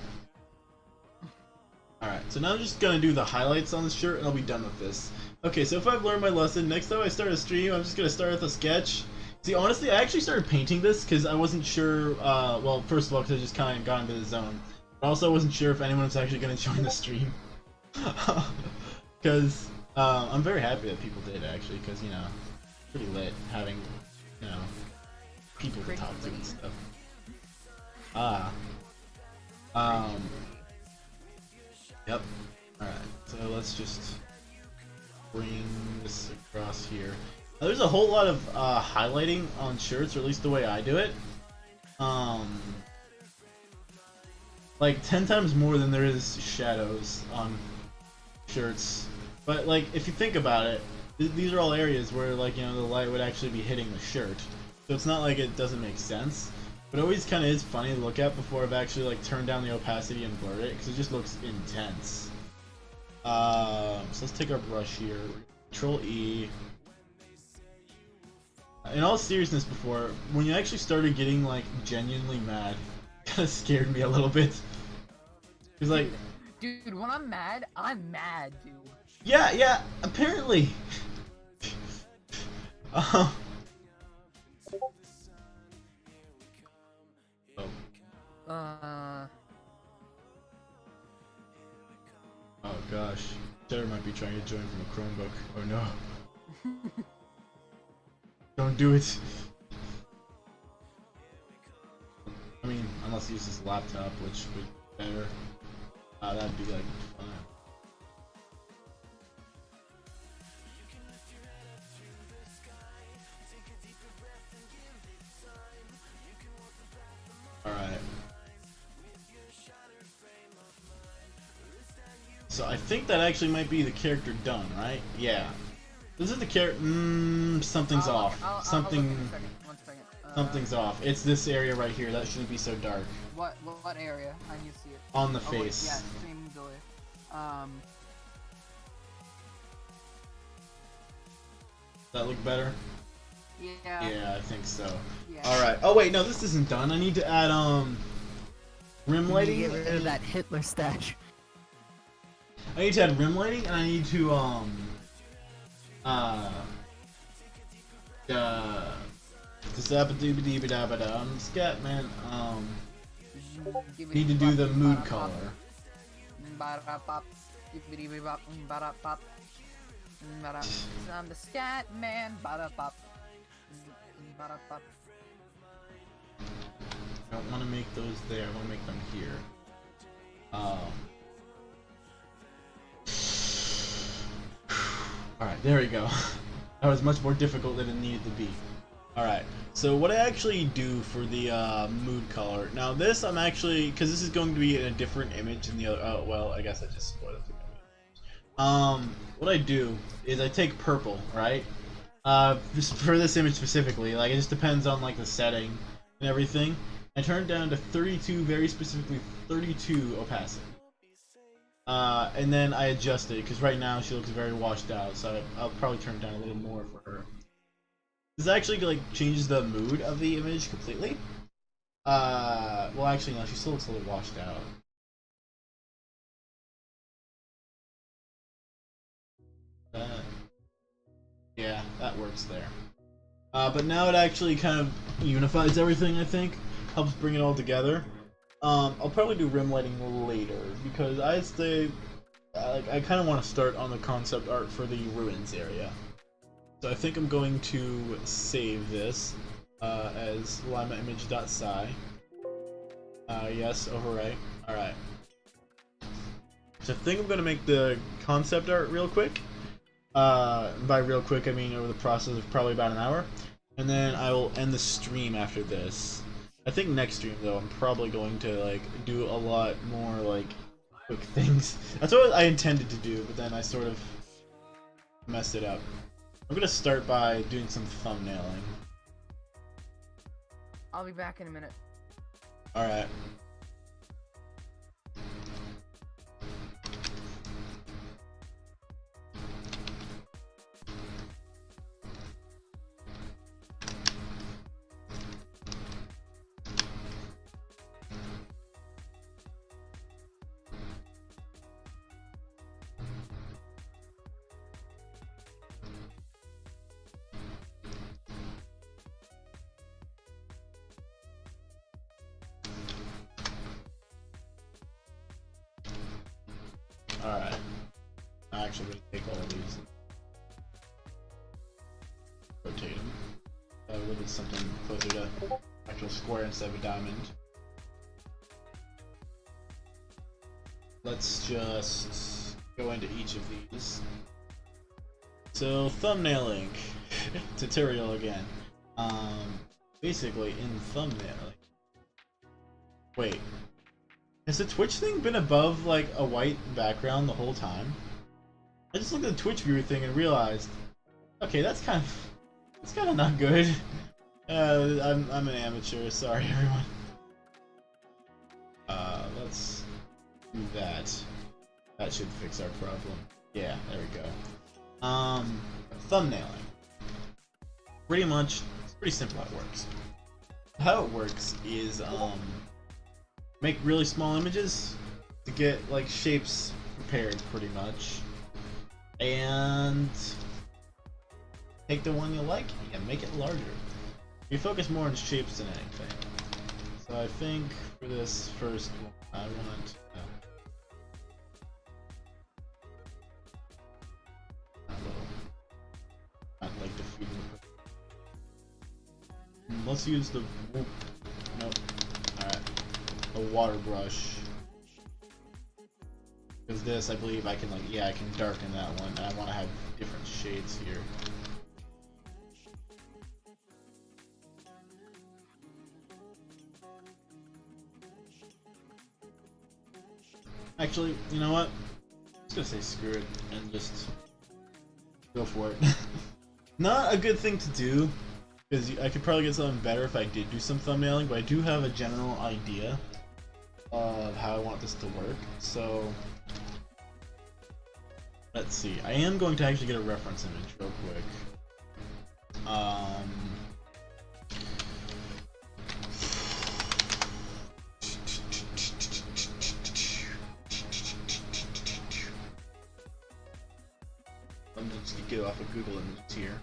Speaker 1: Alright, so now I'm just gonna do the highlights on the shirt and I'll be done with this. Okay, so if I've learned my lesson, next time I start a stream, I'm just gonna start with a sketch. See, honestly, I actually started painting this because I wasn't sure, well, first of all, because I just kind of got into the zone. But also, I wasn't sure if anyone was actually gonna join the stream. Because, I'm very happy that people did, actually, because, you know, pretty lit having, you know, people to talk to and stuff. Yep. Alright, so let's just bring this across here. Now, there's a whole lot of highlighting on shirts, or at least the way I do it. Like 10 times more than there is shadows on shirts. But like, if you think about it, these are all areas where, like, you know, the light would actually be hitting the shirt. So it's not like it doesn't make sense. But it always kind of is funny to look at before I've actually like turned down the opacity and blurred it, because it just looks intense. So let's take our brush here. Control E. In all seriousness, before, when you actually started getting like genuinely mad, it kind of scared me a little bit. Cause like,
Speaker 3: dude, when I'm mad, dude.
Speaker 1: Yeah, apparently. Oh. Oh gosh, Cheddar might be trying to join from a Chromebook. Oh no. Don't do it. I mean, unless he uses his laptop, which would be better. That'd be like fun. Alright. So I think that actually might be the character done, right? Yeah. This is the character. Something's off. Something's off. It's this area right here. That shouldn't be so dark.
Speaker 3: What area? I need to see it.
Speaker 1: On the
Speaker 3: Oh, wait,
Speaker 1: face.
Speaker 3: yeah, stream delay.
Speaker 1: Does that look better?
Speaker 3: Yeah.
Speaker 1: Yeah, I think so.
Speaker 3: Yeah.
Speaker 1: Alright. Oh wait, no, this isn't done. I need to add rim lighting.
Speaker 2: Get rid of that Hitler stash.
Speaker 1: I need to add rim lighting, and I need to Scatman, need to do the mood color.
Speaker 3: I'm the scat man.
Speaker 1: I don't want to make those there, I want to make them here. Alright, there we go. That was much more difficult than it needed to be. Alright, so what I actually do for the mood color. Now this I'm actually, because this is going to be in a different image than the other, oh well, I guess I just spoiled it. What I do is I take purple, right? Just for this image specifically, like it just depends on like the setting and everything. I turn it down to 32, very specifically 32 opacity. And then I adjust it, because right now she looks very washed out, so I'll probably turn it down a little more for her. This actually like changes the mood of the image completely. Well actually no, she still looks a little washed out. Yeah, that works there. But now it actually kind of unifies everything, I think. Helps bring it all together. I'll probably do rim lighting later, because I'd say I kind of want to start on the concept art for the ruins area. So I think I'm going to save this as limaimage.sci. Yes, overwrite. Alright. So I think I'm going to make the concept art real quick. By real quick, I mean over the process of probably about an hour. And then I will end the stream after this. I think next stream though, I'm probably going to like do a lot more like quick things. That's what I intended to do, but then I sort of messed it up. I'm gonna start by doing some thumbnailing.
Speaker 3: I'll be back in a minute.
Speaker 1: Alright. Alright. I'm actually going to take all of these and rotate them. Look at something closer to actual square instead of a diamond. let's just go into each of these. So thumbnailing tutorial again. Basically in thumbnailing. Wait, has the Twitch thing been above like a white background the whole time? I just looked at the Twitch viewer thing and realized, okay, that's kind of not good. I'm an amateur. Sorry, everyone. Let's do that. That should fix our problem. Yeah, there we go. Thumbnailing. Pretty much, it's pretty simple how it works. How it works is, make really small images to get, like, shapes prepared, pretty much. And take the one you like and make it larger. You focus more on shapes than anything. So I think for this first one, I want like defeating the. Let's use the. Nope. Alright. A water brush. Because this, I believe I can, like, yeah, I can darken that one. And I want to have different shades here. Actually, you know what? I'm just gonna say screw it and just go for it. Not a good thing to do, because I could probably get something better if I did do some thumbnailing, but I do have a general idea of how I want this to work. So let's see. I am going to actually get a reference image real quick. I'm just gonna get off of Google Images here.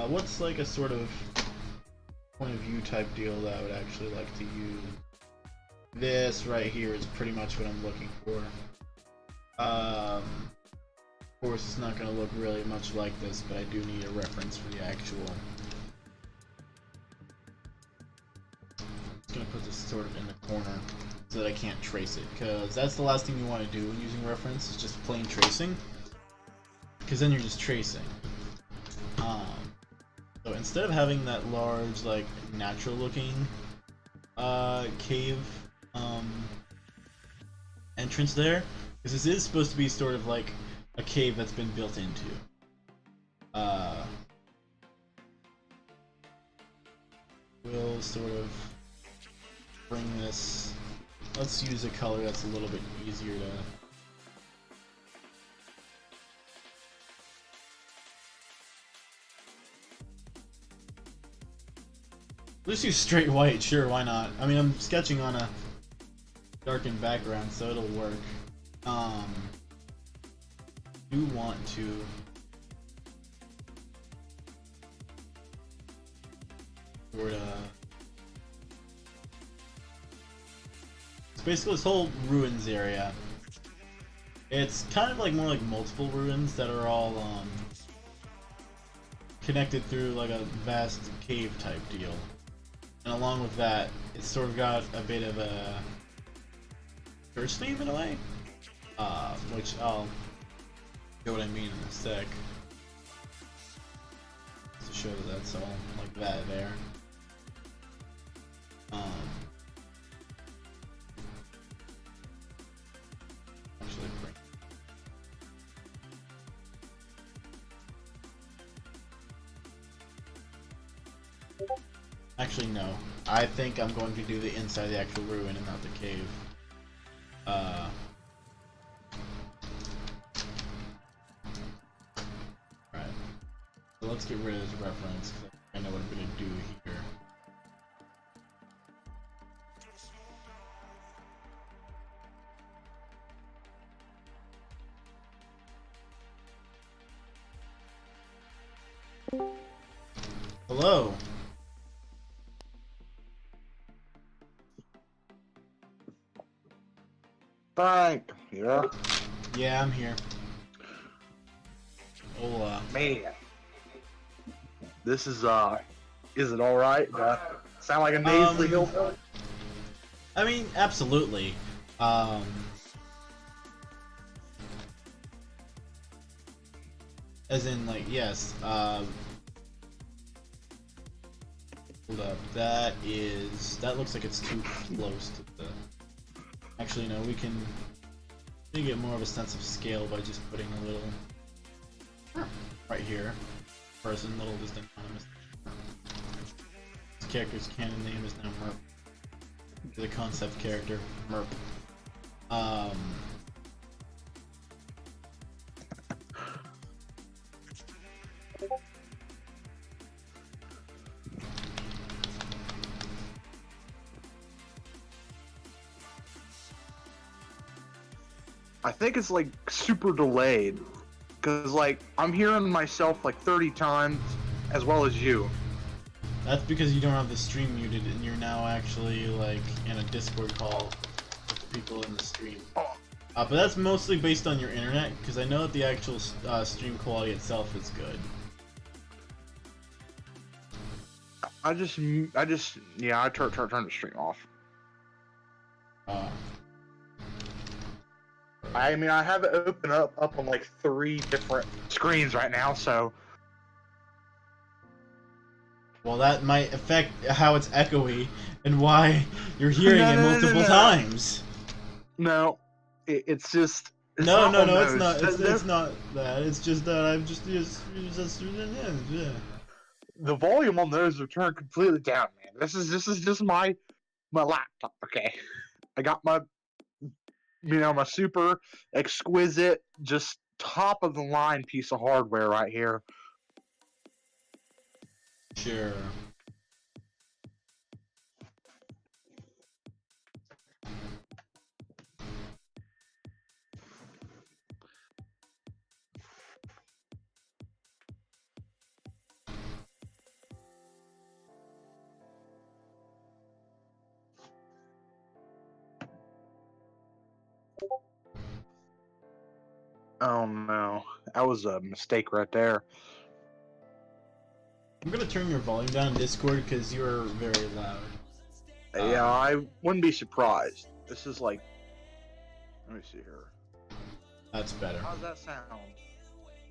Speaker 1: What's like a sort of point of view type deal that I would actually like to use? This right here is pretty much what I'm looking for. Of course, it's not going to look really much like this, but I do need a reference for the actual. I'm just going to put this sort of in the corner so that I can't trace it, because that's the last thing you want to do when using reference, is just plain tracing, because then you're just tracing. So instead of having that large, like, natural looking cave entrance there, because this is supposed to be sort of like a cave that's been built into. We'll sort of bring this. Let's use a color that's a little bit easier to. Let's use straight white, sure, why not? I mean, I'm sketching on a darkened background, so it'll work. Do want to sort of. It's basically this whole ruins area. It's kind of like more like multiple ruins that are all connected through like a vast cave type deal. And along with that, it's sort of got a bit of a church theme in a way, which I'll show what I mean in a sec. To show that that's all like that there. Actually, bring. Actually, no. I think I'm going to do the inside of the actual ruin and not the cave. Right. So let's get rid of this reference, because I know what I'm going to do here. Hello.
Speaker 4: Frank, yeah?
Speaker 1: Yeah, I'm here. Hola.
Speaker 4: Man. This is it alright? Sound like a nasally hillbilly?
Speaker 1: I mean, absolutely. As in, like, yes. Hold up. That looks like it's too close to the. Actually, no. We can get more of a sense of scale by just putting a little right here. Person, little just anonymous. This character's canon name is now Merp. The concept character, Merp.
Speaker 4: I think it's like super delayed. Cause like, I'm hearing myself like 30 times as well as you.
Speaker 1: That's because you don't have the stream muted and you're now actually like in a Discord call with people in the stream. But that's mostly based on your internet, because I know that the actual stream quality itself is good.
Speaker 4: I turned the stream off. I mean, I have it open up on like 3 different screens right now, so.
Speaker 1: Well, that might affect how it's echoey and why you're hearing it multiple times.
Speaker 4: No, it's just.
Speaker 1: It's not that. It's just that I'm just yeah.
Speaker 4: The volume on those are turned completely down, man. This is just my laptop. Okay, I got my my super exquisite, just top of the line piece of hardware right here.
Speaker 1: Sure.
Speaker 4: Oh no, that was a mistake right there.
Speaker 1: I'm gonna turn your volume down in Discord because you're very loud.
Speaker 4: Yeah, I wouldn't be surprised. This is like, let me see here.
Speaker 1: That's better.
Speaker 4: How's that sound?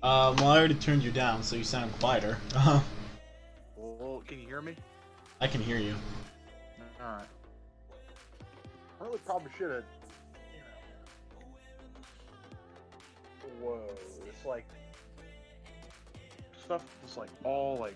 Speaker 1: Well, I already turned you down, so you sound quieter.
Speaker 4: Well, can you hear me?
Speaker 1: I can hear you.
Speaker 4: Alright. I really probably should have, Whoa, it's like, stuff is like all like,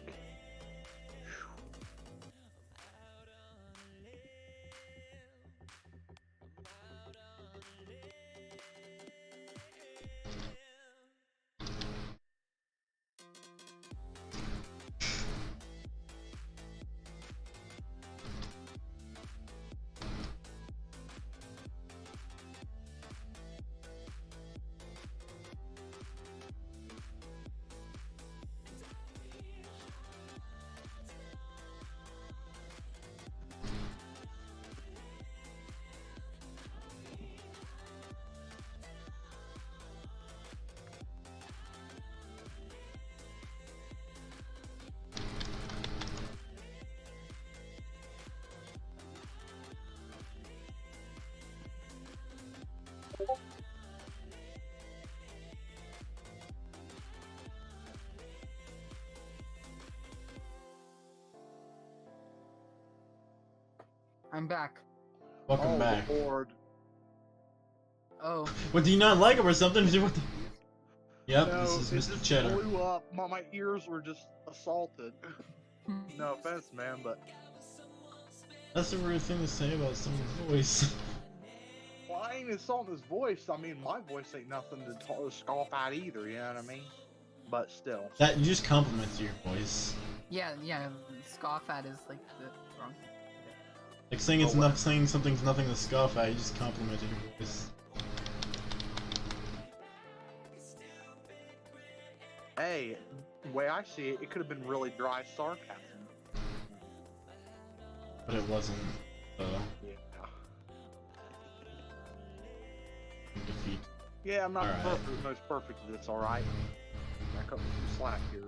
Speaker 3: I'm back.
Speaker 1: Welcome back.
Speaker 4: Lord.
Speaker 3: Oh.
Speaker 1: What, do you not like him or something? What the... Yep,
Speaker 4: No,
Speaker 1: this is
Speaker 4: it
Speaker 1: Mr.
Speaker 4: just
Speaker 1: Cheddar.
Speaker 4: blew up. My ears were just assaulted. No offense, man, but
Speaker 1: That's a weird thing to say about someone's voice.
Speaker 4: well, I ain't insulting his voice. I mean, my voice ain't nothing to scoff at either. You know what I mean? But still.
Speaker 1: That you just complimented your voice.
Speaker 3: Yeah, scoff at is like the wrong.
Speaker 1: Like saying it's not saying something's nothing to scoff at. You just complimented your voice.
Speaker 4: Hey, the way I see it, it could have been really dry sarcasm.
Speaker 1: But it wasn't.
Speaker 4: Yeah.
Speaker 1: Defeat.
Speaker 4: Yeah, I'm not
Speaker 1: Alright.
Speaker 4: perfect, most perfect at this, alright? I cut some slack here.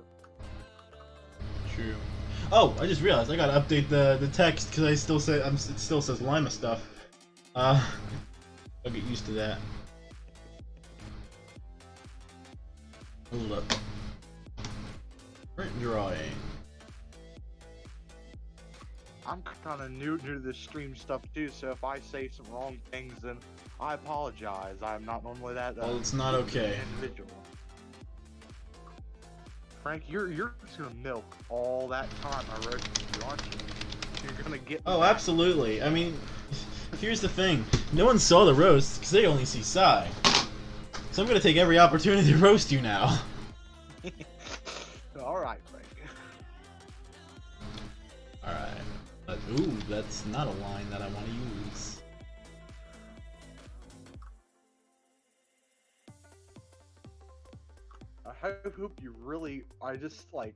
Speaker 1: True. Oh, I just realized I gotta update the text because it still says Lima stuff. I'll get used to that. Hold up. Print drawing.
Speaker 4: I'm kind of new to this stream stuff too, so if I say some wrong things, then I apologize. I'm not normally that.
Speaker 1: Well, it's not okay.
Speaker 4: Individual. Frank, you're just gonna milk all that time I wrote you, aren't you? You're gonna get.
Speaker 1: Oh, absolutely. I mean, here's the thing. No one saw the roast because they only see Psy. So I'm gonna take every opportunity to roast you now.
Speaker 4: All right, Frank.
Speaker 1: All right. Ooh, that's not a line that I want to use.
Speaker 4: I hope you really. I just like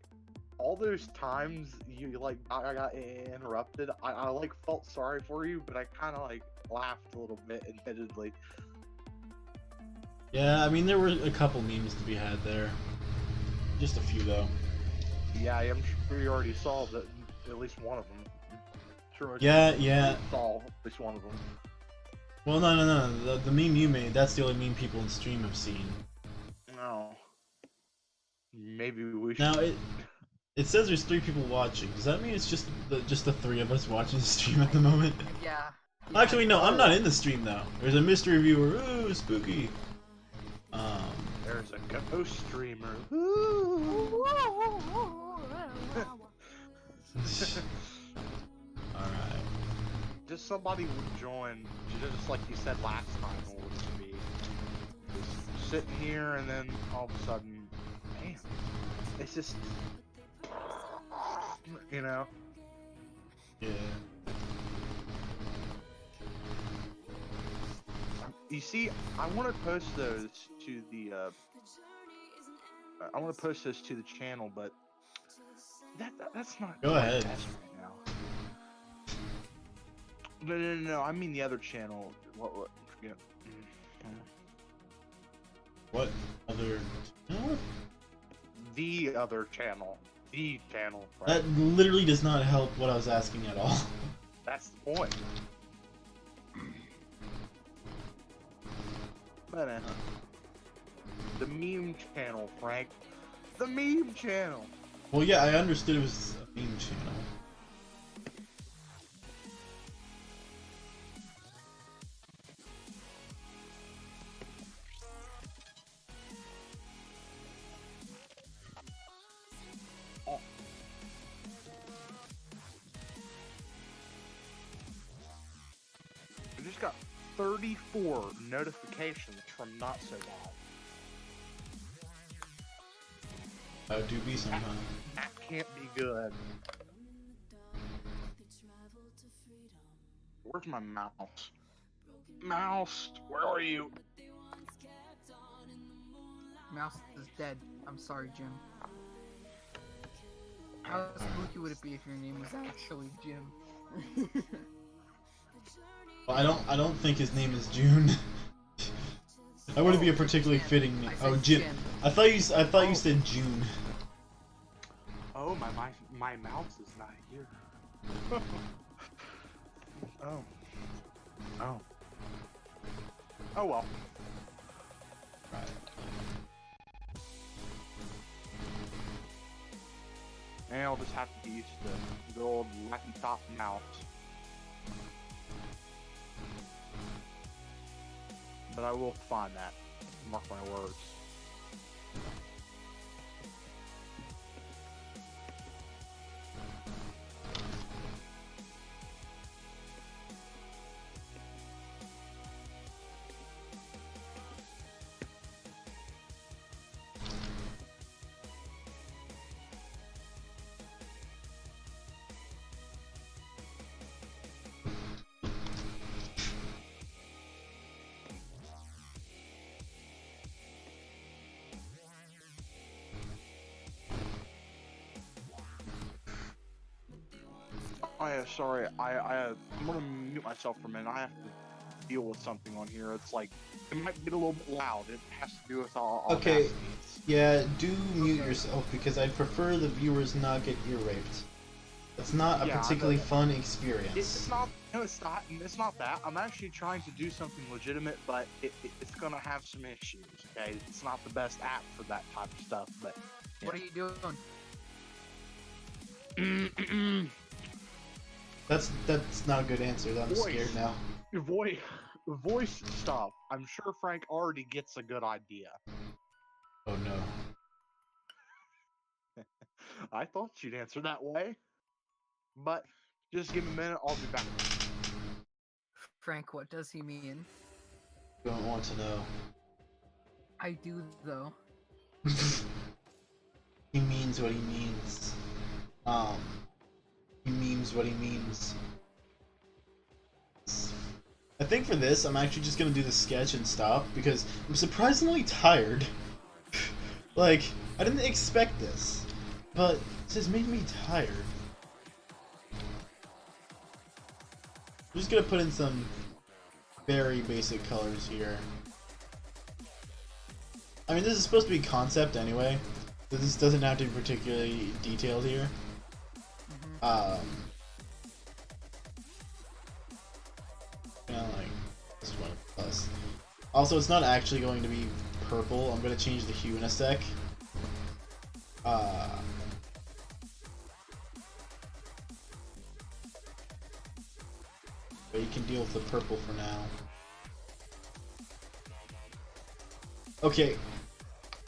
Speaker 4: all those times you like I got interrupted. I like felt sorry for you, but I kind of like laughed a little bit, admittedly.
Speaker 1: Yeah, I mean there were a couple memes to be had there. Just a few though.
Speaker 4: Yeah, I'm sure you already saw that at least one of them. Sure.
Speaker 1: Yeah.
Speaker 4: Saw at least one of them.
Speaker 1: Well, no. The meme you made, that's the only meme people in stream have seen.
Speaker 4: No. Maybe we should.
Speaker 1: Now it says there's 3 people watching. Does that mean it's just the 3 of us watching the stream at the moment?
Speaker 3: Yeah.
Speaker 1: Actually, no. I'm not in the stream though. There's a mystery viewer. Ooh, spooky.
Speaker 4: There's a ghost streamer.
Speaker 1: Alright.
Speaker 4: Just somebody would join, just like you said last time, it would be just sitting here and then all of a sudden, man, it's just, you know.
Speaker 1: Yeah.
Speaker 4: You see, I want to post those to the, I want to post those to the channel, but that's not.
Speaker 1: Go ahead.
Speaker 4: Right now. No. I mean the other channel. What? Forget.
Speaker 1: What other? No?
Speaker 4: The other channel. The channel. Right?
Speaker 1: That literally does not help what I was asking at all.
Speaker 4: That's the point. But the meme channel, Frank. The meme channel.
Speaker 1: Well, yeah, I understood it was a meme channel.
Speaker 4: I just got 34 notifications from Not So Bad.
Speaker 1: That do be sometime.
Speaker 4: That can't be good. Where's my mouse? Mouse, where are you?
Speaker 3: Mouse is dead. I'm sorry, Jim. How spooky would it be if your name was actually Jim?
Speaker 1: Well, I don't think his name is June. That wouldn't be a particularly fitting name. Oh, Jim. I thought you said June.
Speaker 4: Oh, my mouse is not here. Oh. Oh well.
Speaker 1: Right.
Speaker 4: And I'll just have to be used to the old laptop mouse. But I will find that. Mark my words. Oh yeah, sorry. I'm gonna mute myself for a minute. I have to deal with something on here. It's like it might get a little bit loud. It has to do with all.
Speaker 1: Okay.
Speaker 4: Needs.
Speaker 1: Yeah, do mute yourself because I prefer the viewers not get ear raped. It's not a
Speaker 4: Yeah, I know
Speaker 1: particularly
Speaker 4: that.
Speaker 1: fun experience.
Speaker 4: It's not. No, it's not. It's not that. I'm actually trying to do something legitimate, but it's gonna have some issues. Okay, it's not the best app for that type of stuff. But
Speaker 3: What are you doing?
Speaker 1: That's not a good answer. I'm
Speaker 4: Voice.
Speaker 1: scared now.
Speaker 4: voice stuff. I'm sure Frank already gets a good idea.
Speaker 1: Oh no.
Speaker 4: I thought you'd answer that way, but just give me a minute. I'll be back.
Speaker 3: Frank, what does he mean?
Speaker 1: Don't want to know.
Speaker 3: I do, though.
Speaker 1: He means what he means. He means what he means. I think for this, I'm actually just gonna do the sketch and stop because I'm surprisingly tired. Like, I didn't expect this, but this has made me tired. I'm just gonna put in some very basic colors here. I mean, this is supposed to be concept anyway, so this doesn't have to be particularly detailed here. Like this one plus. Also, it's not actually going to be purple. I'm gonna change the hue in a sec. But you can deal with the purple for now. Okay.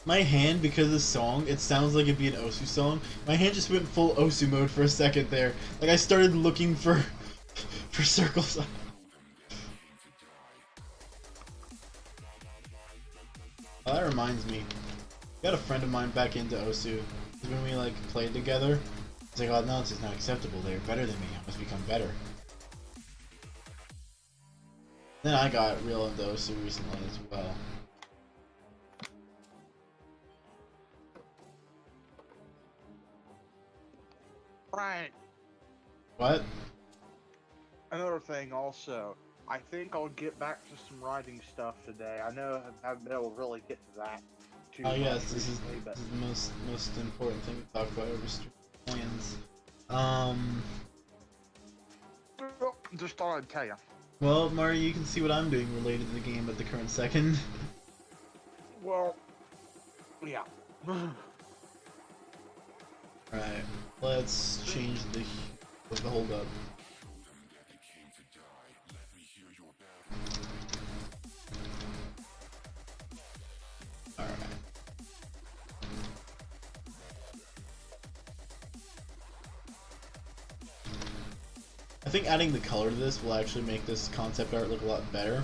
Speaker 1: My hand, because of this song, it sounds like it'd be an Osu song. My hand just went full Osu mode for a second there. Like I started looking for circles. Oh, that reminds me. I got a friend of mine back into Osu. When we like played together, it's like, oh no, this is not acceptable. They're better than me. I must become better. Then I got real into Osu recently as well.
Speaker 4: Frank.
Speaker 1: What?
Speaker 4: Another thing, also, I think I'll get back to some writing stuff today. I know I haven't been able to really get to that too
Speaker 1: Oh
Speaker 4: much
Speaker 1: yes, this is
Speaker 4: recently, but
Speaker 1: the most important thing to talk about over stream plans.
Speaker 4: just thought I'd tell you.
Speaker 1: Well, Mario, you can see what I'm doing related to the game at the current second.
Speaker 4: Well, yeah.
Speaker 1: Alright, let's change the hold up. Alright. I think adding the color to this will actually make this concept art look a lot better.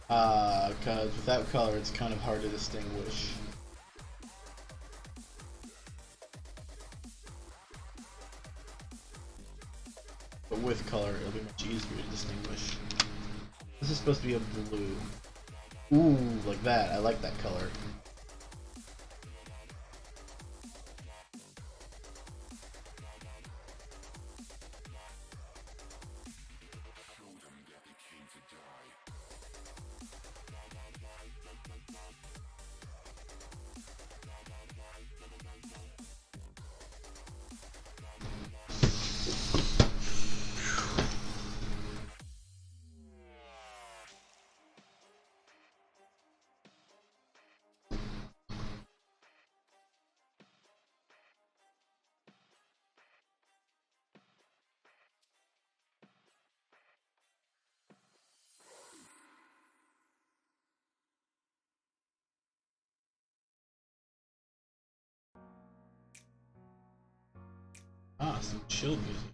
Speaker 1: Because without color, it's kind of hard to distinguish. But with color, it'll be much easier to distinguish. This is supposed to be a blue. Ooh, like that. I like that color. Ah, some chill music.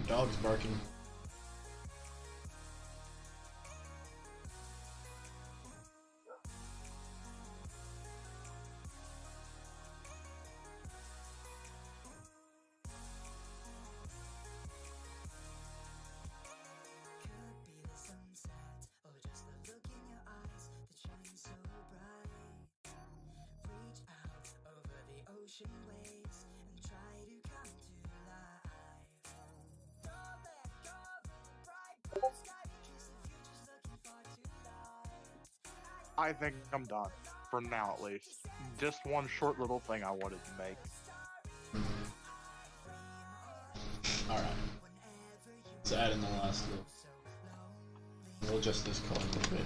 Speaker 1: Dog's barking.
Speaker 4: I think I'm done. For now, at least. Just one short little thing I wanted to make.
Speaker 1: Alright. Let's add in the last little. We'll adjust this color a little bit.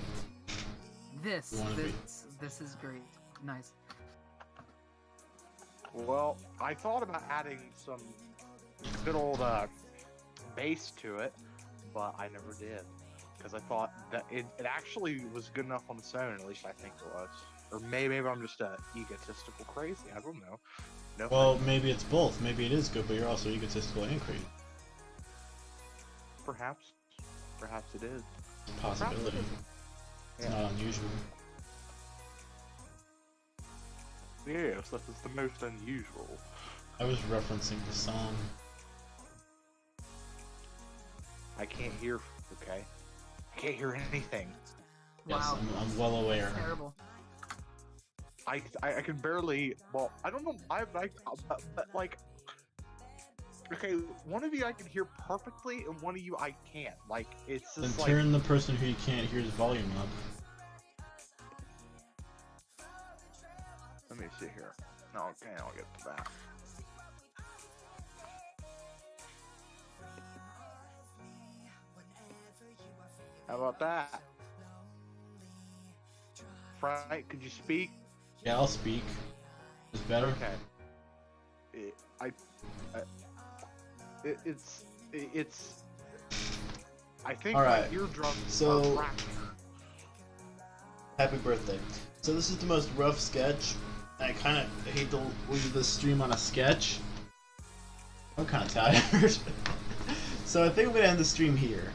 Speaker 3: This is great. Nice.
Speaker 4: Well, I thought about adding some good old bass to it, but I never did. Because I thought that it actually was good enough on its own, at least I think it was. Or maybe I'm just egotistical crazy, I don't know. No.
Speaker 1: Well, maybe it's both. Maybe it is good, but you're also egotistical and crazy.
Speaker 4: Perhaps. Perhaps it is.
Speaker 1: Possibility. It's not unusual.
Speaker 4: Yes, that is the most unusual.
Speaker 1: I was referencing the song.
Speaker 4: I can't hear, okay? I can't hear anything.
Speaker 1: Yes,
Speaker 3: Wow.
Speaker 1: I'm well aware.
Speaker 3: Terrible.
Speaker 4: I can barely, well, I don't know why, but like, okay, one of you I can hear perfectly, and one of you I can't. Like, it's
Speaker 1: Then
Speaker 4: just like...
Speaker 1: turn the person who you can't hear's volume up.
Speaker 4: Let me see here. No, okay, I'll get to that. How about that? Frank, could you speak?
Speaker 1: Yeah, I'll speak. Is better?
Speaker 4: Okay. It's. I think
Speaker 1: Alright,
Speaker 4: my eardrums
Speaker 1: so-
Speaker 4: are cracking.
Speaker 1: Happy birthday. So this is the most rough sketch. I kind of hate to leave this stream on a sketch. I'm kind of tired. So I think I'm gonna end the stream here.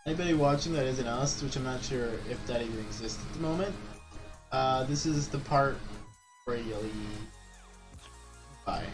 Speaker 1: Anybody watching that isn't us, which I'm not sure if that even exists at the moment. This is the part where you leave. Bye.